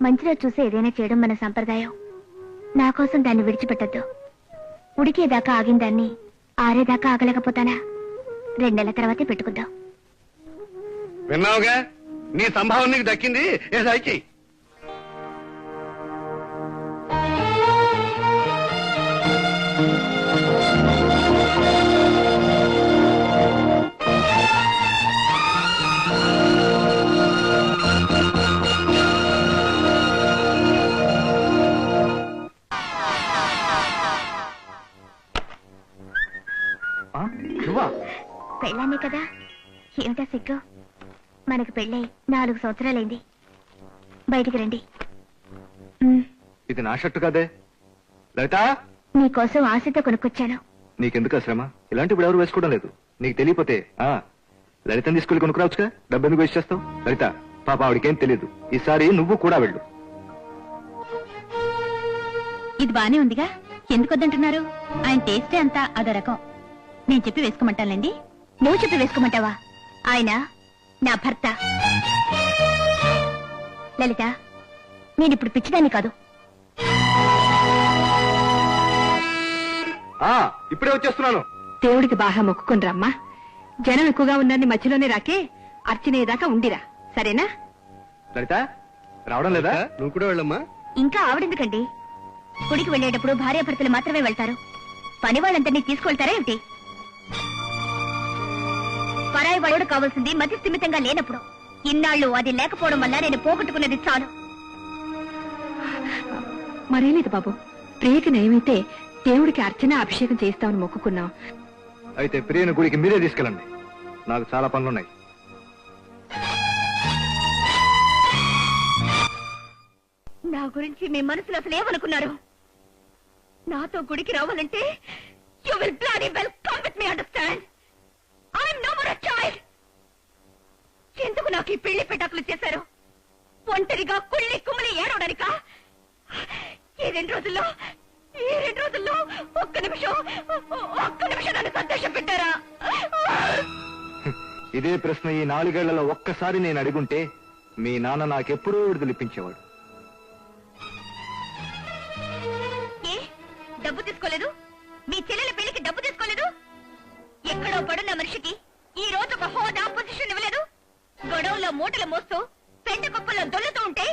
మంచిగా చూసి ఏదైనా చేయడం మన సంప్రదాయం. నా కోసం దాన్ని విడిచిపెట్టద్దు. ఉడికేదాకా ఆగిన దాన్ని ఆరేదాకా ఆగలేకపోతానా? 2 నెలల తర్వాతే పెట్టుకుందాం. విన్నావుగా, నీ సంభావన నీకు దక్కింది. ఏ సాయికి పెళ్ళానే కదా, ఏమిటా సిగ్గు? మనకు పెళ్ళై 4 సంవత్సరాలైంది. బయటికి రండి. ఇది నా షర్టు కదే లలిత. నీకోసం ఆశతో కొనుక్కొచ్చాను. నీకెందుకు శ్రమ? ఇలాంటివి ఎవరు వేసుకోవడం లేదు. నీకు తెలియపోతే లలితని తీసుకెళ్ళి కొనుక్కురావచ్చుగా. డబ్బు ఎందుకు వేస్ట్ చేస్తావు? లలిత పాప, ఆవిడకేం తెలియదు. ఈసారి నువ్వు కూడా వెళ్ళు. ఇది బానే ఉందిగా, ఎందుకు వద్దంటున్నారు? ఆయన టేస్టే అంతా అదో రకం. నేను చెప్పి వేసుకోమంటానండి. నువ్వు చెప్పి వేసుకోమంటావా? ఆయన నా భర్త. లలిత, నేనిప్పుడు పిచ్చిదాన్ని కాదు. ఇప్పుడే వచ్చేస్తున్నాను. దేవుడికి బాగా మొక్కుకుని రమ్మా. జనం ఎక్కువగా ఉన్నారని మధ్యలోనే రాకే, అర్చనేదాకా ఉండిరా, సరేనా? లలిత రావడం లేదా? నువ్వు కూడా వెళ్ళమ్మా. ఇంకా ఆవిడెందుకండి? గుడికి వెళ్ళేటప్పుడు భార్యాభర్తలు మాత్రమే వెళ్తారు. పని వాళ్ళందరినీ తీసుకువెళ్తారా ఏమిటి? పరాయి వాడు కావాల్సింది మతి స్థిమితంగా లేనప్పుడు. ఇన్నాళ్ళు అది లేకపోవడం వల్ల నేను పోగొట్టుకున్నది చాలు. మరేలేదు బాబు, ప్రియకి నయమైతే దేవుడికి అర్చన అభిషేకం చేస్తామని మొక్కుకున్నాం. అయితే ప్రియను గుడికి మీరే తీసుకెళ్ళండి. నాకు చాలా పనులున్నాయి. నా గురించి మీ మనసులో అసలు ఏమనుకున్నారు? నాతో గుడికి రావాలంటే you will bloody well come with me, understand? I am no more a child. ఎందుకు నాకు ఈ పెళ్లి పెటాకులు చేశారు? ఒంటరిగా కుళ్ళి కుమ్మలి ఏడవడానికా? ఈ 2 రోజుల్లో ఒక్క నిమిషం నన్ను సంతోషం పెట్టారా? ఇదే ప్రశ్న ఈ 4 ఏళ్లలో ఒక్కసారి నేను అడుగుంటే మీ నాన్న నాకెప్పుడూ విడుదలిప్పించేవాడు. డబ్బు తీసుకోలేదు? మీ చెల్లెల పెళ్లికి డబ్బు తీసుకోలేదు? ఎక్కడో పడున్న మనిషికి ఈ రోజు ఒక హోదా పొజిషన్ ఇవ్వలేదు? గొడవల్లో మూటలు మోస్తూ పెంట కుప్పల్లో దొల్లుతూ ఉంటే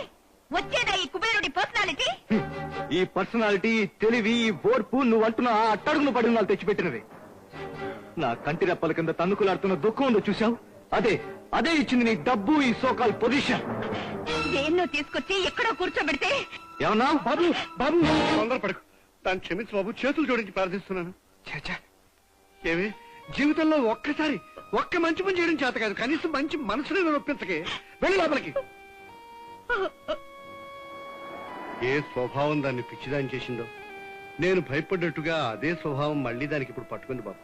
వచ్చేదా ఈ కుబేరుడి పర్సనాలిటీ? ఈ పర్సనాలిటీ, తెలివి, ఈ ఓర్పు నువ్వంటున్న ఆ అట్టడుగును పడి వాళ్ళు తెచ్చిపెట్టినవి. నా కంటి రెప్పల కింద తన్నుకులాడుతున్న దుఃఖం ఉందో చూసావు? అదే ఇచ్చింది నీ డబ్బు, ఈ సోకాల్ పొజిషన్. దేన్నో తీసుకొచ్చి ఎక్కడో కూర్చోబెడితే ఏమన్నా? బాబు బాబు తొందరపడకు. తాను క్షమించు బాబు, చేతులు జోడించి ప్రార్థిస్తున్నాను. ఏమి జీవితంలో ఒక్కసారి ఒక్క మంచి పని చేయడం చేత కాదు, కనీసం మంచి మనసునే నొప్పించకే. వెళ్ళి లోపలికి. ఏ స్వభావం దాన్ని పిచ్చిదాన్ని చేసిందో, నేను భయపడ్డట్టుగా అదే స్వభావం మళ్ళీ దానికి ఇప్పుడు పట్టుకుంది బాబు.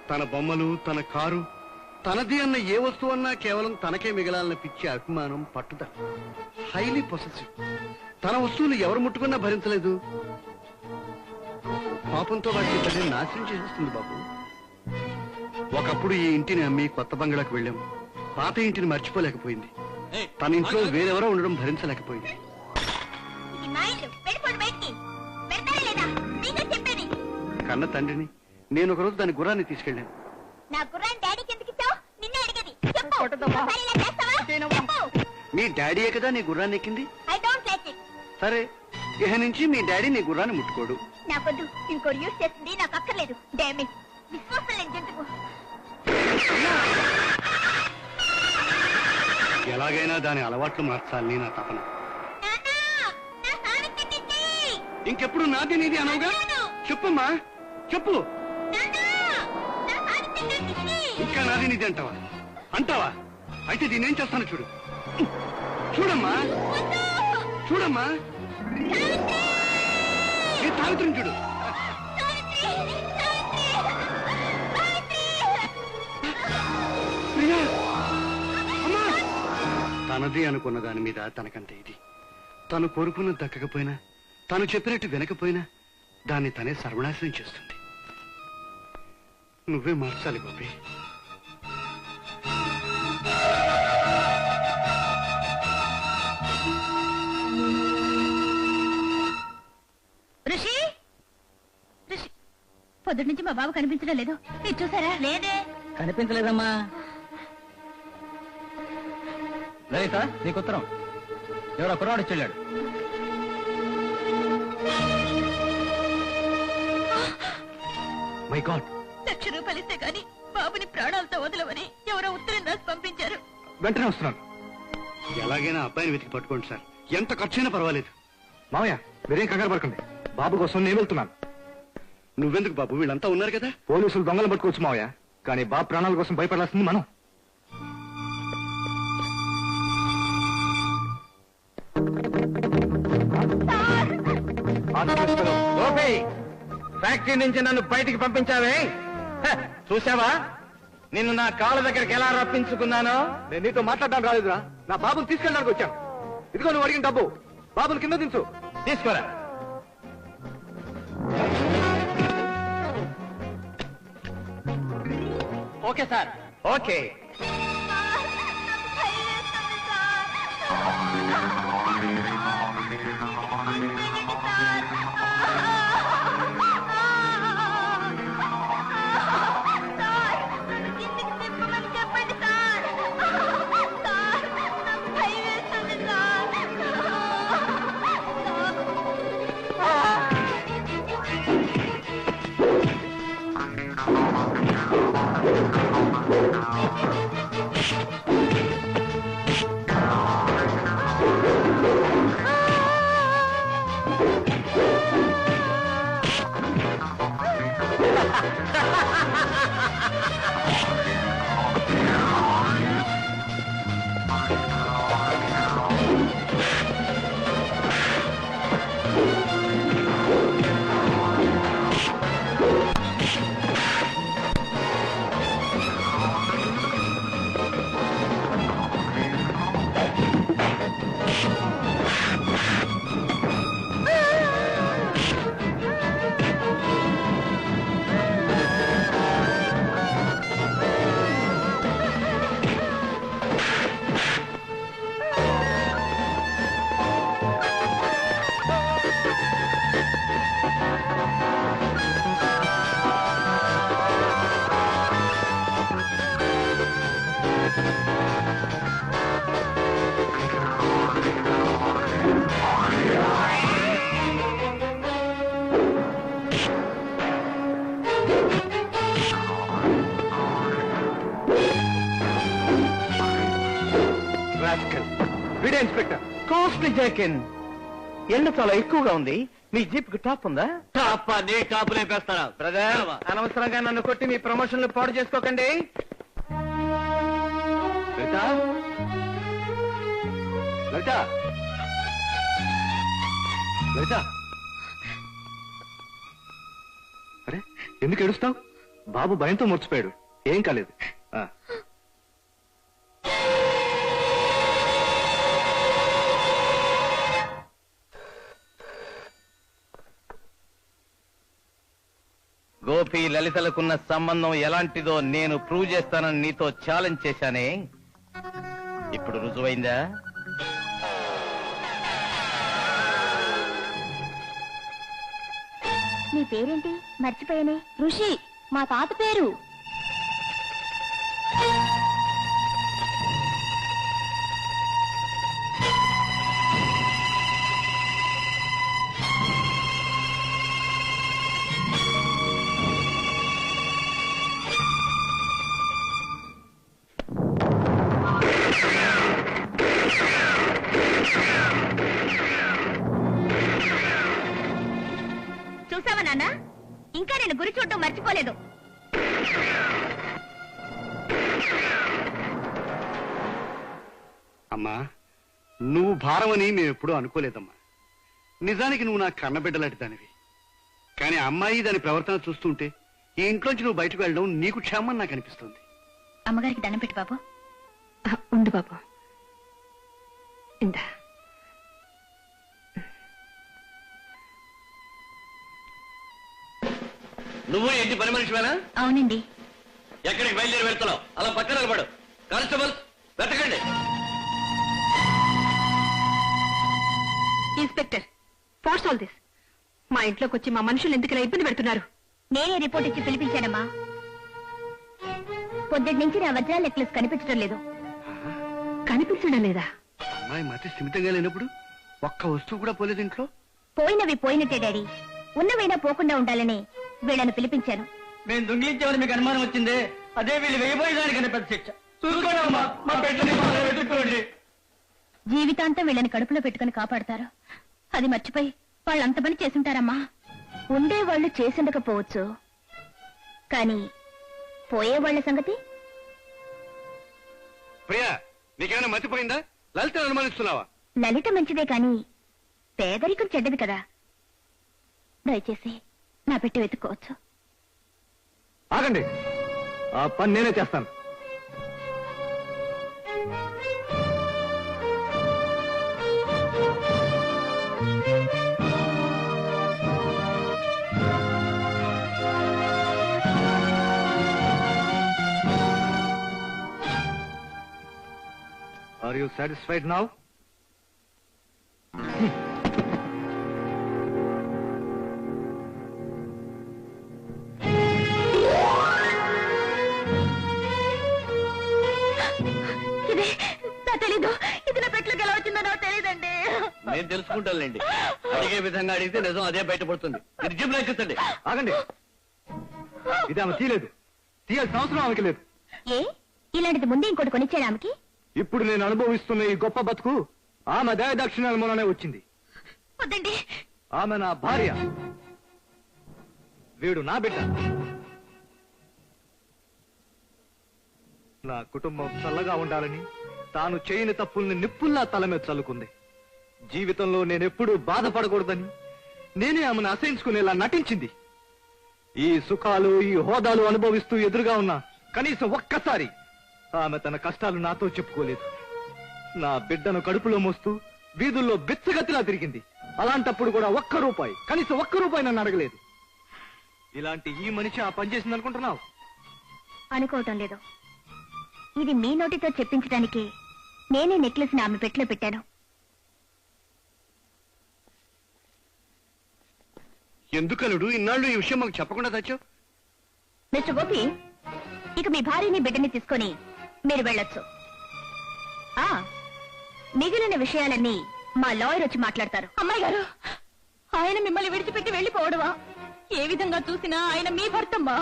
తన బొమ్మలు, తన కారు, తనది అన్న ఏ వస్తువు అన్నా కేవలం తనకే మిగలాలన్న పిచ్చి అభిమానం, పట్టుదల. Highly possessive. తన వస్తువులు ఎవరు ముట్టుకున్నా భరించలేదు. పాపంతో వాటిని తల్లి నాశనం చేసేస్తుంది బాబు. ఒకప్పుడు ఈ ఇంటిని అమ్మి కొత్త బంగళాకు వెళ్ళాం. పాత ఇంటిని మర్చిపోలేకపోయింది. తన ఇంట్లో వేరెవరో ఉండడం భరించలేకపోయింది. కన్న తండ్రిని నేను ఒకరోజు దాని గుర్రాన్ని తీసుకెళ్ళాను. మీ డాడీయే కదా నీ గుర్రాన్ని ఎక్కింది. సరే, ఇహ నుంచి మీ డాడీ నీ గుర్రాన్ని ముట్టుకోడు. నాకొద్దు, ఇంకోటి యూజ్ చేస్తుంది, నాకు అక్కర్లేదు. డామేజ్ విశ్వాసం లేని జంతువు. ఎలాగైనా దాని అలవాట్లు మార్చాలని నా తపన. ఇంకెప్పుడు నాది నీది అనవుగా? చెప్పమ్మా, చెప్పు. ఇంకా నాది నీది అంటావా? అయితే దీన్ని ఏం చేస్తాను చూడు. చూడమ్మా, ఈ తాగుతుని చూడు. తనది అనుకున్న దాని మీద తనకంటే ఇది. తను కోరుకున్నది దక్కకపోయినా, తను చెప్పినట్టు వినకపోయినా దాన్ని తనే సర్వనాశనం చేస్తుంది. నువ్వే మార్చాలి గోపి. పొద్దుటి నుంచి మా బాబు కనిపించడం లేదు. మీరు చూసారా? లేదే. కనిపించలేదమ్మా. లలిత నీకు ఉత్తరం. ఎవరో కుర్రాడు ఇచ్చెళ్ళాడు. మై గాడ్, ₹1,00,000 ఇస్తే గాని బాబుని ప్రాణాలతో వదలవని ఎవరో ఉత్తరం రాసి పంపించారు. వెంటనే వస్తున్నాను. ఎలాగైనా అబ్బాయిని వెతికి పట్టుకోండి సార్. ఎంత ఖర్చైనా పర్వాలేదు. మామయ్య మీరేం కంగారు పడకండి. బాబు కోసం నేను వెళ్తున్నాను. నువ్వెందుకు బాబు, వీళ్ళంతా ఉన్నారు కదా. పోలీసులు దొంగలు పట్టుకోవచ్చు మావయ్య, కానీ బాబు ప్రాణాల కోసం భయపడాల్సింది మనం. ఫ్యాక్టరీ నుంచి నన్ను బయటికి పంపించావే, చూసావా నిన్ను నా కాళ్ళ దగ్గరికి ఎలా రప్పించుకున్నానో. నేను నీతో మాట్లాడడానికి రాలేదురా, నా బాబుని తీసుకెళ్ళడానికి వచ్చాను. ఇదిగో నువ్వు అడిగిన డబ్బు. బాబుని కింద దించు. తీసుకోరా. Okay sir. ఓకే. వీడే ఇన్స్పెక్టర్. కాస్ట్లీ జాకిన్, ఎండ చాలా ఎక్కువగా ఉంది. మీ జీప్ కి టాప్ ఉందా? టాప్ నీ టాప్ లేపేస్తారా బ్రదర్, అనవసరంగా నన్ను కొట్టి మీ ప్రమోషన్లు పాడు చేసుకోకండి. లలిత, లలిత, లలిత. అరే ఎందుకు ఏడుస్తావు? బాబు భయంతో మర్చిపోయాడు. ఏం కాలేదు. గోపి లలితలకున్న సంబంధం ఎలాంటిదో నేను ప్రూవ్ చేస్తానని నీతో ఛాలెంజ్ చేశానే, ఇప్పుడు రుజువైందా? నీ పేరేంటి? మర్చిపోయానే. ఋషి, మా తాత పేరు. చూసావా నాన్న, ఇంకా నేను గురి చూడటం మర్చిపోలేదు. అమ్మా, నువ్వు భారమని మేము ఎప్పుడూ అనుకోలేదమ్మా. నిజానికి నువ్వు నా కన్నబిడ్డలాంటి దానివి. కానీ అమ్మాయి దాని ప్రవర్తన చూస్తుంటే ఈ ఇంట్లోంచి నువ్వు బయటకు వెళ్ళడం నీకు క్షేమం నాకు అనిపిస్తుంది. అమ్మగారికి దండం పెట్టి బాబు. ఉండు బాబు. ఇందా. నువ్వు ఏంటి పని మనిషివేనా? అవునండి. ఎక్కడికి బయలుదేరి వెళ్తున్నావు? అలా పక్కన నిలబడు. కానిస్టేబుల్స్ వెతకండి. Inspector, what's all this? మా ఇంట్లోకి వచ్చి మా మనుషులు ఎందుకు ఇలా ఇబ్బంది పెడుతున్నారు? నేనే రిపోర్ట్ ఇచ్చి పిలిపించానమ్మా. పొద్దుటి నుంచి నా వజ్రాల నెక్లెస్ కనిపించడం లేదు. కనిపించడం లేదా? అమ్మాయి మతి స్థిమితంగా లేనప్పుడు ఒక్క వస్తువు కూడా పోలేదు ఇంట్లో. పోయినవి పోయినట్టే డాడీ, ఉన్నవైనా పోకుండా ఉండాలని వీళ్ళని పిలిపించాను. మేము దొంగిలించామని మీకు అనుమానం వచ్చిందే, అదే వీళ్ళు వేయబోయేదానికన్నా పెద్ద శిక్ష. చూసుకోండి మా పెట్టని వెతుక్కోండి. జీవితాంతం వీళ్ళని కడుపులో పెట్టుకుని కాపాడతారు. అది మర్చిపోయి వాళ్ళు అంత పని చేసుంటారమ్మా. ఉండేవాళ్లు చేసుండకపోవచ్చు, కానీ పోయేవాళ్ల సంగతి. ప్రియా, నీకేమైనా మతిపోయిందా? లలితను అనుమానిస్తున్నావా? లలిత మంచిదే కాని పేదరికం చెడ్డది కదా. దయచేసి నా పెట్టి వెతుక్కోవచ్చు. ఆగండి, ఆ పని నేనే చేస్తాను. Are you satisfied now? ఇది నా తెలీదు. ఇది నా పెట్లోకి ఎలా వచ్చిందో నాకు తెలీదండి. నేను తెలుసుకుంటానులేండి. అడిగే విధంగా అడిగితే నిజం అదే బయటపడుతుంది. మీరు జిమ్ ఎక్కించండి. ఆగండి, ఇది ఆమె తీయలేదు. తీయాల్సిన అవసరం ఆమెకి లేదు. ఏ ఇలాంటిది ముందే ఇంకోటి కొనిచ్చాడు ఆమెకి? ఇప్పుడు నేను అనుభవిస్తున్న ఈ గొప్ప బతుకు ఆమె దయ దక్షిణాల మూలనే వచ్చింది. వద్దండి. ఆమె నా భార్య, వీడు నా బిడ్డ. నా కుటుంబం చల్లగా ఉండాలని తాను చేయని తప్పుల్ని నిప్పుల్లా తల మీద చల్లుకుంది. జీవితంలో నేనెప్పుడూ బాధపడకూడదని నేనే ఆమెను అసహించుకునేలా నటించింది. ఈ సుఖాలు ఈ హోదాలు అనుభవిస్తూ ఎదురుగా ఉన్నా కనీసం ఒక్కసారి ఆమె తన కష్టాలు నాతో చెప్పుకోలేదు. నా బిడ్డను కడుపులో మోస్తూ వీధుల్లో బిచ్చగతిలా తిరిగింది. అలాంటప్పుడు కూడా కనీసం ఒక్క రూపాయి నన్ను అడగలేదు. ఇలాంటి ఈ మనిషి ఆ పని చేసింది అనుకుంటున్నావు? అనుకోవటం లేదు. ఇది మీ నోటితో చెప్పించడానికి నేనే నెక్లెస్ ని ఆమె పెట్లో పెట్టాను. ఎందుకలుడు ఇన్నాళ్ళు ఈ విషయం మాకు చెప్పకుండా తెచ్చావు? మిస్టర్ గోపి, ఇక మీ భార్యని బిడ్డని తీసుకొని మీరు వెళ్ళొచ్చు. మిగిలిన విషయాలన్నీ మా లాయర్ వచ్చి మాట్లాడతారు. అమ్మాయి గారు, ఆయన మిమ్మల్ని విడిచిపెట్టి వెళ్ళిపోవడమా? ఏ విధంగా చూసినా ఆయన మీ భర్తమ్మా.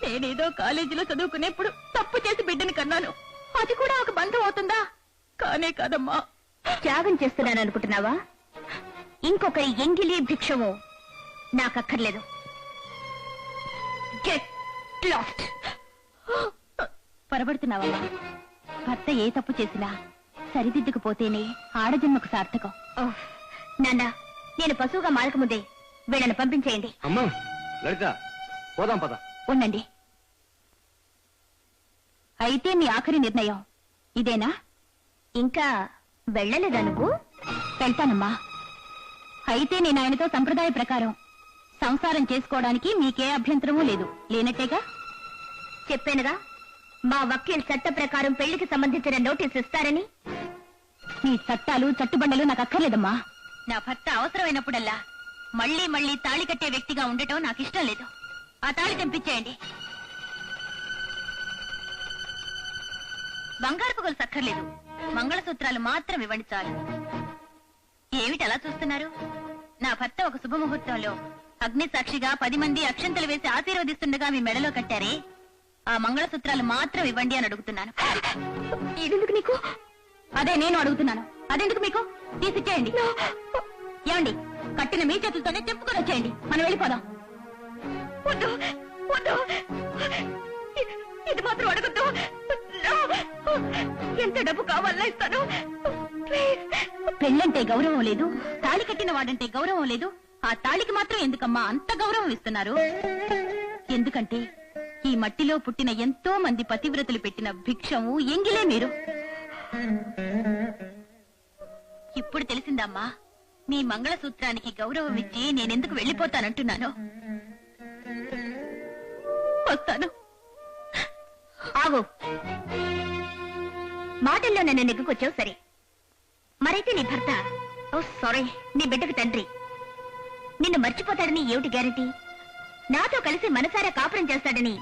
నేనేదో కాలేజీలో చదువుకునేప్పుడు తప్పు చేసి బిడ్డని కన్నాను. అది కూడా ఒక బంధం అవుతుందా? కానే కాదమ్మా. త్యాగం చేస్తున్నాను అనుకుంటున్నావా? ఇంకొకరి ఎంగిలి భిక్షము నాకక్కర్లేదు. Get lost. పొరబడుతున్నావమ్మా. భర్త ఏ తప్పు చేసినా సరిదిద్దుకుపోతేనే ఆడజన్మకు సార్థకం. నాన్న, నేను పశువుగా మారకముందే వీళ్ళని పంపించేయండి. అమ్మా లలిత, పోదాం పద. ఉండండి. అయితే మీ ఆఖరి నిర్ణయం ఇదేనా? ఇంకా వెళ్ళలేదా నువ్వు? వెళ్తానమ్మా. అయితే నేను ఆయనతో సంప్రదాయ ప్రకారం సంసారం చేసుకోవడానికి మీకే అభ్యంతరమూ లేదు. లేనట్టేగా? చెప్పానుగా, మా వకీల్ చట్ట ప్రకారం పెళ్లికి సంబంధించిన నోటీస్ ఇస్తారని. మీ చట్టాలు చట్టుబండలు నాకు అక్కర్లేదమ్మా. నా భర్త అవసరమైనప్పుడల్లా మళ్లీ మళ్లీ తాళి కట్టే వ్యక్తిగా ఉండటం నాకు ఇష్టం లేదు. ఆ తాళి తెంపించేయండి. బంగారపు గొలుసు అక్కర్లేదు, మంగళసూత్రాలు మాత్రం ఇవ్వండి చాలు. ఏమిటి అలా చూస్తున్నారు? నా భర్త ఒక శుభముహూర్తంలో అగ్ని సాక్షిగా 10 మంది అక్షంతలు వేసి ఆశీర్వదిస్తుండగా మీ మెడలో కట్టారే, ఆ మంగళసూత్రాలు మాత్రం ఇవ్వండి అని అడుగుతున్నాను. ఇదెందుకు నీకు? అదే నేను అడుగుతున్నాను. అదెందుకు మీకు? తీసిచ్చేయండి. ఏమండి, కట్టిన మీ చేతులతోనే చెప్పుకొని వచ్చేయండి. మనం వెళ్ళిపోదాం. వద్దు వద్దు, ఇది మాత్రం అడగద్దు. ఎంత డబ్బు కావాలన్నా ఇస్తాను. పెళ్ళంటే గౌరవం లేదు, తాళి కట్టిన వాడంటే గౌరవం లేదు. ఆ తాళికి మాత్రం ఎందుకమ్మా అంత గౌరవం ఇస్తున్నారు? ఎందుకంటే ఈ మట్టిలో పుట్టిన ఎంతో మంది పతివ్రతలు పెట్టిన భిక్షము ఎంగిలే మీరు. ఇప్పుడు తెలిసిందమ్మా, మీ మంగళసూత్రానికి గౌరవం ఇచ్చి నేనెందుకు వెళ్ళిపోతానంటున్నాను. వస్తాను. ఆగు. మాటల్లో నన్ను నెగ్గుకొచ్చావు సరే, మరైతే నీ భర్త, ఓ సారీ, నీ బిడ్డకు తండ్రి నిన్ను మర్చిపోతాడని ఏమిటి గ్యారెంటీ? నాతో కలిసి మనసారా కాపురం చేస్తాడని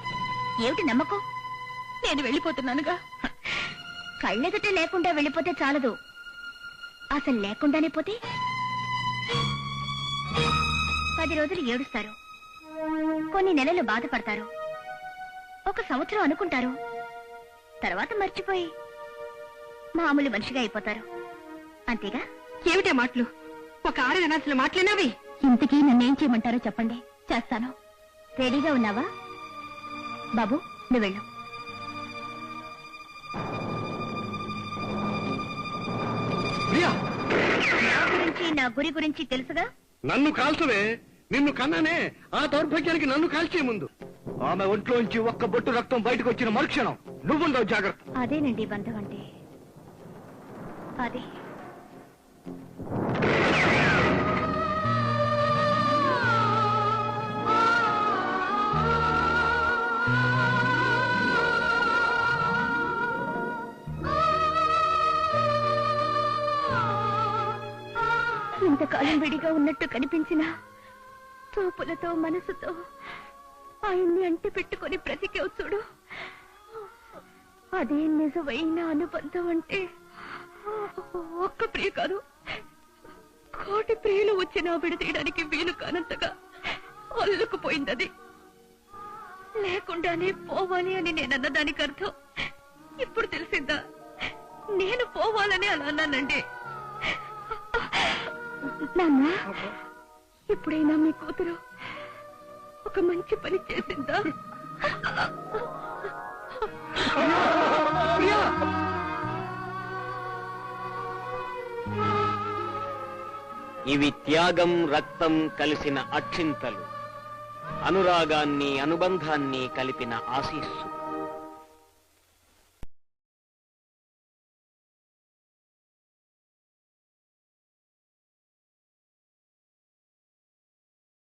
ఏమిటి నమ్మకం? నేను వెళ్ళిపోతున్నానుగా. కళ్ళెదుట లేకుండా వెళ్ళిపోతే చాలదు, అసలు లేకుండానే పోతే 10 రోజులు ఏడుస్తారు, కొన్ని నెలలు బాధపడతారు, 1 సంవత్సరం అనుకుంటారు, తర్వాత మర్చిపోయి మామూలు మనిషిగా అయిపోతారు. అంతేగా? ఏమిటే మాటలు? ఒక ఆడదనాల్సిన మాటలేనావి? ఇంతకీ నన్నేం చేయమంటారో చెప్పండి, చేస్తాను. రెడీగా ఉన్నావా? బాబు నువ్వు వెళ్ళు. నా గురించి నా గురి గురించి తెలుసుగా? నన్ను కాల్చవే, నిన్ను కన్నానే ఆ దౌర్భాగ్యానికి నన్ను కాల్చే ముందు ఆమె ఒంట్లోంచి ఒక్క బొట్టు రక్తం బయటకు వచ్చిన మరుక్షణం నువ్వుండవు జాగ్రత్త. అదేనండి బంధం అంటే. అదే ఇంతకాలం విడిగా ఉన్నట్టు కనిపించిన చూపులతో మనసుతో ఆయన్ని అంటి పెట్టుకుని బ్రతికేవు చూడు, అదే నిజమైన అనుబంధం అంటే. ఒక్క ప్రియ కాదు, 1,000,000 ప్రియులు వచ్చినా విడదీయడానికి వీలు కానంతగా అల్లుకుపోయిందది. లేకుండానే పోవాలి అని నేనన్న దానికి అర్థం ఇప్పుడు తెలిసిందా? నేను పోవాలని అలా అన్నానండి. నాన్న, ఇప్పుడైనా మీ కూతురు ఒక మంచి పని చేసిందా? ఇవి త్యాగం రక్తం కలిసిన అక్షింతలు, అనురాగాన్ని అనుబంధాన్ని కలిపిన ఆశీస్సు.